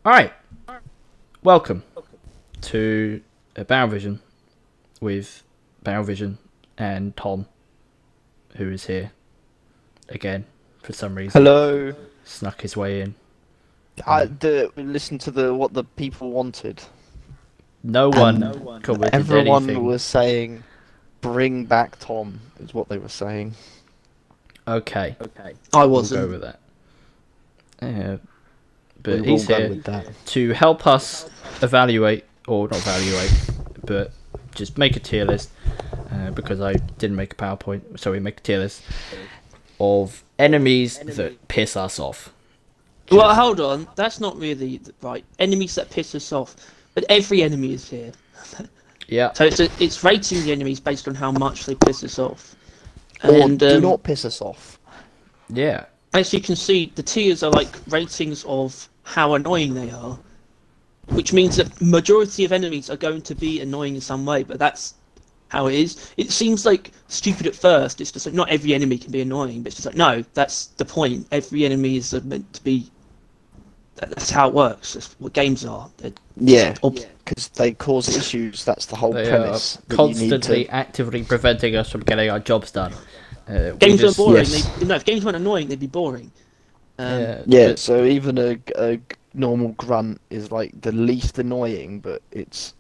Alright, welcome to Barrel Vision with Barrel Vision and Tom, who is here again for some reason. Hello. Snuck his way in. Listen to what the people wanted. No one commented Everyone anything. was saying, "Bring back Tom," is what they were saying. Okay. I We'll wasn't. go with that. Yeah. But We he's will go here with that. to help us evaluate, or not evaluate, but just make a tier list, because I didn't make a PowerPoint, so we make a tier list of enemies that piss us off. Well, hold on. That's not really right. Enemies that piss us off, but every enemy is here. Yeah. So it's rating the enemies based on how much they piss us off. Or And do not piss us off. Yeah. as you can see, the tiers are like ratings of how annoying they are, which means that majority of enemies are going to be annoying in some way. But that's how it is. It seems like stupid at first. It's just like not every enemy can be annoying, but it's just like no, that's the point. Every enemy is meant to be. That's how it works. That's what games are. Yeah, because they cause issues. That's the whole They premise. are that constantly, you need to... actively preventing us from getting our jobs done. Games are boring. yes. No, if games weren't annoying, they'd be boring. Yeah. Yeah, so even a normal grunt is like the least annoying, but it's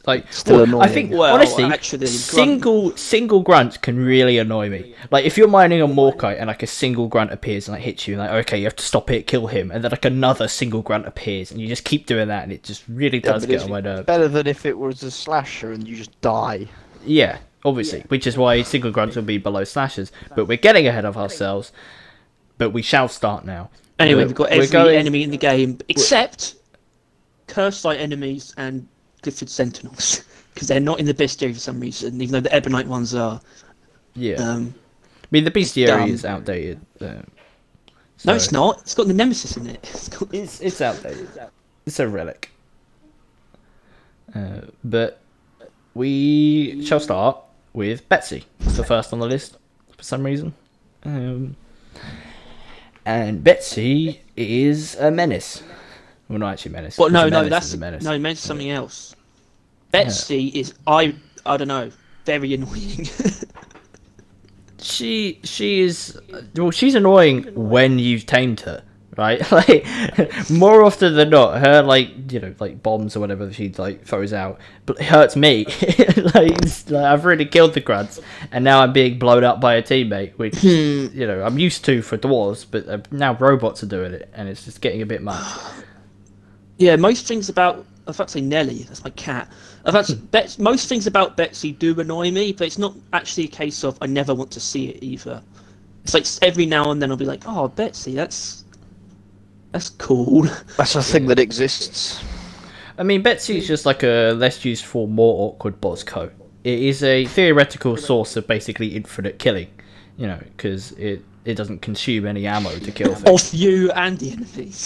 like still annoying. I think Well, honestly, actually, single grunts can really annoy me. Like if you're mining a Morkite and like a single grunt appears and like hits you, and like okay, you have to stop it, kill him, and then like another single grunt appears, and you just keep doing that, and it just really does get on my nerves. Better than if it was a slasher and you just die. Yeah, obviously, which is why single grunts will be below slashers. But we're getting ahead of ourselves. But we shall start now. Anyway, we've got every enemy in the game except Cursed Light enemies and Glyphid Sentinels, because they're not in the bestiary for some reason, even though the Ebonite ones are. Yeah. I mean, the bestiary is outdated. No, it's not. It's got the Nemesis in it. It's outdated. It's a relic. But we shall start with Betsy. It's the first on the list for some reason. And Betsy is a menace. Well, not actually menace. Well, no, that's a menace. No, menace is something else. Betsy is I don't know, very annoying. She is, well, she's annoying when you've tamed her, right? Like more often than not, her like bombs or whatever she like throws out, but it hurts me. like I've really killed the grunts, and now I'm being blown up by a teammate, which I'm used to for dwarves, but now robots are doing it, and it's just getting a bit much. Yeah, most things about I was about to say Nelly, that's my cat. Most things about Betsy do annoy me, but it's not actually a case of I never want to see it either. It's like every now and then I'll be like, oh, Betsy, that's cool. That's a thing that exists. I mean, Betsy is just like a less useful, more awkward boss code. It is a theoretical source of basically infinite killing, because it doesn't consume any ammo to kill things. Of you and the enemies.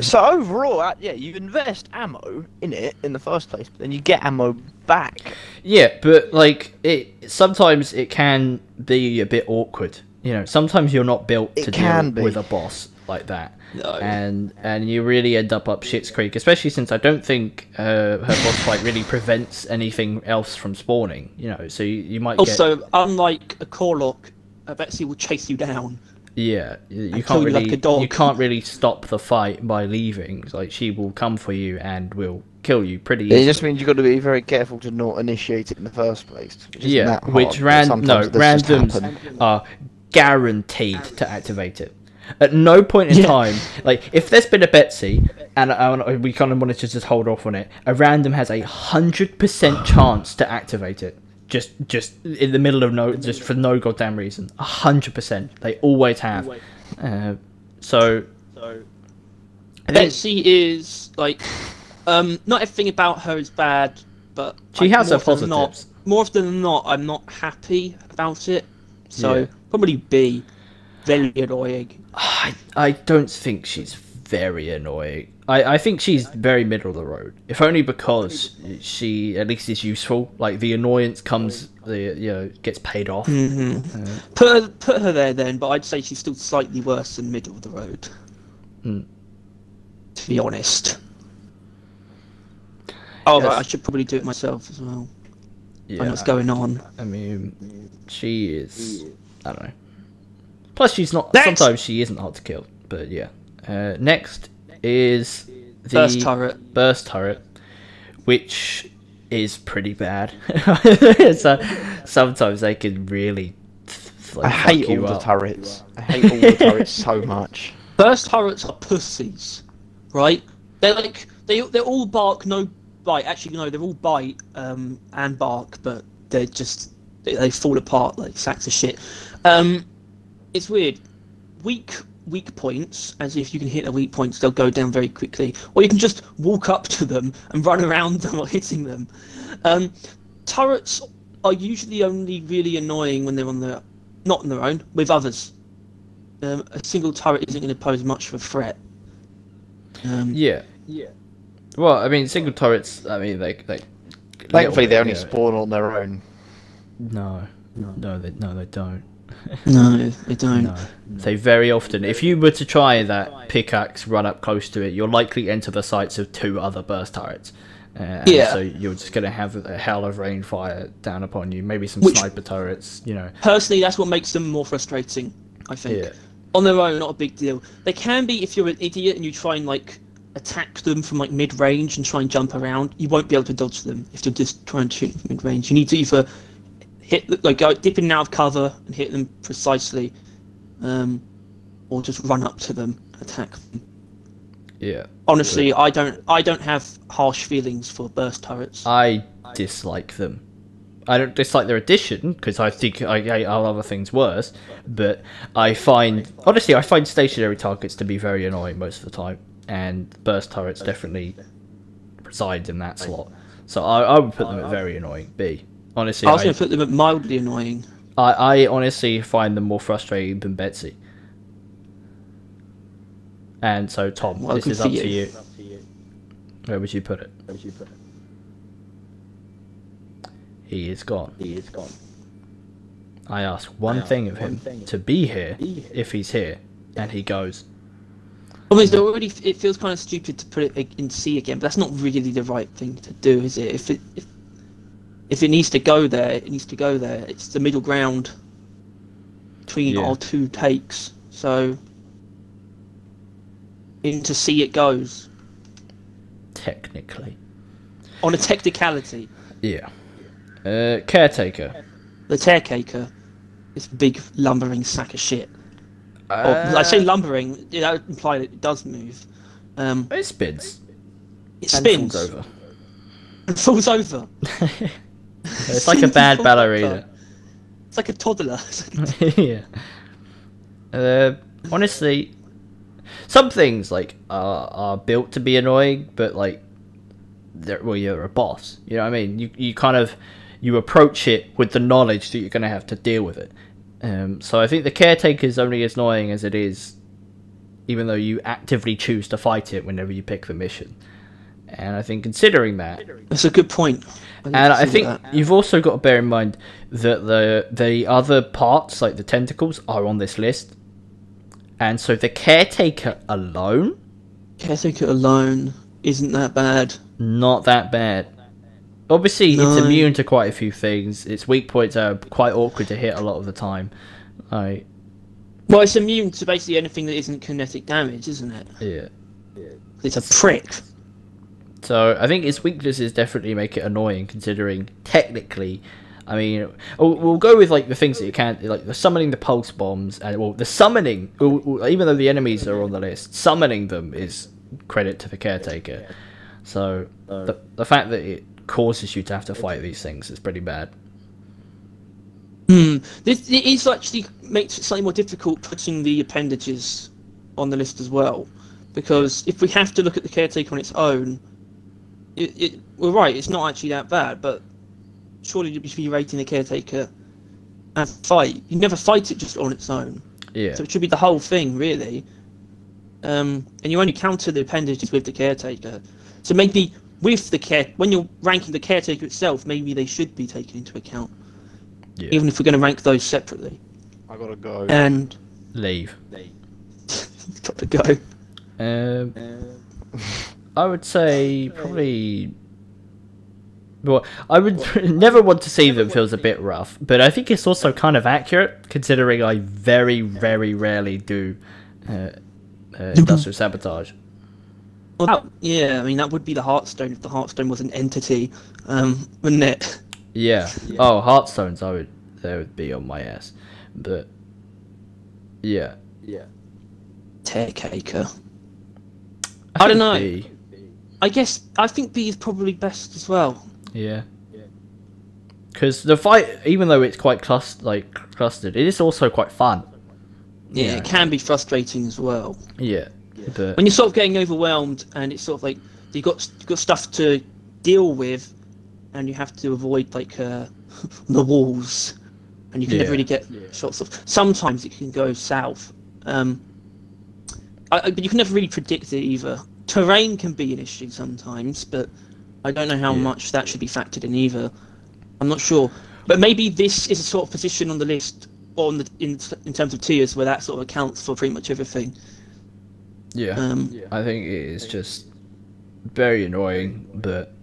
So overall, yeah, you invest ammo in it in the first place, but then you get ammo back. Yeah, but like sometimes it can be a bit awkward. Sometimes you're not built to deal with a boss like that. No. And you really end up Shit's Creek, especially since I don't think her boss fight really prevents anything else from spawning. So you might also, unlike a Corlock, Betsy will chase you down. Yeah, you kill can't you really like a dog. you can't really stop the fight by leaving. Like she will come for you and will kill you pretty easily. It just means you've got to be very careful to not initiate it in the first place. Which randoms are guaranteed to activate it. At no point in time, like if there's been a Betsy and we kind of wanted to just hold off on it, a random has 100% chance to activate it. Just in the middle of just for no goddamn reason. 100%. They always have. So Betsy is like, not everything about her is bad, but she has her positives. More often than not, I'm not happy about it. So probably B. Very annoying. I don't think she's very annoying. I think she's very middle of the road. If only because she at least is useful. Like the annoyance comes, gets paid off. Put her there then, but I'd say she's still slightly worse than middle of the road. be honest. Oh, Yes. I should probably do it myself as well. Yeah, Find what's going on. I mean, she is. I don't know. Plus, she's not. Next! Sometimes she isn't hard to kill. But yeah. Next is the burst turret, which is pretty bad. So sometimes they can really. Like, I hate all the turrets. I hate all the turrets so much. Burst turrets are pussies, right? They're like they're all bark, no bite. Actually, no, they're all bite and bark, but they're just they fall apart like sacks of shit. It's weird. Weak points, as if you can hit the weak points, they'll go down very quickly, or you can just walk up to them and run around them while hitting them. Turrets are usually only really annoying when they're not on their own, with others. A single turret isn't going to pose much of a threat. Yeah. Well, I mean, single turrets. I mean, they thankfully they only spawn on their own. No, they don't. No, they don't. No. So very often, if you were to try that pickaxe run up close to it, you're likely to enter the sights of 2 other burst turrets. Yeah. So you're just going to have a hell of rain fire down upon you. Maybe some sniper turrets, Personally, that's what makes them more frustrating, I think. Yeah. On their own, not a big deal. They can be if you're an idiot and you try and attack them from mid-range and try and jump around. You won't be able to dodge them if you're just trying to shoot from mid-range. You need to either go dip in and out of cover and hit them precisely, or just run up to them, attack them. Yeah. Honestly, I don't have harsh feelings for burst turrets. I dislike them. I don't dislike their addition because I think I hate other things worse. But I find stationary targets to be very annoying most of the time, and burst turrets definitely reside in that slot. So I would put them at very annoying. B. Honestly, I was going to put them at mildly annoying. I honestly find them more frustrating than Betsy. And so, Tom, this is up to you. Where would you put it? He is gone. I ask one thing of him, to be here, if he's here, and he goes. Already, it feels kind of stupid to put it in C again, but that's not really the right thing to do, is it? If it needs to go there, it needs to go there. It's the middle ground between our 2 takes, so into C it goes. Technically. On a technicality. Yeah. Caretaker. The caretaker is a big lumbering sack of shit. I say lumbering, that would imply that it does move. It spins. It spins. And falls over. And falls over. It's like a bad ballerina. It's like a toddler. Yeah. Honestly, some things are built to be annoying, but you're a boss. You know what I mean? You approach it with the knowledge that you're going to have to deal with it. So I think the caretaker is only as annoying as it is, even though you actively choose to fight it whenever you pick the mission. And I think considering that, that's a good point. I think you've also got to bear in mind that the other parts, like the tentacles, are on this list. And so the caretaker alone isn't that bad. Not that bad. Obviously, No. It's immune to quite a few things. Its weak points are quite awkward to hit a lot of the time. Well, it's immune to basically anything that isn't kinetic damage, isn't it? Yeah. It's a prick. So I think its weaknesses definitely make it annoying, considering technically, I mean, we'll go with the things that you can't, like the summoning the pulse bombs, and the summoning, even though the enemies are on the list, summoning them is credit to the caretaker. So the fact that it causes you to have to fight these things is pretty bad. It is actually makes it slightly more difficult putting the appendages on the list as well, because if we have to look at the caretaker on its own, we're right, it's not actually that bad, but surely you should be rating the caretaker and fight. You never fight it just on its own. Yeah. So it should be the whole thing, really. And you only counter the appendages with the caretaker. So maybe with when you're ranking the caretaker itself, maybe they should be taken into account. Yeah. Even if we're going to rank those separately. I gotta go. And Leave. got to go. I would say probably. Well, I would never want to see them feels a bit rough, but I think it's also kind of accurate considering I very, very rarely do industrial sabotage. Well, yeah, I mean that would be the Hearthstone if the Hearthstone was an entity, wouldn't it? Yeah. Oh, Hearthstones, they would be on my ass, but yeah. Takeacre. I don't know. B. I think B is probably best as well. Yeah. Because the fight, even though it's quite clustered, it is also quite fun. Yeah, it can be frustrating as well. Yeah. But when you're sort of getting overwhelmed and it's sort of like you've got stuff to deal with, and you have to avoid like the walls, and you can never really get shots off. Sometimes it can go south, but you can never really predict it either. Terrain can be an issue sometimes, but I don't know how much that should be factored in either. I'm not sure, but maybe this is a sort of position on the list, or in terms of tiers, where that sort of accounts for pretty much everything. Yeah, I think it is just very annoying, but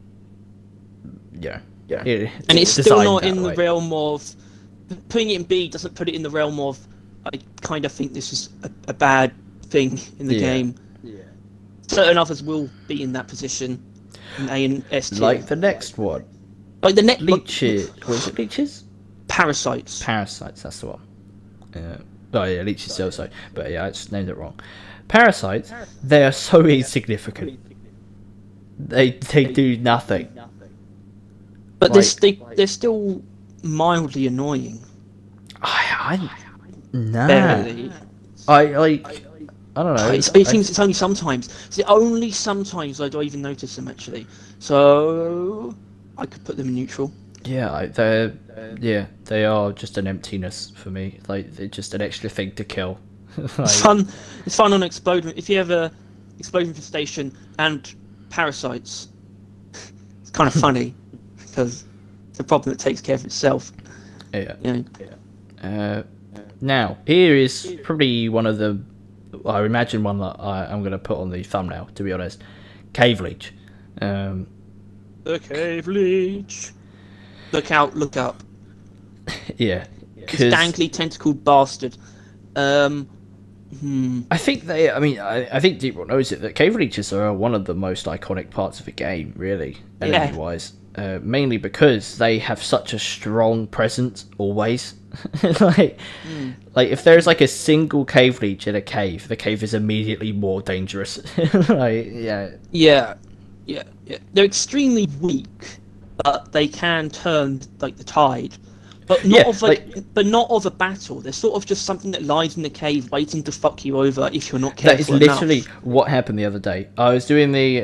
yeah. And it's still not in the realm of putting it in B. Doesn't put it in the realm of I kind of think this is a bad thing in the game. Certain others will be in that position in A and S tier. Like the next one. Like the next leeches. What is it? Leeches? Parasites. Parasites. That's the one. Oh yeah, leeches also. But yeah, I just named it wrong. Parasites. They are so insignificant. They do nothing. But they're still mildly annoying. Nah. Barely. I don't know. It seems it's only sometimes. It's only sometimes I don't even notice them actually. So I could put them in neutral. Yeah, they are just an emptiness for me. Like they're just an extra thing to kill. It's fun on Explosion. If you have a Explosion Infestation and Parasites, it's kind of funny because it's a problem that takes care of itself. Now here is probably one of the. I imagine one that I'm going to put on the thumbnail, to be honest. Cave Leech. The Cave Leech. Look out, look up. Yeah. This dangly tentacled bastard. I think I think Deep Rock knows it, that Cave Leeches are one of the most iconic parts of the game, really, enemy-wise. Mainly because they have such a strong presence, always. like if there's like a single cave leech in a cave, the cave is immediately more dangerous. Yeah. They're extremely weak, but they can turn like the tide. But not of a battle. They're sort of just something that lies in the cave, waiting to fuck you over if you're not careful. That is literally what happened the other day. I was doing the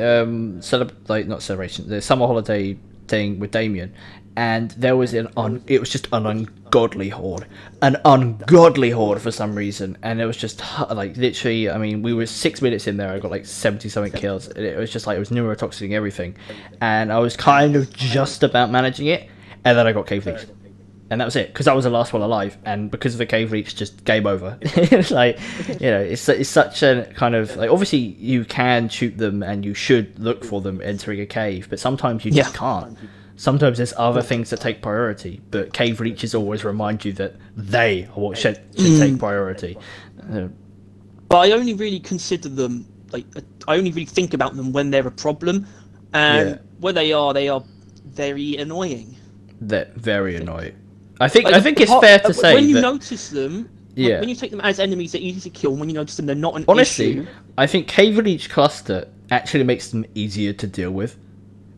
the summer holiday thing with Damien, and there was it was just an ungodly horde for some reason, and it was just like literally. I mean, we were 6 minutes in there. I got like 70 something kills. It was just like it was neurotoxicing everything, and I was kind of just about managing it, and then I got cave leech. And that was it, because I was the last one alive, and because of the cave leech, just game over. It's like, it's such a kind of like, obviously you can shoot them and you should look for them entering a cave, but sometimes you just can't. Sometimes there's other things that take priority, but cave leeches always remind you that they are what should take priority. But I only really consider them I only really think about them when they're a problem, and when they are very annoying. They're very annoying. I think it's fair to say when you notice them, when you take them as enemies, they're easy to kill. When you notice them, they're not an issue. I think Cave Leech cluster actually makes them easier to deal with,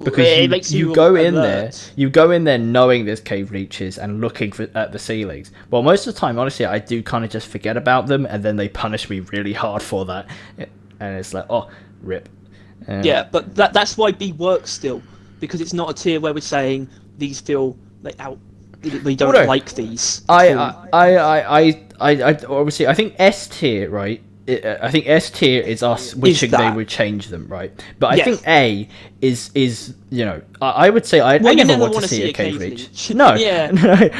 because you go in there knowing there's cave leeches and looking at the ceilings. Well, most of the time, honestly, I do kind of just forget about them, and then they punish me really hard for that, and it's like, oh, rip. But that's why B works still, because it's not a tier where we're saying these feel like out. We don't like these. I obviously I think S tier, right? I think S tier is us wishing they would change them, right? But I think A is I would say I never want to see a cave leech. No, no,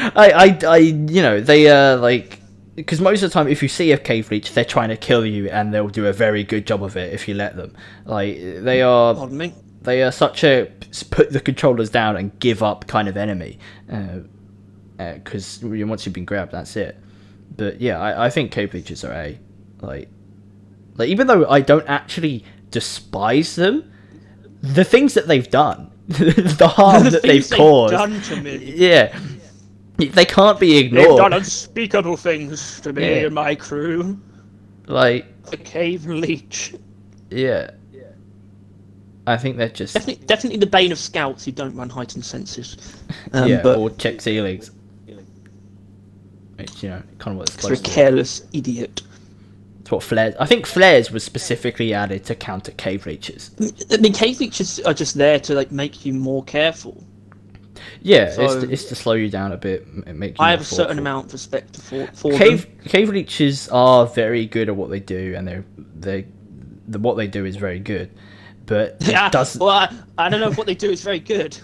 they are like because most of the time, if you see a cave leech, they're trying to kill you, and they'll do a very good job of it if you let them. Like they are such a put the controllers down and give up kind of enemy, because once you've been grabbed, that's it. But yeah, I think cave leeches are like even though I don't actually despise them, the things that they've done, the harm that they've caused, done to me. Yeah. They can't be ignored. They've done unspeakable things to me and my crew. Like the cave leech. Yeah. I think they're just definitely the bane of scouts who don't run heightened senses. Or check ceilings. Which, kind of what it's close to. A careless idiot. It's what flares. I think flares was specifically added to counter cave leeches. I mean, cave leeches are just there to make you more careful. Yeah, so, it's to slow you down a bit. Make you I have a certain amount of respect for cave leeches are very good at what they do, and what they do is very good. But it doesn't. Well, I don't know if what they do is very good.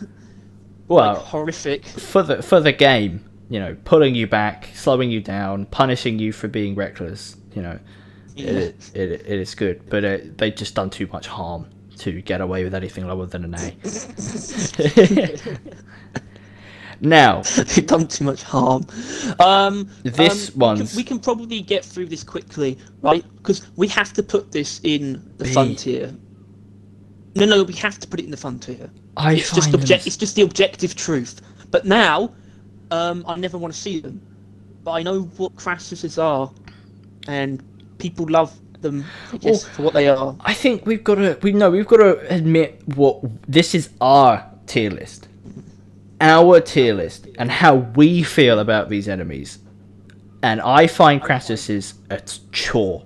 Well, horrific for the game. Pulling you back, slowing you down, punishing you for being reckless. It is good, but they just done too much harm to get away with anything lower than an A. Now, they've done too much harm. We can probably get through this quickly, right? Because we have to put this in the fun tier. No, we have to put it in the fun tier. It's just the objective truth. But now, I never want to see them. But I know what Crassuses are, and people love them for what they are. I think we've got to admit what this is our tier list. Our tier list and how we feel about these enemies, and I find Crassuses a chore,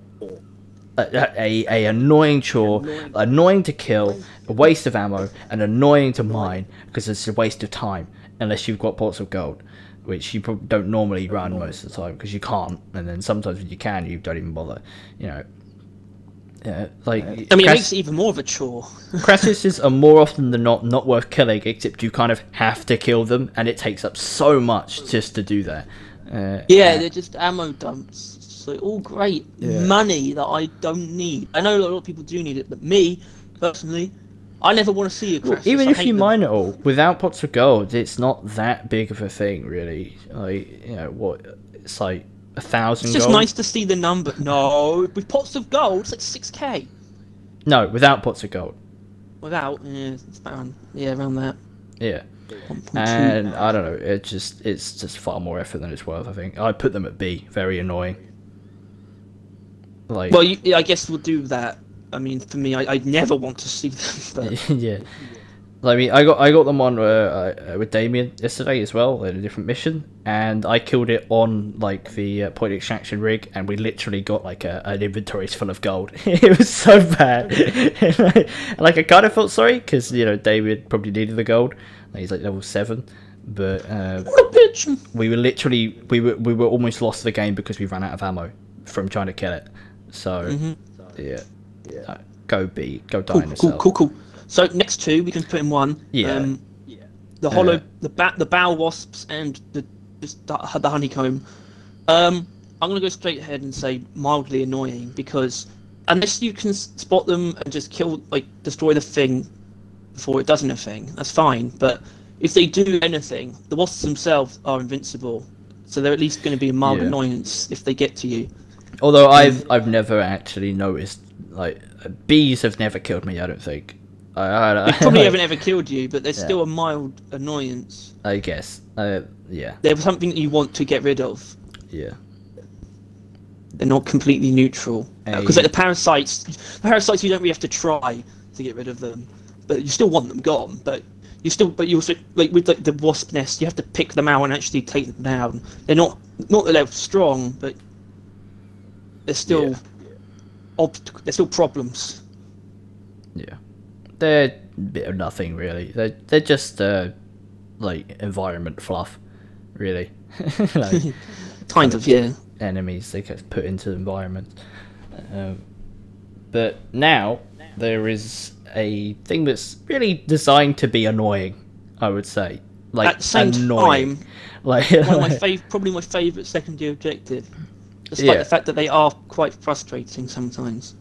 a annoying chore, annoying to kill, a waste of ammo, and annoying to mine because it's a waste of time unless you've got pots of gold, which you probably don't normally run most of the time because you can't, and then sometimes when you can, you don't even bother. It makes it even more of a chore. Crassuses are more often than not worth killing, except you kind of have to kill them, and it takes up so much just to do that. They're just ammo dumps. So all great money that I don't need. I know a lot of people do need it, but me, personally, I never want to see a Crassus. Even if you mine it all, without pots of gold, it's not that big of a thing, really. It's like 1,000 It's just gold. nice to see the number. No, with pots of gold, it's like 6k. No, without pots of gold. Without, it's around that. Yeah. And I don't know, it's just far more effort than it's worth, I think. I'd put them at B, very annoying. I guess we'll do that. I mean, for me, I never want to see them. But... Yeah. I mean, I got them on with Damien yesterday as well in a different mission, and I killed it on the point extraction rig, and we literally got an inventory full of gold. It was so bad. I kind of felt sorry because Damien probably needed the gold. He's level 7, but we were almost lost the game because we ran out of ammo from trying to kill it. So yeah. Go B, go die in a cell. Cool. So next 2 we can put in 1. Yeah. The hollow, the bow wasps and the honeycomb. I'm gonna go straight ahead and say mildly annoying, because unless you can spot them and just destroy the thing before it does anything, that's fine. But if they do anything, the wasps themselves are invincible, so they're at least going to be a mild annoyance if they get to you. Although I've never actually noticed, bees have never killed me, I don't think. They probably haven't ever killed you, but they're still a mild annoyance. I guess. Yeah. They're something that you want to get rid of. Yeah. They're not completely neutral. Because the parasites you don't really have to try to get rid of them, but you still want them gone. But you also with the wasp nest, you have to pick them out and actually take them down. They're not that they're strong, but they're still they're still problems. Yeah. They're a bit of nothing, really. They're just environment fluff, really. Kind of, yeah. Enemies they get put into the environment. But now there is a thing that's really designed to be annoying, I would say. At the same annoying. time, probably my favourite secondary objective. despite the fact that they are quite frustrating sometimes.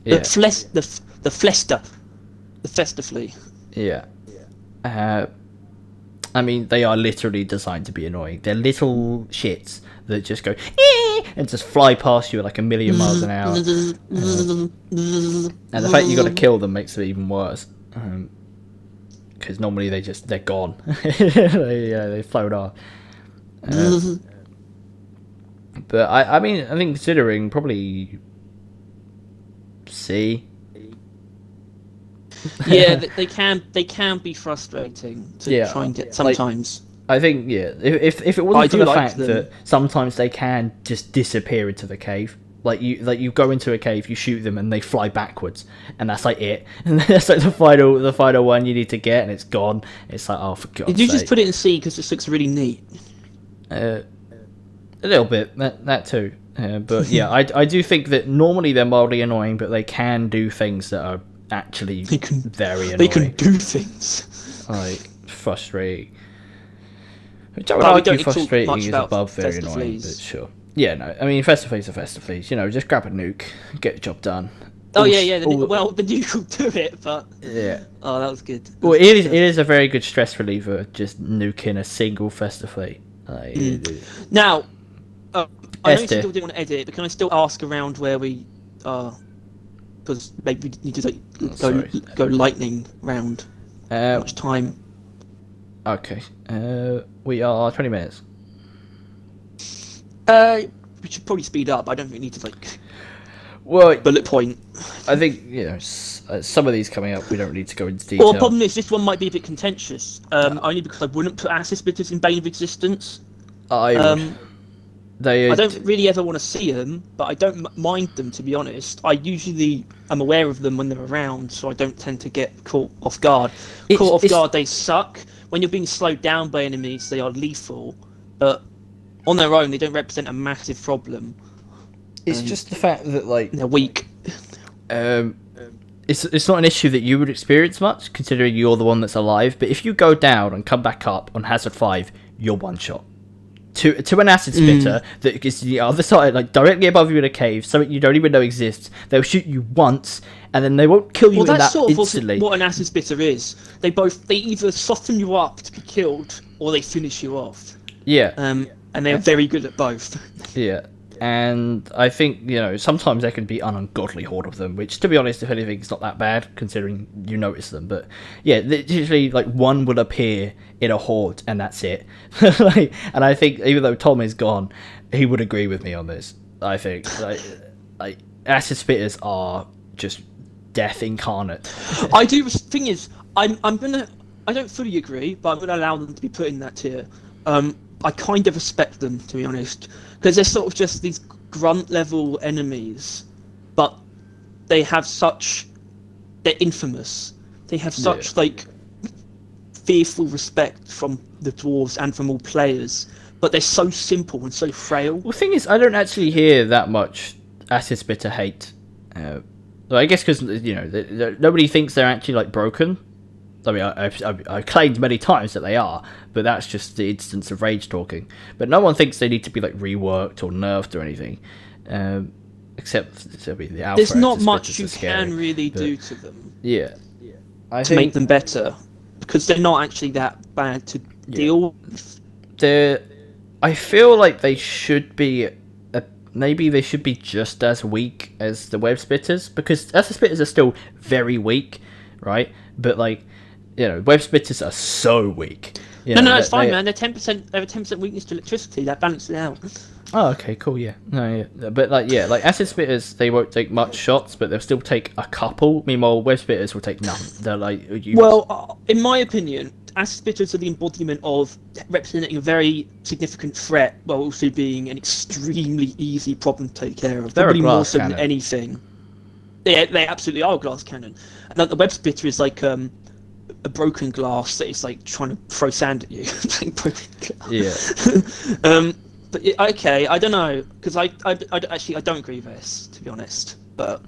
Yeah. The Fester Flea. Yeah. I mean, they are literally designed to be annoying. They're little shits that just go and just fly past you at like a million miles an hour. And the fact you got to kill them makes it even worse. Because normally they're gone. they float off. But I mean, I think considering probably C. Yeah, they can be frustrating to try and get sometimes. Like, I think if it wasn't for the fact that sometimes they can just disappear into the cave. Like you go into a cave, you shoot them, and they fly backwards, and that's like it. And that's like the final one you need to get, and it's gone. It's like, oh, for God's sake. Did you just put it in C because this looks really neat? A little bit, that too. But yeah, I do think that normally they're mildly annoying, but they can do things that are actually very annoying. They can do things like frustrating. Which I would argue frustrating is above very annoying, but sure. Yeah, no, I mean, Festiflees are Festiflees. You know, just grab a nuke, get the job done. Oh, yeah. The nuke will do it, but... Yeah. Oh, that was good. Well, it is a very good stress reliever, just nuking a single Festiflee. Now, I know you still didn't want to edit, but can I still ask around where we are? Because maybe we need to go lightning round. How much time? Okay. We are 20 minutes. We should probably speed up. I don't think we need to bullet point. I think some of these coming up we don't need to go into detail. Well, the problem is this one might be a bit contentious. Only because I wouldn't put Acid Spitters in Bane of Existence. I don't really ever want to see them, but I don't mind them, to be honest. I usually am aware of them when they're around, so I don't tend to get caught off guard. Caught off guard, they suck. When you're being slowed down by enemies, they are lethal, but on their own, they don't represent a massive problem. It's just the fact that they're weak. It's not an issue that you would experience much, considering you're the one that's alive. But if you go down and come back up on Hazard 5, you're one shot. To an Acid Spitter that is the other side, like directly above you in a cave, something you don't even know exists. They'll shoot you once, and then they won't kill you in that instantly. Well, that's sort of what an Acid Spitter is. They either soften you up to be killed, or they finish you off. Yeah. And they're very good at both. Yeah. And I think, sometimes there can be an ungodly horde of them, which, to be honest, if anything, it's not that bad, considering you notice them. But, yeah, usually, one will appear in a horde, and that's it. And I think, even though Tom is gone, he would agree with me on this, I think. Acid Spitters are just death incarnate. I do. The thing is, I don't fully agree, but I'm going to allow them to be put in that tier. I kind of respect them, to be honest, because they're sort of just these grunt level enemies, but they have they're infamous. They have such fearful respect from the dwarves and from all players, but they're so simple and so frail. Well, the thing is, I don't actually hear that much Acid Spitter hate. I guess because nobody thinks they're actually broken. I mean, I've claimed many times that they are, but that's just the instance of rage talking. But no one thinks they need to be reworked or nerfed or anything, except the alpha. There's not much you can really do to them. Yeah, to make them better, because they're not actually that bad to deal with. I feel like they should be. Maybe they should be just as weak as the Web Spitters, because Acid Spitters are still very weak, right? But Web Spitters are so weak. No, it's fine, man. They're 10%. They have a 10% weakness to electricity. That balances it out. Oh, okay, cool. Yeah, but Acid Spitters, they won't take much shots, but they'll still take a couple. Meanwhile, Web Spitters will take none. They're Well, in my opinion, Acid Spitters are the embodiment of representing a very significant threat, while also being an extremely easy problem to take care of. They're probably a glass more so cannon. than anything. They absolutely are a glass cannon. And the Web Spitter is a broken glass that is trying to throw sand at you. Broken glass. Yeah. But okay, I don't know, because I don't agree with this, to be honest. But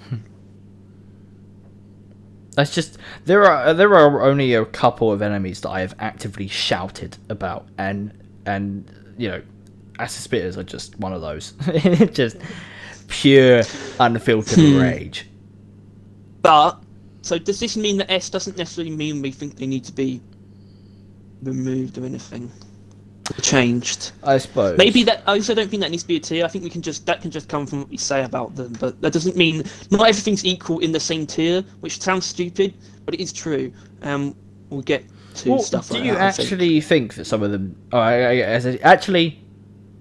that's just there are only a couple of enemies that I have actively shouted about, and Acid Spitters are just one of those. Just pure, unfiltered rage. But, so does this mean that S doesn't necessarily mean we think they need to be removed or anything? Changed? I suppose. Maybe that, I also don't think that needs to be a tier. I think that can just come from what we say about them, but that doesn't mean not everything's equal in the same tier, which sounds stupid, but it is true. We'll get to stuff like that. Do you actually think that some of them... actually,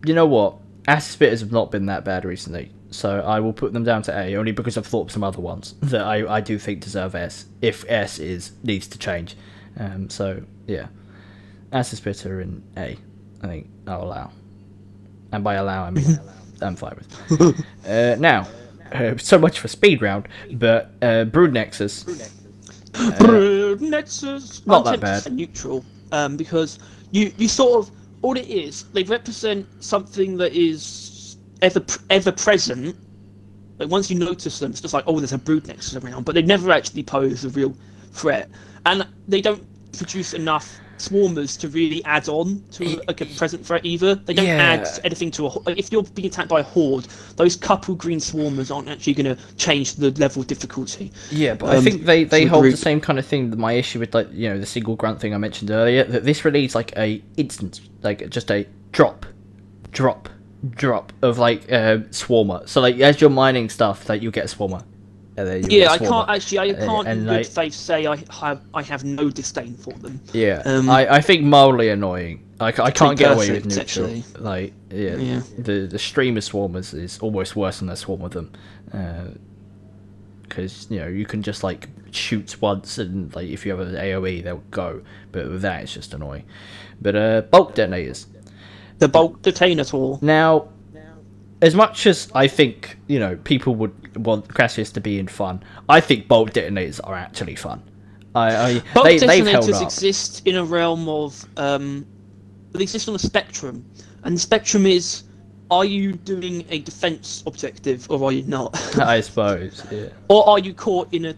you know what? Acid Spitters have not been that bad recently. So I will put them down to A, only because I've thought of some other ones that I do think deserve S, if S needs to change. So, yeah. Acid Spitter in A, I think I'll allow. And by allow, I mean I'm fine with. Now, so much for speed round, but Brood Nexus. Brood Nexus! Not that bad. Neutral, because you sort of... All it is, they represent something that is ever present. Like once you notice them, it's just like, oh, there's a Brood Nexus around, but they never actually pose a real threat, and they don't produce enough swarmers to really add on to like a present threat either. They don't add anything to like, if you're being attacked by a horde, those couple green swarmers aren't actually going to change the level of difficulty. Yeah, but I think they hold the same kind of thing. My issue with, like, you know, the single grunt thing I mentioned earlier, that this relieves like a instant, like just a drop of like swarmer. So like as you're mining stuff, like you get a swarmer. Yeah, I can't in good faith say I have no disdain for them. Yeah, I think mildly annoying. I can't get away with neutral. Actually. Like the stream of swarmers is almost worse than the swarm of them, because you know you can just like shoot once and like if you have an AOE they'll go, but with that it's just annoying. But bulk detonators. The bulk detonator. Now, as much as I think, you know, people would want Crassus to be in fun, I think bulk detonators are actually fun. Bulk detonators exist in a realm of... they exist on a spectrum. And the spectrum is, are you doing a defense objective or are you not? I suppose, yeah. Or are you caught in a...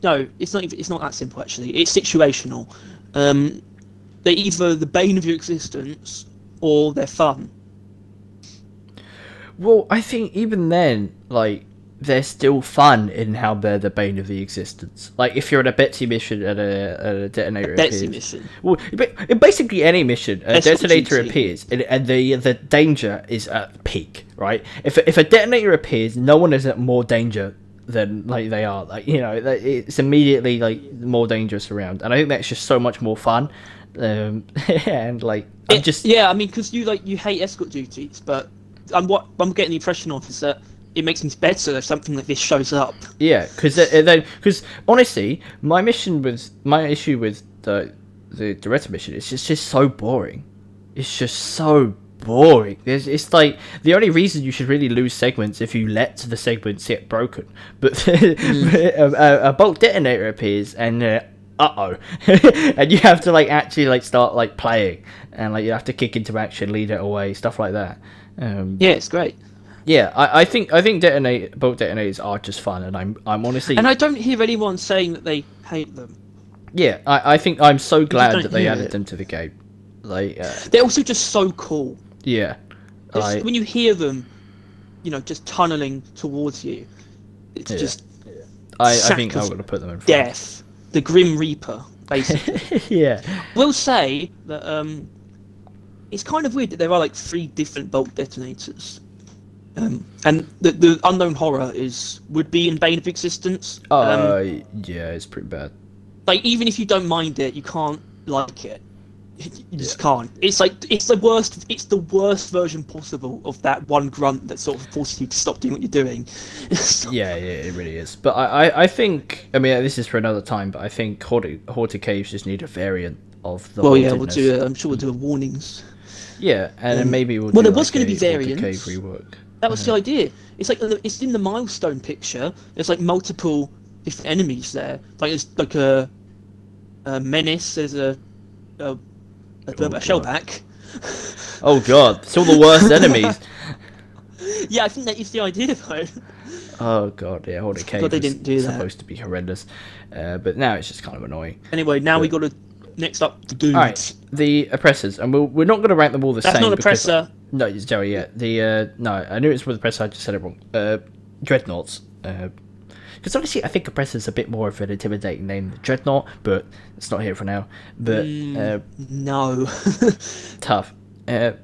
No, it's not that simple, actually. It's situational. They're either the bane of your existence or they're fun. Well, I think even then, like, they're still fun in how they're the bane of the existence. Like, if you're on a Betsy mission and a detonator appears... Betsy mission? Well, basically any mission, a detonator appears, and the danger is at peak, right? If a detonator appears, no one is at more danger than, like, they are. Like, you know, it's immediately, like, more dangerous around. And I think that's just so much more fun. And, like, Yeah, I mean, because you hate escort duties, but... what I'm getting the impression of is that it makes things better if something like this shows up. Yeah, because honestly, my issue with the director mission is just so boring. It's just so boring. It's like the only reason you should really lose segments if you let the segments get broken. But a bulk detonator appears and and you have to like actually like start like playing and like you have to kick into action, lead it away, stuff like that. Yeah, it's great. Yeah, I think bulk detonators are just fun, and I'm honestly... And I don't hear anyone saying that they hate them. Yeah, I think I'm so glad that they added them to the game. Like, they're also just so cool. Yeah. When you hear them, you know, just tunneling towards you, it's just... I think I'm going to put them in front. Death. The Grim Reaper, basically. Yeah. We'll say that it's kind of weird that there are like 3 different bulk detonators. And the unknown horror would be in Bane of Existence. Yeah, it's pretty bad. Like, even if you don't mind it, you can't like it. You just can't. It's like it's the worst version possible of that one grunt that sort of forces you to stop doing what you're doing. Yeah, it really is. But I think, I mean, this is for another time, but I think Haunted Caves just need a variant of the. Well, yeah, we'll do. I'm sure we'll do a warnings. Yeah, and then maybe we'll. Well, there was going to be variants. Cave rework. That was the idea. It's like it's in the milestone picture. There's like multiple different enemies there. Like there's like a menace. There's a shellback. Oh god, it's all the worst enemies. Yeah, I think that is the idea though. Oh god, yeah, Haunted Cave. But they didn't do that. Supposed to be horrendous, but now it's just kind of annoying. Anyway, now we got to next up, the dudes. Alright, the Oppressors, and we're not going to rank them all the same. That's not Oppressor. No, it's Joey, yeah. No, I knew it was with Oppressor, I just said it wrong. Dreadnoughts. Because honestly, I think Oppressor's a bit more of an intimidating name than Dreadnought, but it's not here for now. But no. tough. I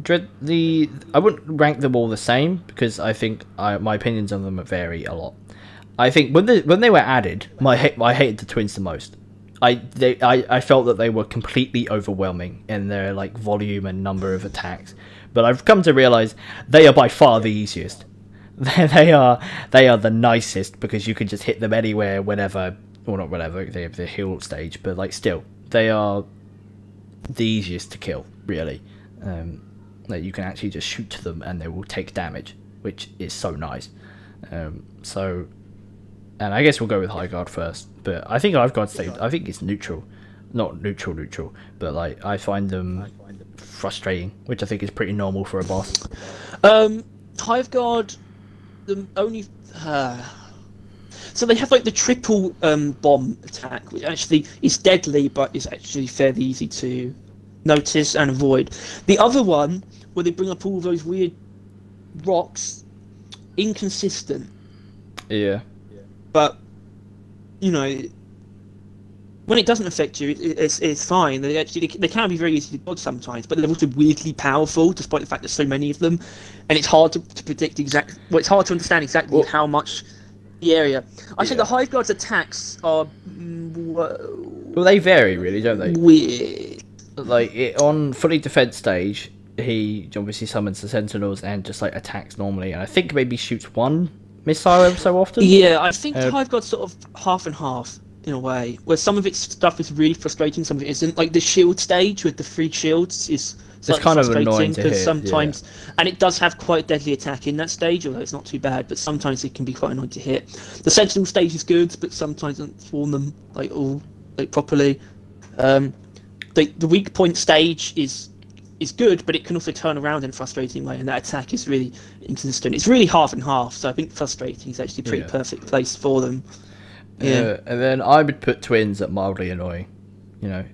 wouldn't rank them all the same, because I think my opinions on them vary a lot. I think when they were added, I hated the twins the most. I felt that they were completely overwhelming in their like volume and number of attacks. But I've come to realize they are by far the easiest. They are the nicest, because you can just hit them anywhere, whenever, or not whenever, they have their heal stage, but like still, they are the easiest to kill, really. Like you can actually just shoot to them and they will take damage, which is so nice. And I guess we'll go with High Guard first, but I think High Guard I think it's neutral, not neutral, but like I find them frustrating, which I think is pretty normal for a boss. Hive Guard, the only so they have like the triple bomb attack, which actually is deadly, but is actually fairly easy to notice and avoid. The other one, where they bring up all those weird rocks, inconsistent. Yeah. But you know, when it doesn't affect you, it's fine. They can be very easy to dodge sometimes, but they're also weirdly powerful, despite the fact there's so many of them, and it's hard to predict exactly. Well, it's hard to understand exactly how much the area. I think the Hive Guard's attacks are well, they vary really, don't they? Weird. Like on fully defense stage, he obviously summons the Sentinels and just like attacks normally, and I think maybe shoots one missile every so often. Yeah, I think Hive Guard's sort of half and half in a way, where some of its stuff is really frustrating, some of it isn't. Like the shield stage with the 3 shields is kind of annoying to hit, sometimes, and it does have quite a deadly attack in that stage, although it's not too bad. But sometimes it can be quite annoying to hit. The Sentinel stage is good, but sometimes it doesn't spawn them properly. The weak point stage is good, but it can also turn around in a frustrating way, and that attack is really inconsistent. It's really half and half, so I think frustrating is actually a pretty perfect place for them. Yeah. And then I would put twins at mildly annoying. You know,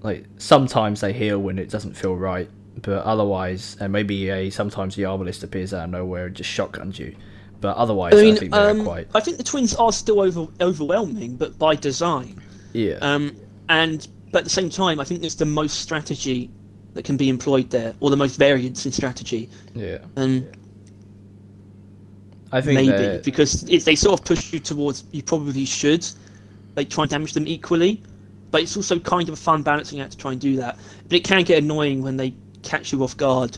like sometimes they heal when it doesn't feel right, but otherwise, and maybe sometimes the Arbalist appears out of nowhere and just shotguns you. But otherwise, I think they're quite. I think the twins are still overwhelming, but by design. Yeah. But at the same time, I think there's the most strategy that can be employed there, or the most variance in strategy. Yeah. I think maybe because if they sort of push you towards, you probably should like try and damage them equally, but it's also kind of a fun balancing act to try and do that. But it can get annoying when they catch you off guard,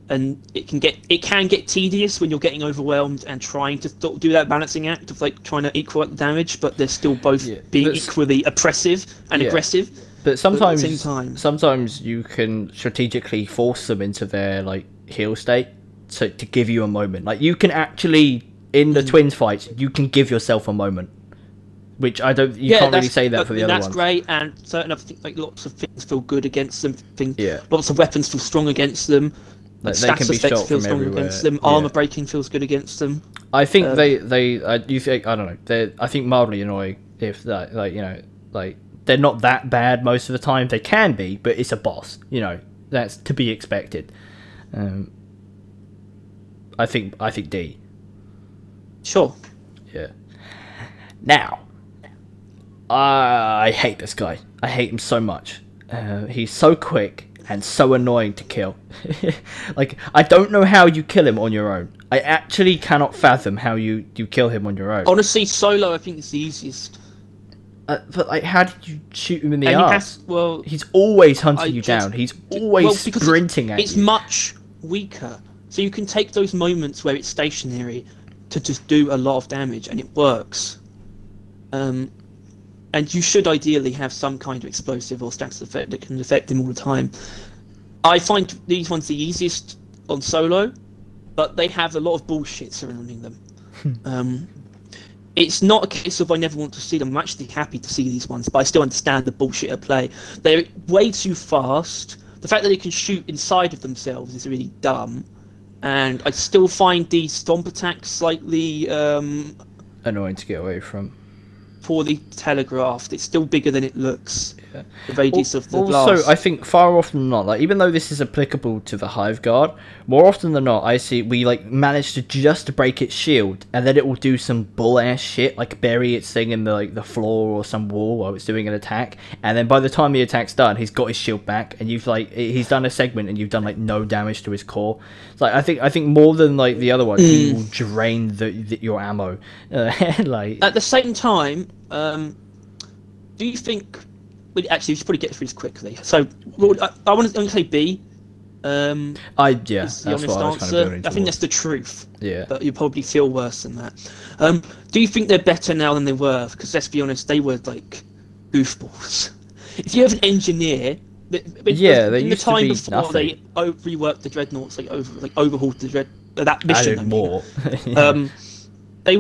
and it can get tedious when you're getting overwhelmed and trying to do that balancing act of like trying to equal out the damage, but they're still both being equally oppressive and aggressive. But sometimes, at the same time, sometimes you can strategically force them into their like heal state, so to give you a moment. Like you can actually in the twins fights, you can give yourself a moment, which I don't. You can't really say that for the other ones. That's great, and certain other things, like lots of things feel good against them. Lots of weapons feel strong against them. Like they can be shot from everywhere. Against them. Armor breaking feels good against them. I think you think I don't know. I think mildly annoying if that they're not that bad most of the time. They can be, but it's a boss. You know, that's to be expected. I think D. Sure. Yeah. Now, I hate this guy. I hate him so much. He's so quick and so annoying to kill. Like, I don't know how you kill him on your own. I actually cannot fathom how you kill him on your own. Honestly, solo I think is the easiest. But like, how did you shoot him in the arse? He's always hunting you down. He's always sprinting at you. It's much weaker, so you can take those moments where it's stationary to just do a lot of damage, and it works. And you should ideally have some kind of explosive or status effect that can affect him all the time. I find these ones the easiest on solo, but they have a lot of bullshit surrounding them. It's not a case of I never want to see them. I'm actually happy to see these ones, but I still understand the bullshit at play. They're way too fast. The fact that they can shoot inside of themselves is really dumb. And I still find the stomp attacks slightly annoying to get away from. Poorly telegraphed. It's still bigger than it looks. the radius of the also, blast. I think far often than not, like even though this is applicable to the Hive Guard, more often than not, I see we like manage to just break its shield, and then it will do some bull ass shit, like bury its thing in the floor or some wall while it's doing an attack, and then by the time the attack's done, he's got his shield back, and he's done a segment, and you've done like no damage to his core. It's like I think more than like the other one, he will drain your ammo. Like at the same time, do you think? Well, actually, we should probably get through this quickly. So, I want to say B. That's the honest what I was answer. kind of building I think that's the truth. Yeah. But you probably feel worse than that. Do you think they're better now than they were? Because let's be honest, they were like goofballs. If you have an engineer, they in the used time to be before nothing. they reworked the dreadnoughts, overhauled the that mission. Added more. They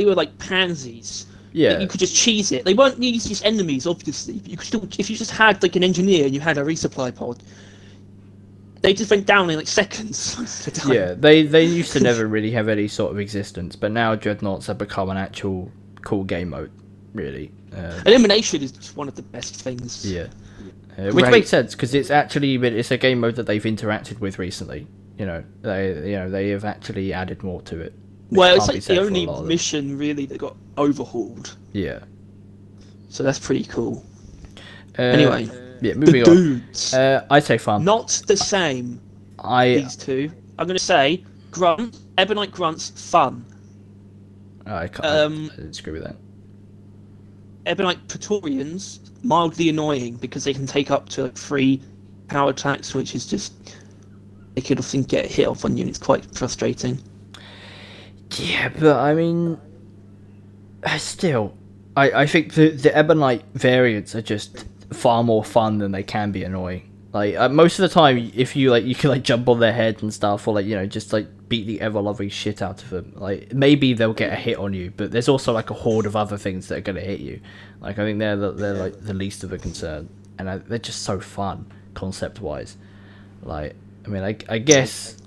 were like pansies. Yeah. You could just cheese it. They weren't the easiest enemies, obviously. But you could still, if you just had like an engineer and you had a resupply pod, they just went down in like seconds. Most of the time. Yeah, they used to never really have any sort of existence, but now dreadnoughts have become an actual cool game mode, really. Elimination is just one of the best things. Yeah, which makes sense because it's a game mode that they've interacted with recently. They have actually added more to it. Well, it's like the only mission really that got overhauled. Yeah. So that's pretty cool. Anyway. Yeah, moving dudes. on. I'd say fun. Not the same. These two. I'm going to say Grunt, Ebonite Grunts, fun. I disagree with that. Ebonite Pretorians, mildly annoying because they can take up to 3 power attacks, which is just... They could often get a hit off on units, quite frustrating. Yeah, but I mean, still, I think the Ebonite variants are just far more fun than they can be annoying. Like most of the time, if you can jump on their head and stuff, or just beat the ever loving shit out of them. Like maybe they'll get a hit on you, but there's also like a horde of other things that are gonna hit you. Like I think they're like the least of a concern, and they're just so fun concept wise. Like I mean, I guess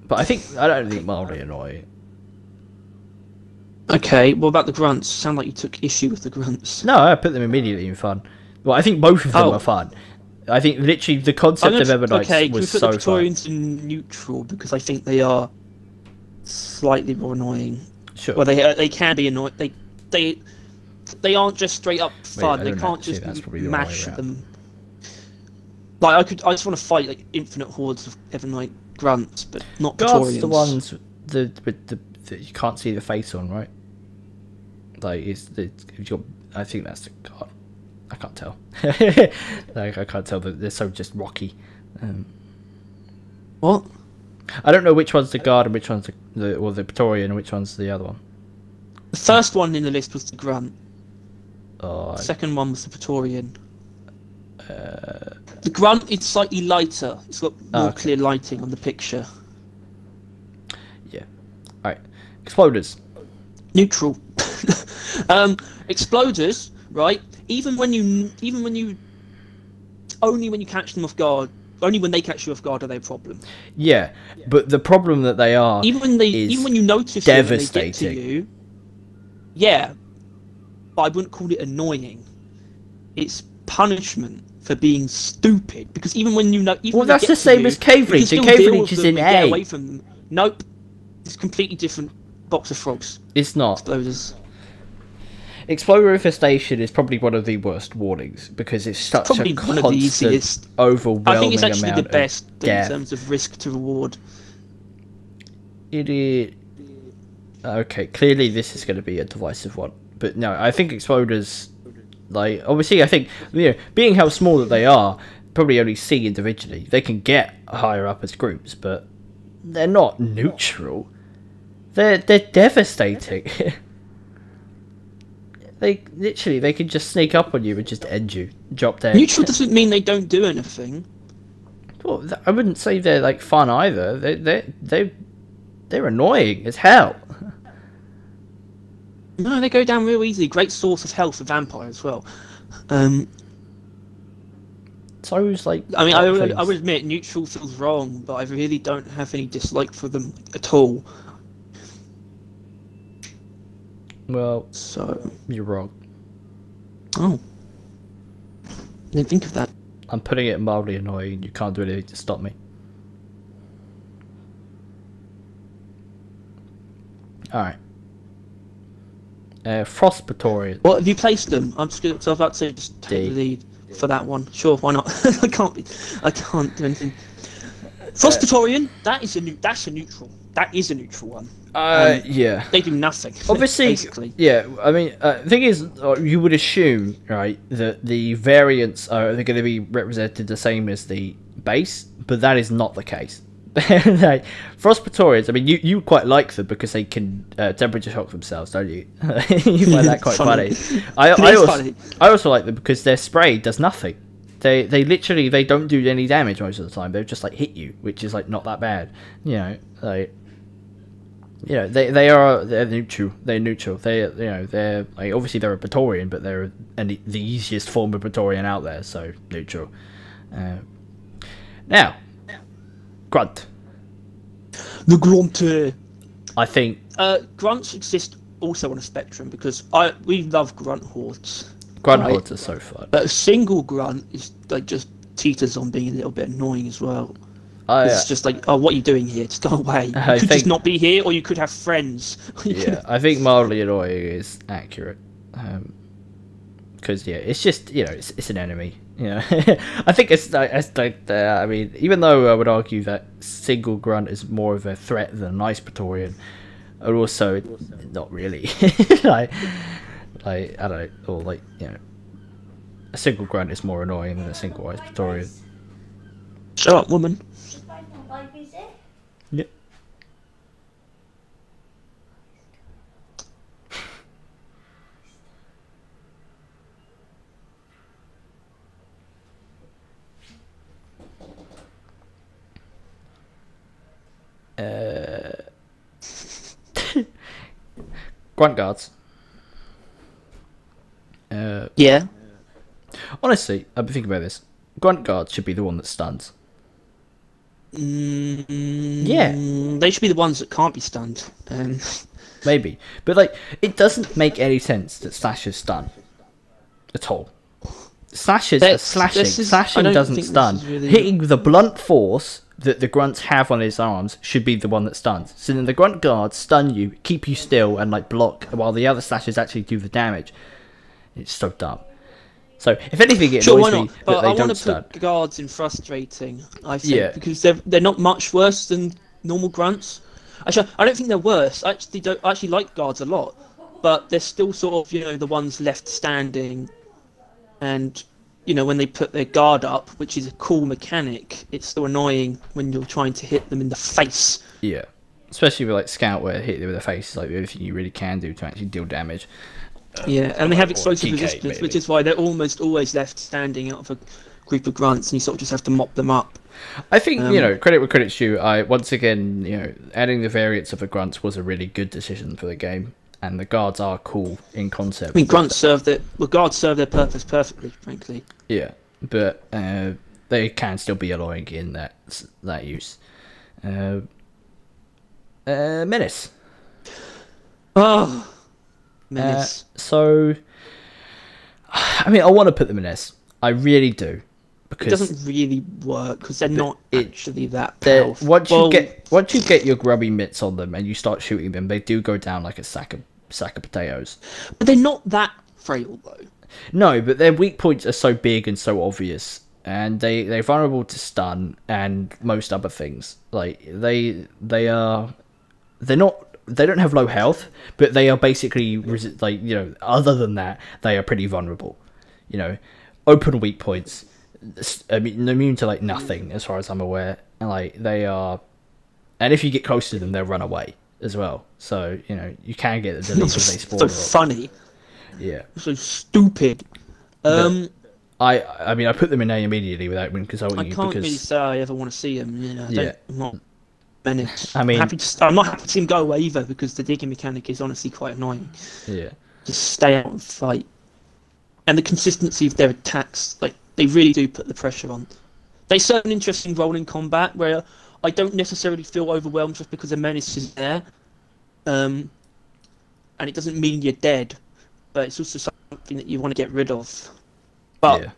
but I don't think mildly annoying. Okay, what about the grunts? Sound like you took issue with the grunts. No, I put them immediately in fun. Well, I think both of them are fun. I think literally the concept of Ebonites was so fun. Okay, Pretorians in neutral because I think they are slightly more annoying. Sure. Well, they can be annoying. They aren't just straight up fun. They can't just mash them. Like I just want to fight like infinite hordes of Ebonite grunts, but not Pretorians. The ones with the you can't see the face on, right? Like I think that's the guard. I can't tell. Like I can't tell that they're so just rocky. What? I don't know which one's the guard and which one's the Praetorian and which one's the other one. The first one in the list was the grunt. Oh, the second one was the Praetorian. The grunt is slightly lighter. It's got more clear lighting on the picture. Yeah. Alright. Exploders. Neutral. Exploders, right? Only when you catch them off guard. Only when they catch you off guard are they a problem. Yeah, but the problem that they are even when you notice devastating. Them and they get to you. Yeah, but I wouldn't call it annoying. It's punishment for being stupid. Because even when you know, that's the same as cave reach. The cave reach is in A. Get away from them. Nope, it's a completely different box of frogs. It's not. Exploders. Exploder infestation is probably one of the worst warnings because it's such a constant, overwhelming amount. I think it's actually the best in terms of risk to reward. It is. Okay, clearly this is going to be a divisive one, but no, I think exploders, like obviously, I think being how small that they are, probably only see individually. They can get higher up as groups, but they're not neutral. They're devastating. They can just sneak up on you and just end you, drop dead. Neutral doesn't mean they don't do anything. Well, I wouldn't say they're like fun either. They're annoying as hell. No, they go down real easy. Great source of health for vampires as well. So it's like. I mean, I would admit neutral feels wrong, but I really don't have any dislike for them at all. Well, so you're wrong. Oh. didn't think of that. I'm putting it mildly annoying. You can't do anything to stop me. Alright. Prospectorians. What have you placed them? I'm just about to say just take the lead for that one. Sure, why not? I can't do anything. Prospectorian, that's a neutral. That is a neutral one. Yeah. They do nothing. Obviously, basically. Yeah. I mean, the thing is, you would assume, right, that the variants are going to be represented the same as the base, but that is not the case. Like, Prospectorians, I mean, you quite like them because they can temperature shock themselves, don't you? You find that quite funny. I also like them because their spray does nothing. They literally don't do any damage most of the time. They just like hit you, which is like not that bad. They're neutral. They're neutral. They're like, obviously they're a Praetorian, but they're the easiest form of Praetorian out there, so neutral. Now, Grunt. The Grunt. I think Grunts exist also on a spectrum because we love Grunt hordes. Grunt hordes are so fun. But a single Grunt is like just teeters on being a little bit annoying as well. It's just like, oh, what are you doing here? Just go away. You could just not be here, or you could have friends. Yeah, I think mildly annoying is accurate. Because it's just it's an enemy. I think it's like I mean, even though I would argue that single Grunt is more of a threat than a nice Praetorian, and also not really. like I don't know, or a single Grunt is more annoying than a single ice Praetorian. Shut up, woman. Yep. Grunt guards. Yeah. Honestly, I've been thinking about this. Grunt guards should be the one that stuns. Yeah. They should be the ones that can't be stunned. Maybe. But it doesn't make any sense that slashers stun. At all. Slashers are slashing. Slashing doesn't stun. Really... Hitting the blunt force that the grunts have on his arms should be the one that stuns. So then the grunt guards stun you, keep you still, and block, while the other slashers actually do the damage. It's so dumb. So if anything, it annoys me that they don't stun. I want to put guards in frustrating. I think because they're not much worse than normal grunts. Actually, I don't think they're worse. I actually like guards a lot, but they're still sort of the ones left standing. And, when they put their guard up, which is a cool mechanic, it's still annoying when you're trying to hit them in the face. Yeah. Especially with, Scout, where hitting them in the face is, the only thing you really can do to actually deal damage. Yeah, and they have explosive resistance, which is why they're almost always left standing out of a group of grunts, and you sort of just have to mop them up. I think, credit where credit's due, once again, adding the variants of the grunts was a really good decision for the game. And the guards are cool in concept. I mean, guards serve their purpose perfectly, frankly. Yeah, but they can still be annoying in that use. Menace. Oh, Menace. So, I mean, I want to put them in S. I really do. Because it doesn't really work because they're not actually that powerful. Once you get your grubby mitts on them and you start shooting them, they do go down like a sack of potatoes. But they're not that frail though. No, but their weak points are so big and so obvious, and they're vulnerable to stun and most other things. They don't have low health, but they are basically other than that, they are pretty vulnerable. Open weak points. I mean, immune to nothing as far as I'm aware, and they are, and if you get close to them, they'll run away as well. So you can get the delete when they spawn. So funny. Yeah. So stupid. I mean, I put them in A immediately without even consulting you. I can't really say I ever want to see them. I'm not Menace. I mean, I'm not happy to see them go away either because the digging mechanic is honestly quite annoying. Yeah. Just stay out and fight, and the consistency of their attacks, they really do put the pressure on. They serve an interesting role in combat where I don't necessarily feel overwhelmed just because a Menace is there. And it doesn't mean you're dead, but it's also something that you want to get rid of. But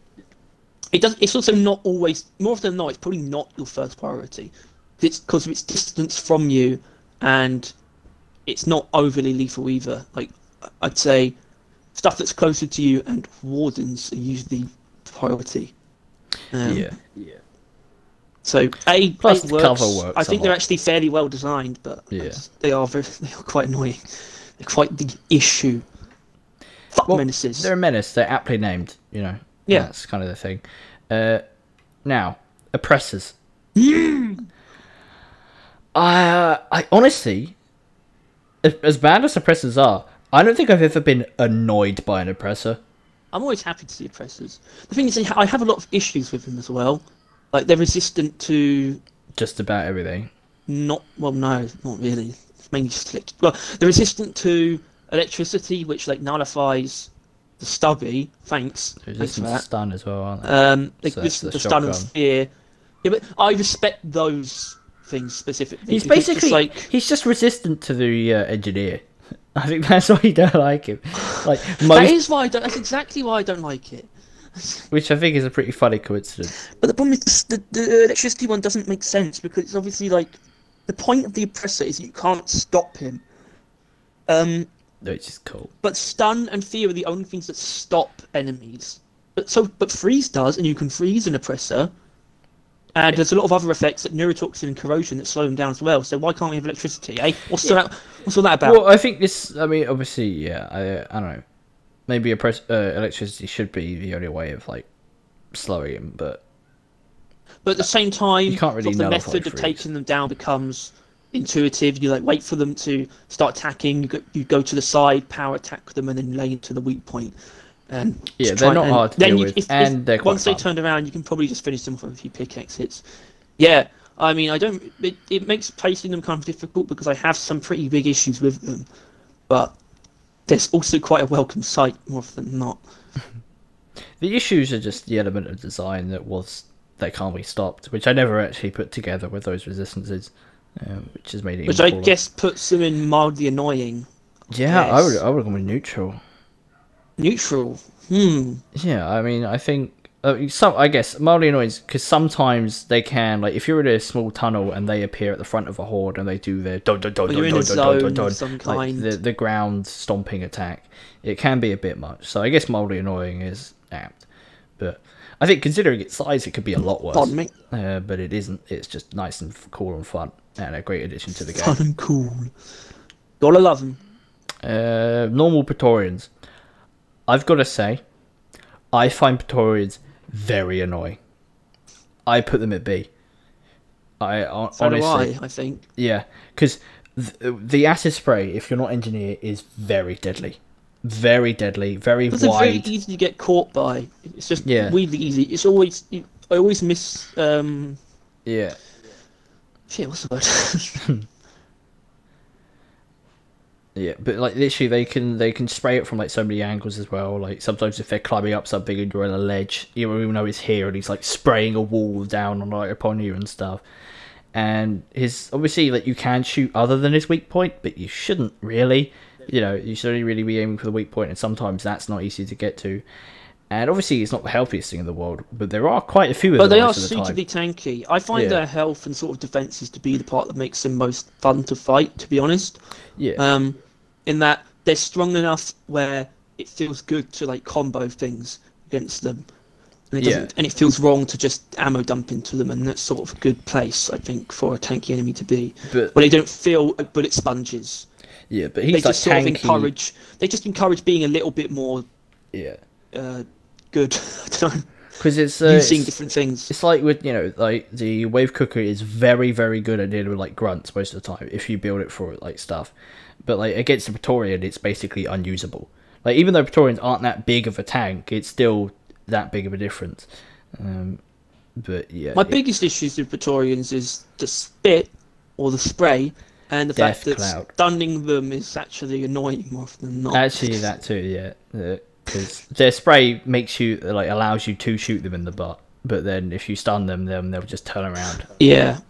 It's also not always. More often than not, it's probably not your first priority. It's because of its distance from you, and it's not overly lethal either. Like I'd say, stuff that's closer to you and Wardens are usually priority. Yeah. So Plus A the works. cover works I think a they're lot. actually fairly well designed, but they are quite annoying. They're quite the issue. Fuck menaces. They're a menace. They're aptly named. You know. Yeah. That's kind of the thing. Now, oppressors. I honestly, as bad as oppressors are, I don't think I've ever been annoyed by an oppressor. I'm always happy to see oppressors. The thing is, I have a lot of issues with them as well. Like, they're resistant to... Just about everything. No, not really. It's mainly just... Well, they're resistant to electricity, which, like, nullifies the stubby. Thanks. They're Thanks for resistant that. to stun as well, aren't they? They resistant to stun and fear. Yeah, but I respect those things specifically. He's basically... He's just resistant to the engineer. I think that's why you don't like him. Like That's exactly why I don't like it. Which I think is a pretty funny coincidence. But the problem is the electricity one doesn't make sense because it's obviously like the point of the oppressor is you can't stop him. Which is cool. But stun and fear are the only things that stop enemies. But freeze does, and you can freeze an oppressor. And there's a lot of other effects like neurotoxin and corrosion that slow them down as well. So why can't we have electricity? Eh? What's all that about? Well, I think this. I mean, obviously, yeah. I don't know. Maybe electricity should be the only way of like slowing him, but at the same time, you can't really the method of taking them down becomes intuitive. You like wait for them to start attacking. You go to the side, power attack them, and then lay into the weak point. And they're not hard to deal with, and they're quite once they turn around, you can probably just finish them with a few pickaxe hits. Yeah, I mean, it makes placing them kind of difficult because I have some pretty big issues with them, but there's also quite a welcome sight more often than not. The issues are just the element of design that can't be stopped, which I never actually put together with those resistances, which has made it. Which I guess puts them in mildly annoying. Yeah, I would have gone with neutral. Neutral. Yeah, I mean, I think I guess mildly annoying because sometimes they can, like, if you're in a small tunnel and they appear at the front of a horde and they do their the ground stomping attack, it can be a bit much. So I guess mildly annoying is apt, but I think considering its size, it could be a lot worse. Pardon me. But it isn't. It's just nice and cool and fun and a great addition to the game. Fun and cool. Gotta love them. Normal Pretorians. I've got to say, I find Pretorians very annoying. I put them at B. Honestly, I think. Yeah, because the acid spray, if you're not engineer, is very deadly. Very deadly, very wide. It's very easy to get caught by. It's just weirdly easy. It's always... I always miss... Yeah. Shit, what's the word? Yeah, but like literally they can spray it from like so many angles as well. Like sometimes if they're climbing up something and you're on a ledge, you don't even know he's here and he's like spraying a wall down on like upon you and stuff. And his obviously like you can shoot other than his weak point, but you shouldn't really. You know, you should only really be aiming for the weak point, and sometimes that's not easy to get to. And obviously it's not the healthiest thing in the world, but there are quite a few of them. But they are suitably tanky. I find their health and sort of defenses to be the part that makes them most fun to fight, to be honest. Yeah. In that they're strong enough where it feels good to like combo things against them, and it feels wrong to just ammo dump into them, and that's sort of a good place I think for a tanky enemy to be, where they don't feel like bullet sponges. Yeah, but he's like tanky. They just encourage being a little bit more. Yeah. Good. I don't know. Because it's using different things. It's like with like the wave cooker is very very good at dealing with like grunts most of the time if you build it for like stuff. But like against the Praetorian, it's basically unusable. Like even though Praetorians aren't that big of a tank, it's still that big of a difference. But yeah, my biggest issues with Praetorians is the spit or the spray, and the fact that stunning them is actually annoying more often than not. Actually, that too, yeah. Because their spray makes you allows you to shoot them in the butt, but then if you stun them, then they'll just turn around. Yeah.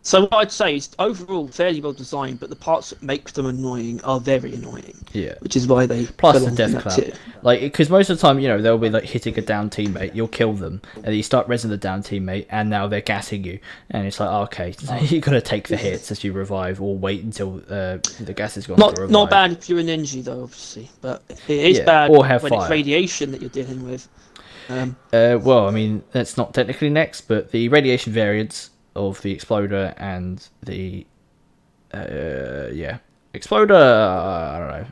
So what I'd say is overall fairly well designed, but the parts that make them annoying are very annoying. Yeah. Which is why they plus the death cloud. Like, because most of the time, you know, they'll be like hitting a down teammate, you'll kill them, and then you start rezzing the down teammate, and now they're gassing you, and it's like, okay, so you got to take the hits as you revive, or wait until the gas is gone. Not bad if you're an NG though, obviously, but it is bad or have when fire. It's radiation that you're dealing with. Well, I mean, that's not technically next, but the radiation variants of the Exploder and the Exploder, I don't know.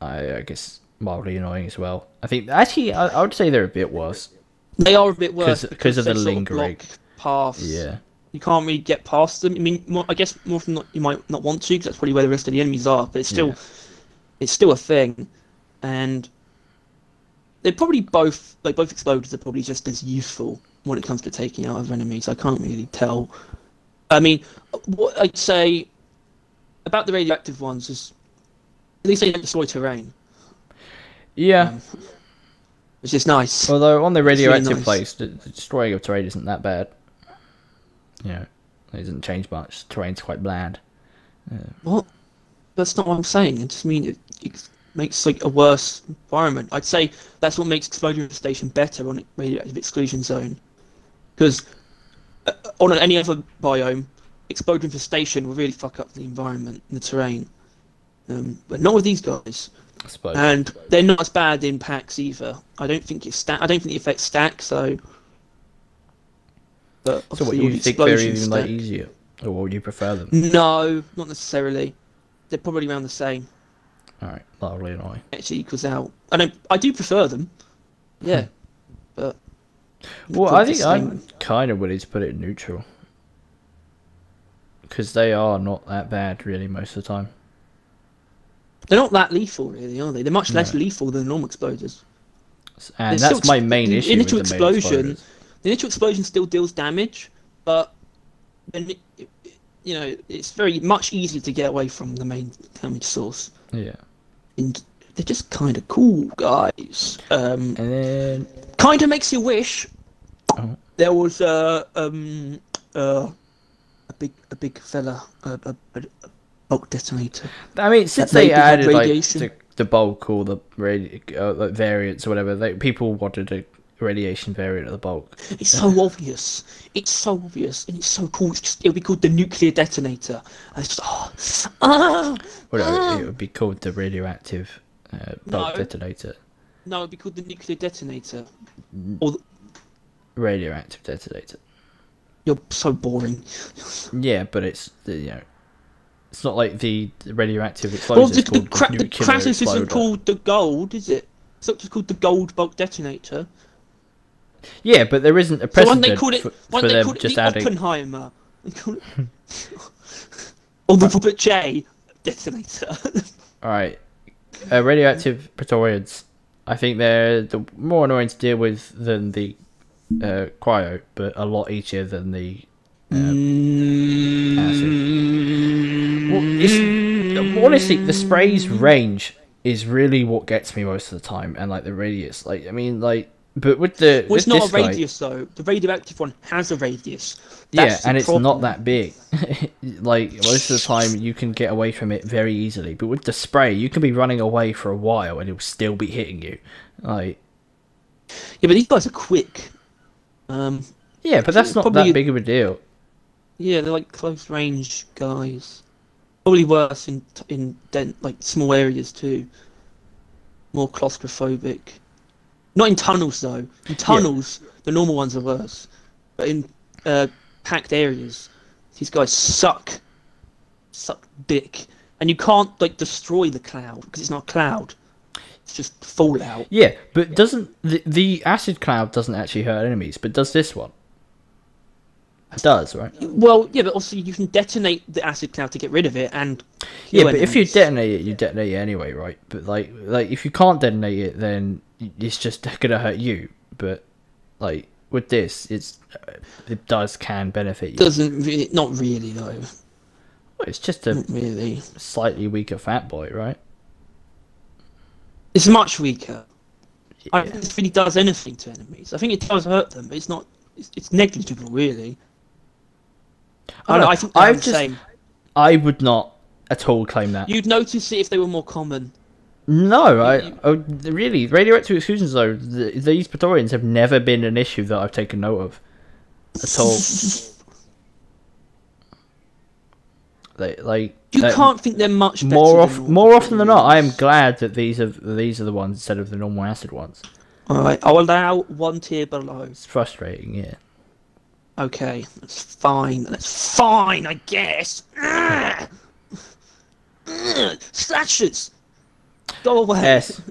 I guess mildly annoying as well. I think actually I would say they're a bit worse. They are a bit worse because of the they lingering paths. Yeah, you can't really get past them. I mean, I guess more often not, you might not want to, because that's probably where the rest of the enemies are. But it's still a thing, and they're probably both exploders are probably just as useful when it comes to taking out of enemies. I can't really tell. I mean, what I'd say about the radioactive ones is at least they don't destroy terrain. Yeah. Which is nice. Although on the radioactive really nice. place, the destroying of terrain isn't that bad. You know, it doesn't change much. Terrain's quite bland. What? That's not what I'm saying. I just mean it makes like a worse environment. I'd say that's what makes Explosion Station better on Radioactive Exclusion Zone. Because on any other biome, Explosion Station will really fuck up the environment and the terrain. But not with these guys. I suppose. And they're not as bad in packs either. I don't think it affects stack. So. But So what, you think they're even like easier, or would you prefer them? No, not necessarily. They're probably around the same. All right, lovely annoying. Actually equals out. I do prefer them. Yeah, but. Well, I think I'm kind of willing to put it neutral, because they are not that bad really most of the time. They're not that lethal, really, are they? They're much less lethal than normal exploders. And that's my main issue. Initial with the explosion. The initial explosion still deals damage, but then you know it's very much easier to get away from the main damage source. Yeah. And they're just kind of cool guys. And then kind of makes you wish there was a big fella, a bulk detonator. I mean, since they added like the bulk or the variants or whatever, people wanted a radiation variant of the bulk. It's so obvious. It's so obvious, and it's so cool. It'll be called the nuclear detonator. And it's just it would be called the radioactive bulk detonator. No, it'd be called the nuclear detonator. Or the... radioactive detonator. You're so boring. Yeah, but it's it's not like the radioactive explosion. Well, the Kratos isn't called the gold, is it? It's not just called the gold bulk detonator. Yeah, but there isn't a precedent for them just adding Oppenheimer. Or the Robert J detonator. Alright. Radioactive Pretorians. I think they're the more annoying to deal with than the cryo, but a lot easier than the acid. Well, honestly, the spray's range is really what gets me most of the time, and like the radius. Like, I mean, like, but with the it's not a radius though. The radioactive one has a radius. That's and it's not that big. Like, most of the time you can get away from it very easily, but with the spray you can be running away for a while and it'll still be hitting you. Like, yeah, but these guys are quick. Yeah, but that's not that big of a deal. Yeah, they're like close range guys. Probably worse in like small areas too. More claustrophobic. Not in tunnels though. In tunnels, the normal ones are worse. But in packed areas, these guys suck dick. And you can't like destroy the cloud because it's not a cloud. It's just fallout. Yeah, but doesn't the acid cloud doesn't actually hurt enemies? But does this one? It does, right? Well, yeah, but also you can detonate the acid cloud to get rid of it, and yeah, but if you detonate it, you detonate it anyway, right? But like if you can't detonate it, then it's just gonna hurt you. But like with this, it can benefit you. Doesn't really, not really though. Well, it's just a really slightly weaker fat boy, right? It's much weaker. Yeah. I don't think it really does anything to enemies. I think it does hurt them, but it's not. It's negligible, really. I think they're the same. I would not at all claim that. You'd notice it if they were more common. No, really, radioactive exclusions though. These Pretorians have never been an issue that I've taken note of at all. You can't think they're much better more often than not. I am glad that these are the ones instead of the normal acid ones. Alright, I'll allow one tier below. It's frustrating, yeah. Okay, that's fine. That's fine, I guess. Slashers! Go away. S.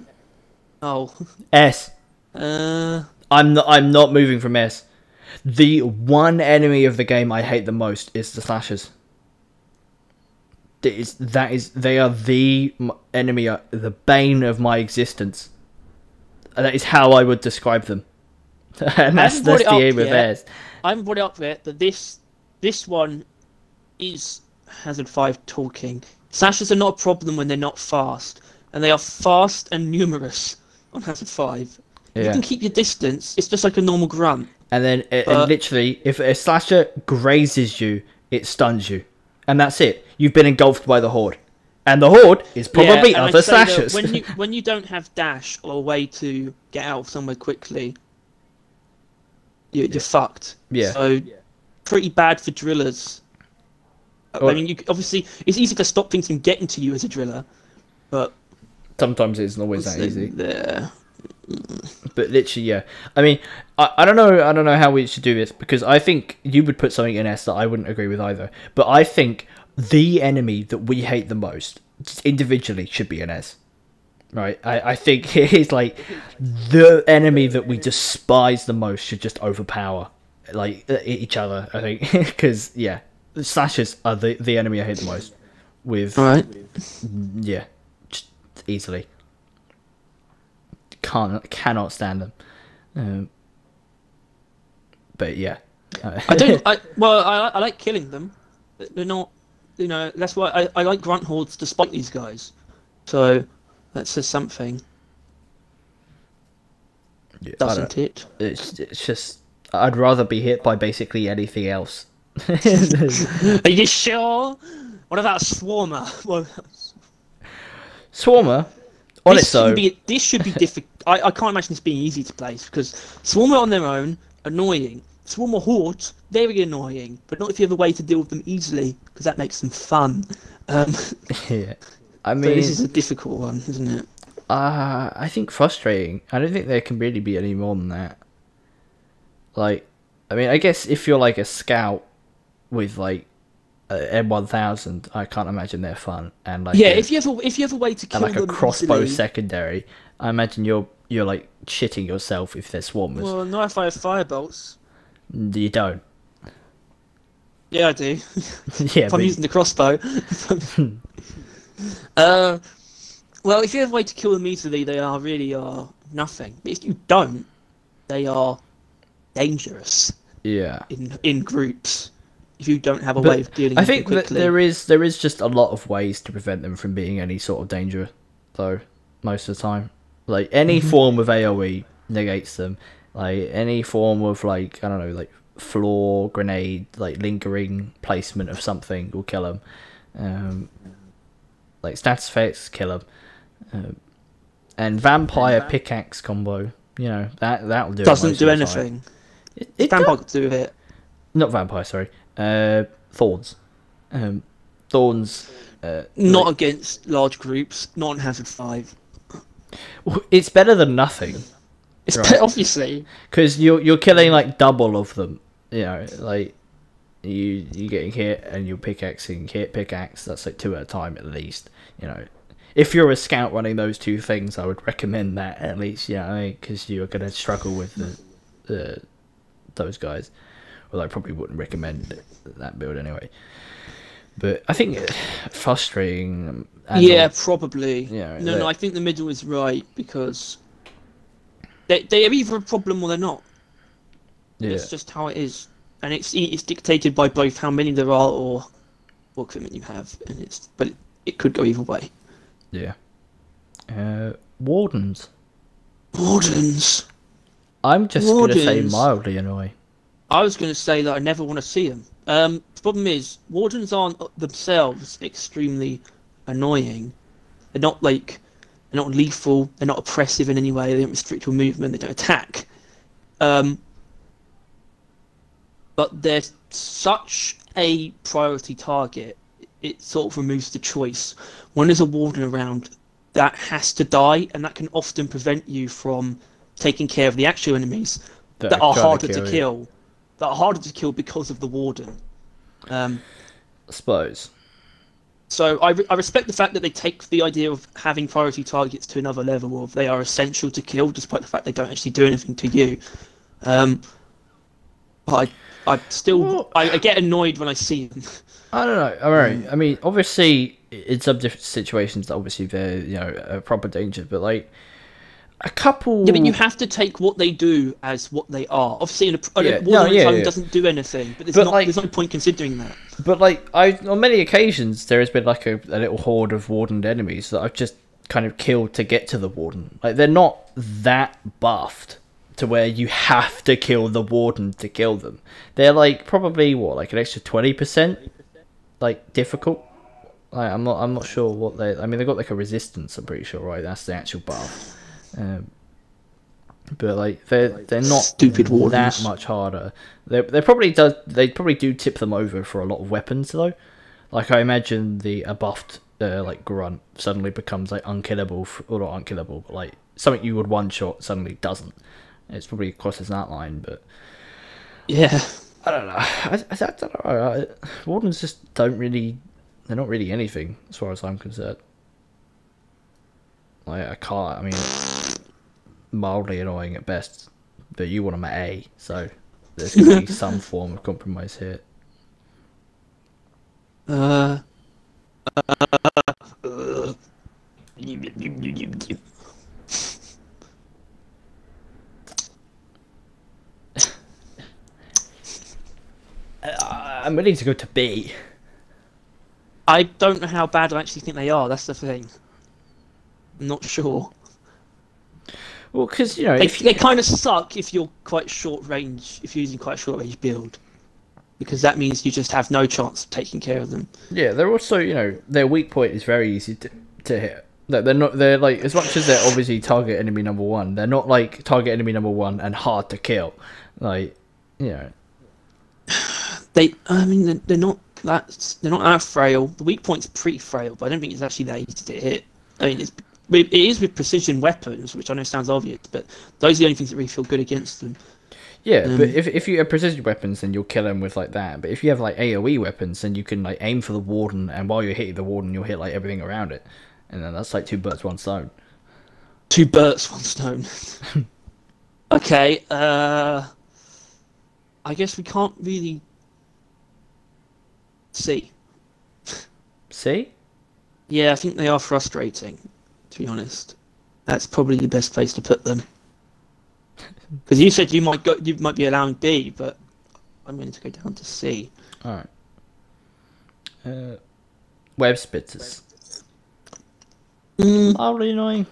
Oh. S. I'm not moving from S. The one enemy of the game I hate the most is the slashers. They are the enemy, the bane of my existence. That is how I would describe them. And that's the aim of theirs. I haven't brought it up yet, but this one is Hazard 5 talking. Slashers are not a problem when they're not fast. And they are fast and numerous on Hazard 5. Yeah. You can keep your distance, it's just like a normal grunt. And then, and literally, if a slasher grazes you, it stuns you. And that's it. You've been engulfed by the Horde. And the Horde is probably other slashers. When you don't have dash or a way to get out of somewhere quickly, you're fucked. Yeah. So, pretty bad for drillers. I mean, obviously, it's easy to stop things from getting to you as a driller, but... Sometimes it isn't always that easy. There. But literally, yeah. I mean, I don't know how we should do this, because I think you would put something in S that I wouldn't agree with either. But I think the enemy that we hate the most, individually, should be an S. Right? I think it is like the enemy that we despise the most should just overpower like each other, I think. Because, yeah, the slashers are the enemy I hate the most. Alright. Yeah, just easily. Cannot stand them. But yeah. I like killing them. They're not, that's why I like grunt hordes despite these guys. So that says something. Yeah, doesn't it? It's just I'd rather be hit by basically anything else. Are you sure? What about Swarmer? Swarmer? On its own. This should be difficult. I can't imagine this being easy to place, because Swarmer on their own, annoying. Swarmer hordes, very annoying, but not if you have a way to deal with them easily, because that makes them fun. Yeah, I mean, so this is a difficult one, isn't it? I think frustrating. I don't think there can really be any more than that. Like, I mean, I guess if you're like a scout with like M1000, I can't imagine they're fun. And like, if you have a way to kill them, like a crossbow easily, secondary, I imagine you're like shitting yourself if they're swarmers. Well, not if I have firebolts. You don't. Yeah, I do. Yeah, if I'm using the crossbow. Well, if you have a way to kill them easily, they really are nothing. But if you don't, they are dangerous. Yeah. In groups. If you don't have a way of dealing with them quickly. I think that there is just a lot of ways to prevent them from being any sort of danger, though, most of the time. Like, any form of AoE negates them. Like, any form of, like, I don't know, like, floor, grenade, like, lingering placement of something will kill them. Like, status effects, kill them. And vampire pickaxe combo, that'll do Doesn't do anything. It vampire could do it. Not vampire, sorry. Thorns. Thorns. Not against large groups, not on Hazard 5. It's better than nothing. It's obviously. Because you're killing like double of them. Like you getting hit and you're pickaxing, hit, pickaxe. That's like 2 at a time at least. If you're a scout running those two things, I would recommend that at least. Because you're gonna struggle with those guys. Well, I probably wouldn't recommend that build anyway. But I think frustrating. Yeah, probably. No, I think the middle is right, because they're either a problem or they're not. Yeah. It's just how it is, and it's dictated by both how many there are or what equipment you have, but it could go either way. Yeah. Wardens. Wardens. I'm just going to say mildly annoying. I was going to say that I never want to see them. The problem is, Wardens aren't themselves extremely annoying. They're not like They're not lethal. They're not oppressive in any way. They don't restrict your movement. They don't attack. But they're such a priority target, it sort of removes the choice. When there's a warden around, that has to die, and that can often prevent you from taking care of the actual enemies that are harder to kill. That are harder to kill because of the warden. I suppose. So I respect the fact that they take the idea of having priority targets to another level, of they are essential to kill, despite the fact they don't actually do anything to you. But I still I get annoyed when I see them. I don't know. All right. I mean, obviously, in some different situations, obviously they're a proper danger. But like a couple. Yeah, but you have to take what they do as what they are. Obviously, Warden doesn't do anything, but there's no point considering that. But like on many occasions, there has been like a little horde of wardened enemies that I've just kind of killed to get to the warden. Like they're not that buffed to where you have to kill the warden to kill them. They're like probably like an extra 20%, like difficult. Like, I'm not sure what they. I mean, they got like a resistance. I'm pretty sure, right? That's the actual buff. But like they're not stupid wardens. That much harder. They probably do tip them over for a lot of weapons though. Like I imagine a buffed like Grunt suddenly becomes like unkillable, or not unkillable, but like something you would one shot suddenly doesn't. It's probably crosses that line, but yeah, I don't know. I don't know. Wardens just don't really. They're not really anything as far as I'm concerned. Like I can't. I mean, mildly annoying at best, but you want them at A, so there's going to be some form of compromise here. I'm ready to go to B. I don't know how bad I actually think they are. That's the thing. I'm not sure. Well, because they kind of suck if you're quite short range. If you're using quite a short range build, because that means you just have no chance of taking care of them. Yeah, they're also their weak point is very easy to hit. They're not. They're like, as much as they're obviously target enemy number one, they're not like target enemy number one and hard to kill. Like They. I mean, they're not that frail. The weak point's pretty frail, but I don't think it's actually that easy to hit. I mean, it is with precision weapons, which I know sounds obvious, but those are the only things that really feel good against them. Yeah, but if you have precision weapons, then you'll kill them with like that. But if you have like AoE weapons, then you can like aim for the warden, and while you're hitting the warden, you'll hit like everything around it, and then that's like 2 birds, 1 stone. 2 birds, 1 stone. Okay. I guess we can't really see. See? Yeah, I think they are frustrating, to be honest. That's probably the best place to put them. Because you said you might be allowing B, but I'm going to go down to C. Alright. Web spitters. Mildly annoying.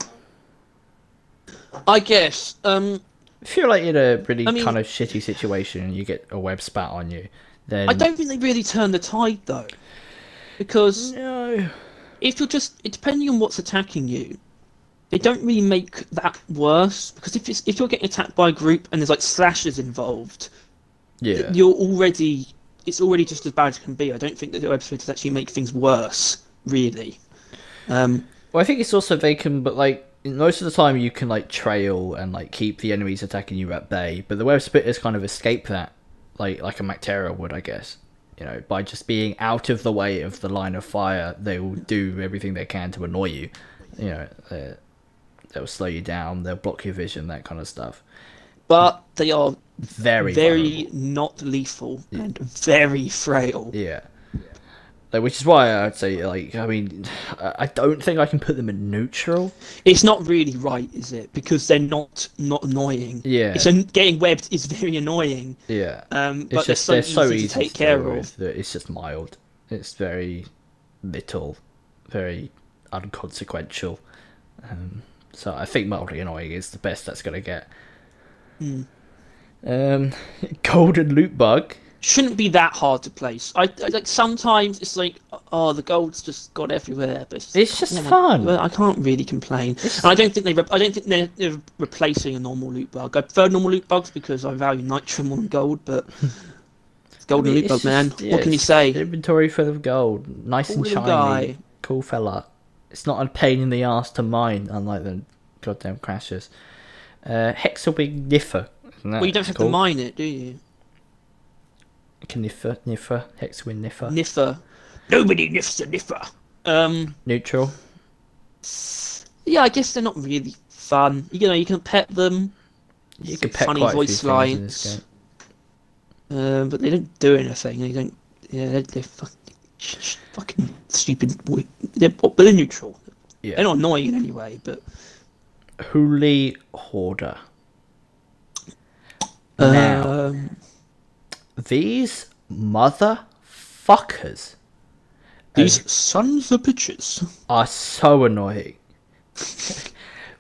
I guess. If you're like in a really kind of shitty situation and you get a web spat on you, then I don't think they really turn the tide though. Because no. If you're depending on what's attacking you, they don't really make that worse. Because if you're getting attacked by a group and there's like slashers involved, yeah, it's already just as bad as it can be. I don't think that the web splitters actually make things worse, really. Well, I think it's also but like most of the time you can like trail and like keep the enemies attacking you at bay, but the web splitters kind of escape that, like a Mactera would, I guess. By just being out of the way of the line of fire, they will do everything they can to annoy you. They'll slow you down, they'll block your vision, that kind of stuff. But they are very not lethal and very frail. Yeah. Which is why I'd say, I mean, I don't think I can put them in neutral. It's not really right, is it? Because they're not annoying. Yeah. Getting webbed is very annoying. Yeah. But they're so easy to take care of. It's just mild. It's very little, very unconsequential. So I think mildly annoying is the best that's going to get. Golden loot bug. shouldn't be that hard to place. I like sometimes it's like, oh, the gold's just got everywhere, but it's just fun. I can't really complain. And I don't think they're replacing a normal loot bug. I prefer normal loot bugs because I value nitro more than gold, but it's golden loot bug, man. What can you say? Inventory full of gold, nice and shiny, cool fella. It's not a pain in the ass to mine, unlike the goddamn crashers. Hexawing Niffer. Well, you don't have to mine it, do you? Niffer, Hexawing Niffer. Niffer. Nobody niffs a Niffer. Neutral. Yeah, I guess they're not really fun. You know, you can pet them. You can pet funny quite voice lines. But they don't do anything. They don't. Yeah, they're fucking stupid. They're neutral. Yeah. They're not annoying in any way, but. Holy Hoarder. Now, these motherfuckers. These sons of bitches are so annoying.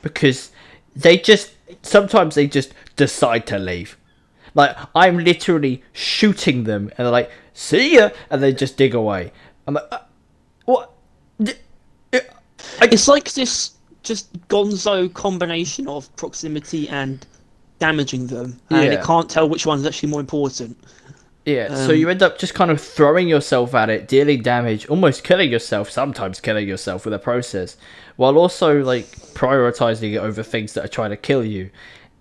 Because sometimes they just decide to leave. Like, I'm literally shooting them and they're like, see ya, and they just dig away. I'm like, what? It's like this just gonzo combination of proximity and damaging them, and it can't tell which one's actually more important. Yeah, so you end up just kind of throwing yourself at it, dealing damage, almost killing yourself, sometimes killing yourself with a process, while also like prioritizing it over things that are trying to kill you.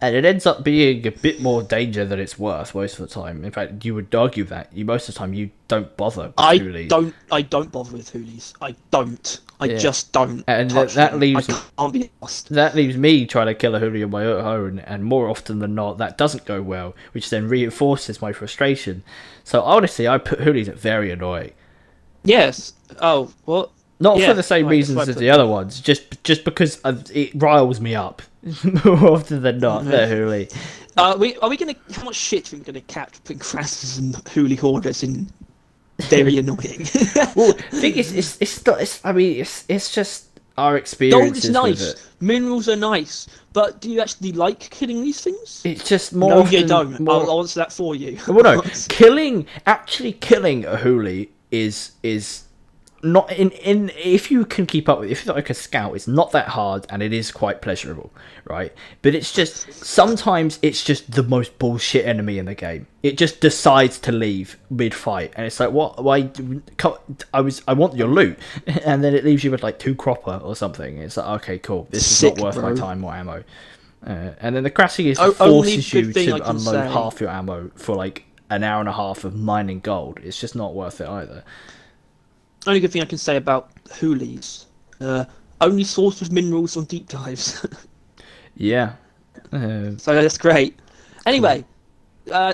And it ends up being a bit more danger than it's worth most of the time. In fact, you would argue that most of the time you don't bother with Hoolies. I don't bother with Hoolies. I don't. I just don't. And that leaves I can't be lost. That leaves me trying to kill a Hoolie on my own, and more often than not, that doesn't go well, which then reinforces my frustration. So honestly, I put Hoolies at very annoying. Yes. Oh, what? Not for the same reasons as the other ones, just because it riles me up more often than not. The Hoolie. Are we gonna? How much shit are we gonna catch putting Crassus and Hoolie Hoarders in? Very annoying. Well, the thing is, it's just our experiences. Gold is nice. With it. Minerals are nice, but do you actually like killing these things? It's just more. No, you don't. I'll answer that for you. Well, no, actually killing a Hoolie is not if you can keep up with it, if you're like a scout, it's not that hard and it is quite pleasurable, right? But it's just sometimes it's just the most bullshit enemy in the game. It just decides to leave mid fight and it's like, what? Why? I want your loot, and then it leaves you with like 2 cropper or something. It's like, okay, cool, this is not worth my time or ammo. And then the crassy forces you to unload half your ammo for like an hour and a half of mining gold. It's just not worth it either. Only good thing I can say about Hoolies, only source of minerals on deep dives. Yeah. So that's great. Anyway, go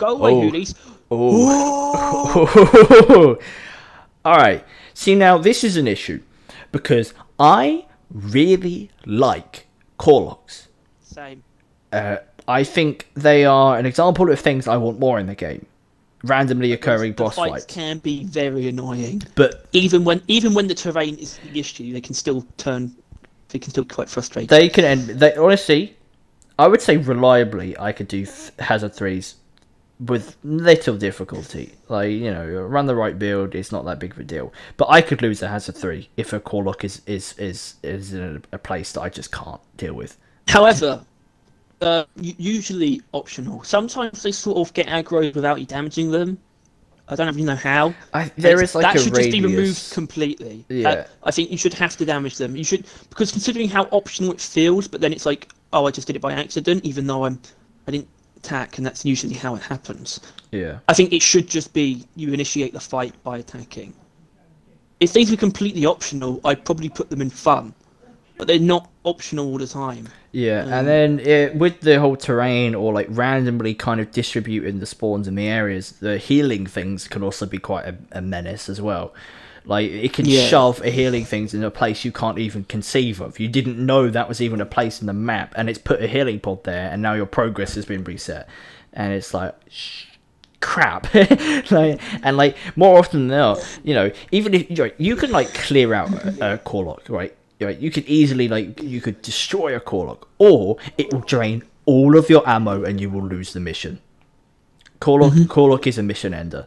away, Hoolies. Oh. Alright, see now this is an issue, because I really like Corlocks. Same. I think they are an example of things I want more in the game. Randomly occurring boss fights can be very annoying, but even when the terrain is the issue, they can still be quite frustrating. They can end. They honestly, I would say reliably, I could do hazard 3s with little difficulty. Like, you know, run the right build, it's not that big of a deal. But I could lose a hazard 3 if a Corlock is in a place that I just can't deal with. However, usually optional. Sometimes they sort of get aggro without you damaging them. I don't even know how. There is like that a should radius. just be removed completely. Yeah. I think you should have to damage them. You should, because considering how optional it feels, but then it's like, oh, I just did it by accident, even though I didn't attack, and that's usually how it happens. Yeah. I think it should just be you initiate the fight by attacking. If these were completely optional, I'd probably put them in fun, but they're not optional all the time. Yeah, and then with the whole terrain or like randomly kind of distributing the spawns in the areas, the healing things can also be quite a menace as well. Like, it can shove a healing things in a place you can't even conceive of. You didn't know that was even a place in the map, and it's put a healing pod there, and now your progress has been reset. And it's like, crap. like more often than not, you know, even if you can like clear out a Corlock, right? You could easily, like, you could destroy a Corlock, or it will drain all of your ammo and you will lose the mission. Corlock is a mission ender,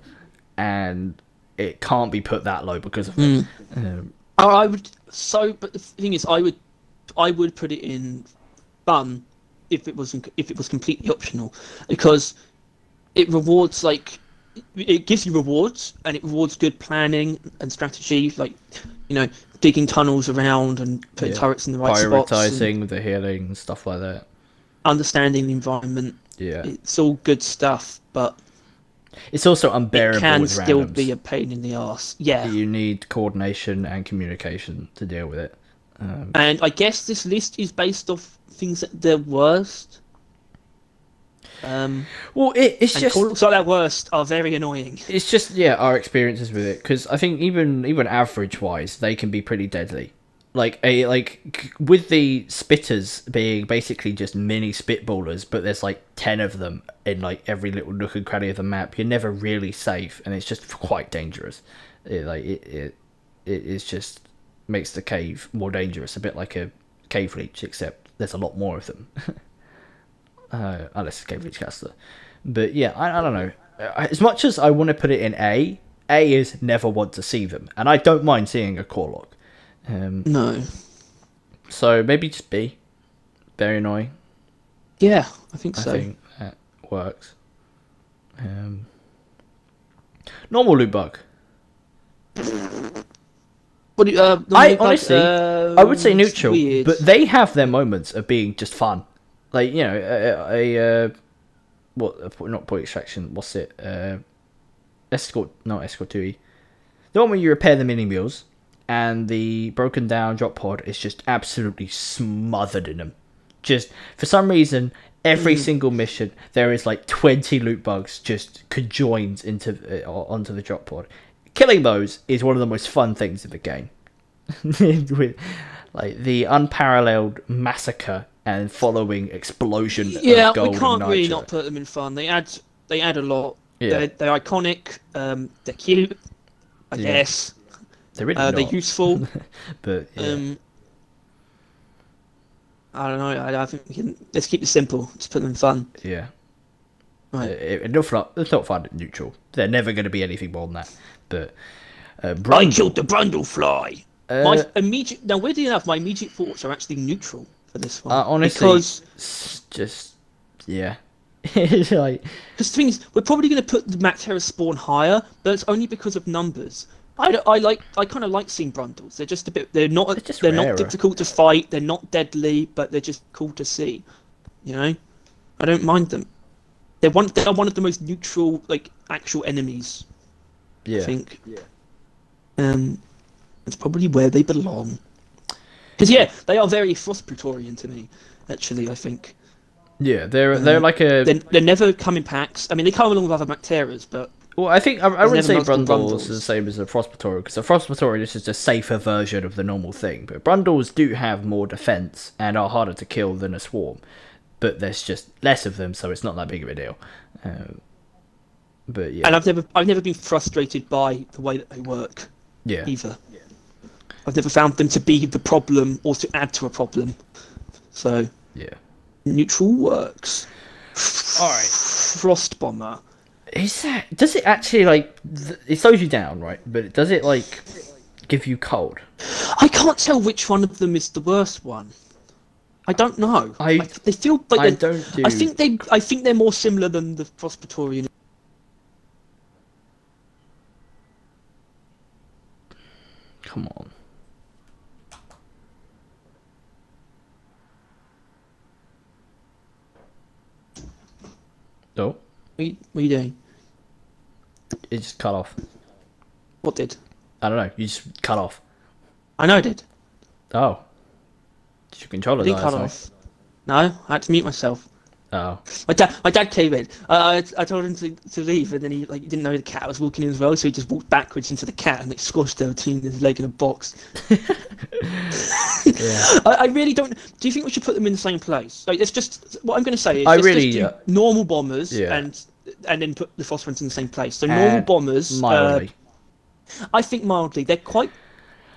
and it can't be put that low because of it. I would. So, but the thing is, I would put it in fun if it was completely optional, because it rewards, like, it gives you rewards, and it rewards good planning and strategy, like, you know, digging tunnels around and putting turrets in the right spots, prioritizing the healing and stuff like that, understanding the environment. Yeah, it's all good stuff, but it's also unbearable. It can still be a pain in the arse. Yeah, you need coordination and communication to deal with it. And I guess this list is based off things at their worst. Well, it's just Corlocks at their worst are very annoying. It's just our experiences with it, because I think even average wise, they can be pretty deadly. Like with the spitters being basically just mini spitballers, but there's like 10 of them in like every little nook and cranny of the map. You're never really safe, and it's just quite dangerous. It just makes the cave more dangerous, a bit like a cave leech, except there's a lot more of them. Unless it's cave leech caster. But yeah, I don't know. As much as I want to put it in A is never want to see them, and I don't mind seeing a Corlock. No. So maybe just B. Very annoying. Yeah, I think so. I think that works. Normal loot bug. What do you, I honestly, I would say neutral, weird. But they have their moments of being just fun. Like, you know, not point extraction. What's it? Escort 2E. The one where you repair the mini mules, and the broken down drop pod is just absolutely smothered in them. Just for some reason, every single mission there is like 20 loot bugs just conjoined onto the drop pod. Killing those is one of the most fun things in the game. With like the unparalleled massacre and following explosion of gold and nitro. We can't really not put them in fun. They add a lot. Yeah. They're iconic. They're cute, I guess. They're really not. They're useful. But yeah. I don't know. I think let's keep it simple. Just put them in fun. Yeah. Right. It's not fun neutral. They're never going to be anything more than that. But I killed the Brundlefly. Weirdly enough, my immediate thoughts are actually neutral for this one. Honestly, because just it's like, because the thing is, we're probably going to put the Macterra spawn higher, but it's only because of numbers. I kind of like seeing Brundles. They're just a bit. They're not difficult to fight. They're not deadly, but they're just cool to see. You know, I don't mind them. They're one of the most neutral, like, actual enemies. Yeah. I think. Yeah. It's probably where they belong. Because they are very Frost Pretorian to me. Actually, I think. Yeah, they're like a. They never come in packs. I mean, they come along with other Macterras, but. Well, I think I wouldn't say Brundles is the same as a Prospectorius, because a Prospectorius is a safer version of the normal thing. But Brundles do have more defense and are harder to kill than a swarm. But there's just less of them, so it's not that big of a deal. But yeah. And I've never been frustrated by the way that they work. Yeah. Either. Yeah. I've never found them to be the problem or to add to a problem. So. Yeah. Neutral works. All right. Frost Bomber. Does it actually, like, it slows you down, right? But does it, like, give you cold? I can't tell which one of them is the worst one. I don't know. They feel like I think they're more similar than the Prospectorian. Come on. Oh. What are you doing? It just cut off. What did? I don't know. You just cut off. I know it did. Oh. Did your controller die? Cut off. No, I had to mute myself. Oh. My dad came in. I told him to leave, and then he didn't know the cat was walking in as well, so he just walked backwards into the cat and squashed her between his leg in a box. Yeah. I really don't. Do you think we should put them in the same place? Like, it's just what I'm going to say is just do normal bombers and then put the phosphorants in the same place. So normal bombers, mildly. I think mildly. They're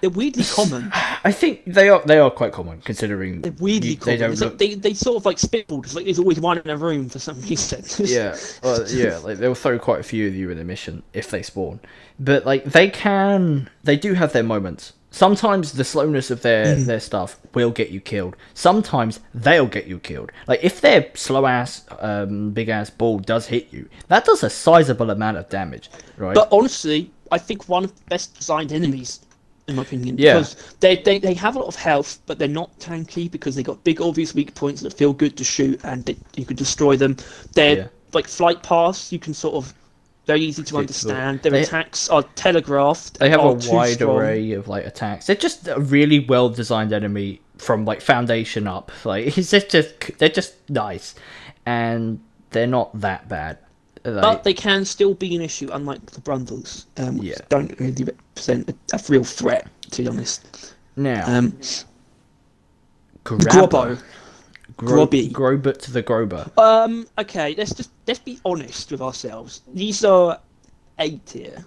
they're weirdly common. I think they are quite common considering they're weirdly common. They don't look... they sort of like spitballs. Like there's always one in a room for some reason. Yeah, well, yeah. Like they'll throw quite a few of you in a mission if they spawn, but like they do have their moments. Sometimes the slowness of their stuff will get you killed. Sometimes they'll get you killed. Like if their slow ass, big ass ball does hit you, that does a sizable amount of damage, right? But honestly, I think one of the best designed enemies, in my opinion, Yeah. because they have a lot of health, but they're not tanky because they got big obvious weak points that feel good to shoot, and you can destroy them. They're like flight paths. You can sort of. Very easy to understand. Their attacks are telegraphed. They have a wide array of like attacks. They're just a really well designed enemy from like foundation up. Like they're just nice, and they're not that bad. But they can still be an issue, unlike the Brundles, which don't really represent a real threat, to be honest. Now, Grobbo. Grobby. Grobert to the Grober. Okay, let's be honest with ourselves. These are A tier.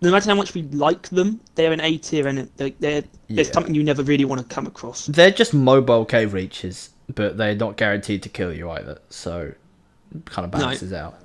No matter how much we like them, they're an A tier, and they're something you never really want to come across. They're just mobile cave leeches, but they're not guaranteed to kill you either, so it kind of balances out.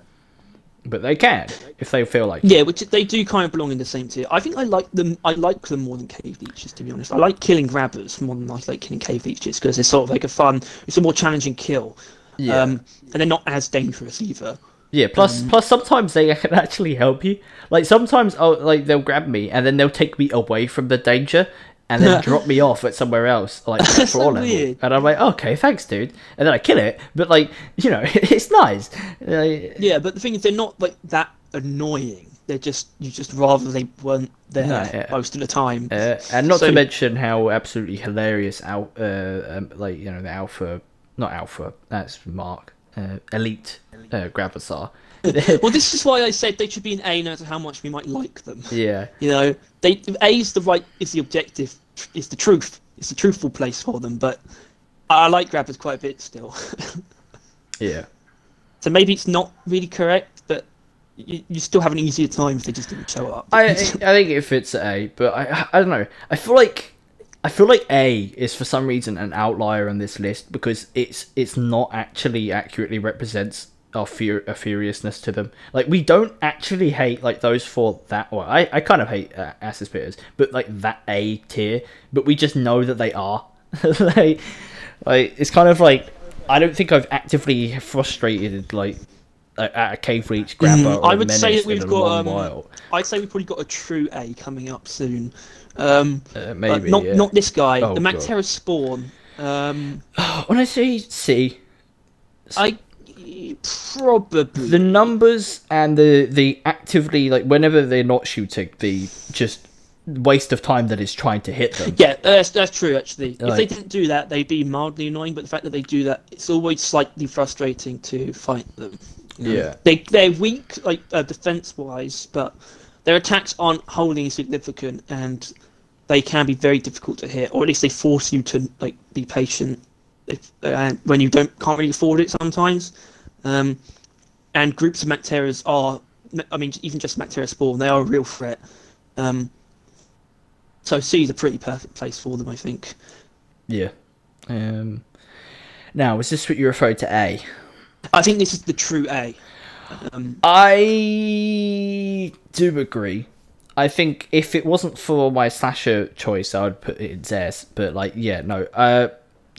But they can if they feel like. Yeah, which they do kind of belong in the same tier. I think I like them. I like them more than cave leeches, to be honest. I like killing grabbers more than I like killing cave leeches because it's sort of like it's a more challenging kill. Yeah. And they're not as dangerous either. Yeah. Plus sometimes they can actually help you. Like sometimes they'll grab me and then they'll take me away from the danger. And then drop me off at somewhere else, like floor level. Weird. And I'm like, okay, thanks, dude. And then I kill it, but like, it's nice. Yeah, but the thing is, they're not like that annoying. They're just rather they weren't there most of the time. And not to mention how absolutely hilarious the alpha, not alpha, that's Mark, elite grabbers are. Well, this is why I said they should be an A no matter how much we might like them. Yeah. A is the objective, is the truth. It's the truthful place for them, but I like grabbers quite a bit still. Yeah. So maybe it's not really correct, but you still have an easier time if they just didn't show up. I think it fits at A, but I don't know. I feel like A is for some reason an outlier on this list because it's not actually accurately represents our furiousness to them. Like we don't actually hate like those for that. Well, I kind of hate acid spitters, but like that A tier. But we just know that they are. like it's kind of like I don't think I've actively frustrated like at a cave reach grabber. Or I would say that we've got. While. I'd say we've probably got a true A coming up soon. Maybe not this guy. Oh, the Mactera Spawn. When I say C, probably the numbers and the actively like whenever they're not shooting, the just waste of time that is trying to hit them. Yeah, that's true actually. If they didn't do that, they'd be mildly annoying. But the fact that they do that, it's always slightly frustrating to fight them. Yeah, they're weak like defense wise, but their attacks aren't wholly significant, and they can be very difficult to hit, or at least they force you to like be patient when you can't really afford it sometimes. And groups of Macteras are, I mean, even just Mactera Spawn, they are a real threat. So C is a pretty perfect place for them, I think. Yeah. Now, is this what you referred to A? I think this is the true A. I do agree. I think if it wasn't for my slasher choice, I would put it in Z. But like, yeah, no.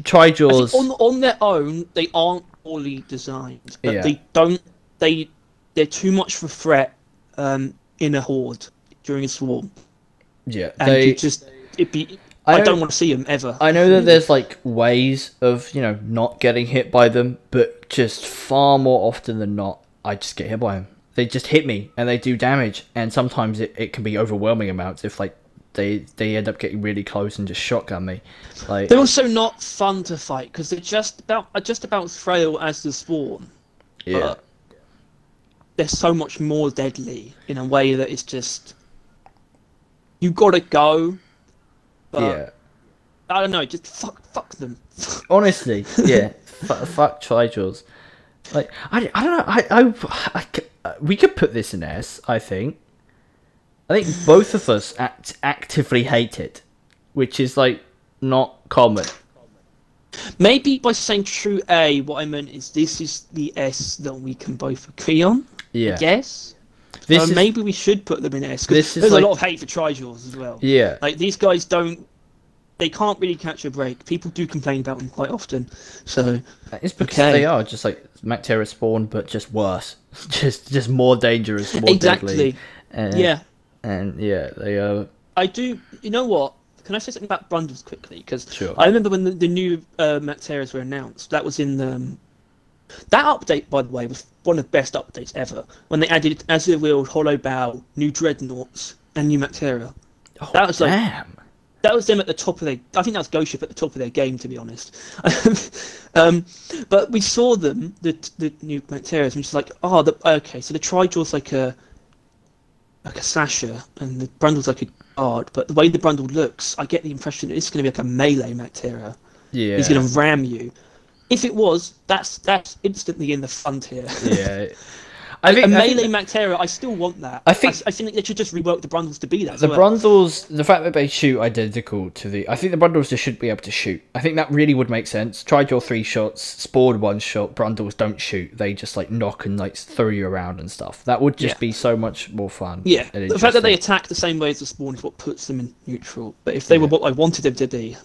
Trijaws on their own, they aren't poorly designed, but they're too much of a threat in a horde during a swarm. Yeah, and I don't want to see them ever. I know that there's like ways of not getting hit by them, but just far more often than not, I just get hit by them. They just hit me and they do damage, and sometimes it can be overwhelming amounts if like they end up getting really close and just shotgun me. Like they're also not fun to fight because they're just about frail as the spawn. Yeah, but they're so much more deadly in a way that it's just you gotta go. But yeah, I don't know. Just fuck them. Honestly, yeah, fuck Trijaws. Like I don't know. We could put this in S. I think both of us actively hate it. which is like not common. Maybe by saying true A, what I meant is this is the S that we can both agree on. Yeah. I guess. Maybe we should put them in S, because there's a lot of hate for Trijaws as well. Yeah. Like, these guys they can't really catch a break. People do complain about them quite often. So it's because they are just like Mactera spawn, but just worse. just more dangerous, more exactly. deadly. Yeah. And yeah, they are. I do. You know what? Can I say something about bundles quickly? Because sure. I remember when the new Macteras were announced. That was in that update, by the way, was one of the best updates ever. When they added Azure Wield, Hollow Bow, new Dreadnoughts, and new Mactera. Oh, that was like, damn. That was them at the top of I think that was Ghost Ship at the top of their game, to be honest. But we saw them, the new Macteras, and just like, okay, so the Trijaw's like a slasher, and the Brundle's like a guard. But the way the Brundle looks, I get the impression that it's going to be like a melee Mactera. Yeah. He's going to ram you. If it was, that's instantly in the fun tier. Yeah. I think melee Mactera, I still want that. I think they should just rework the Brundles to be that. The Brundles, the fact that they shoot identical to I think the Brundles just should be able to shoot. I think that really would make sense. Trijaw 3 shots, Spawn 1 shot, Brundles don't shoot. They just like knock and like throw you around and stuff. That would just be so much more fun. Yeah, the fact that they attack the same way as the Spawn is what puts them in neutral. But if they were what I wanted them to be,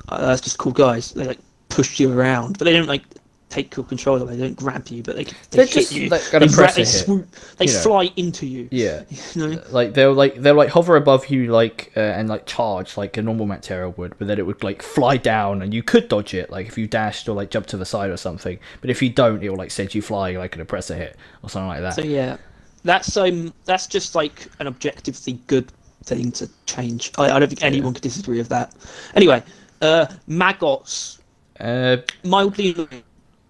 that's just cool guys. They like push you around, but they don't like take your control. They don't grab you, but they hit you. They swoop. They fly into you. Yeah, you know? Like they'll hover above you and like charge like a normal Mactera would, but then it would like fly down and you could dodge it like if you dashed or like jumped to the side or something. But if you don't, it will like send you flying like an oppressor hit or something like that. So yeah, that's just like an objectively good thing to change. I don't think anyone could disagree with that. Anyway, Maggots, mildly annoying.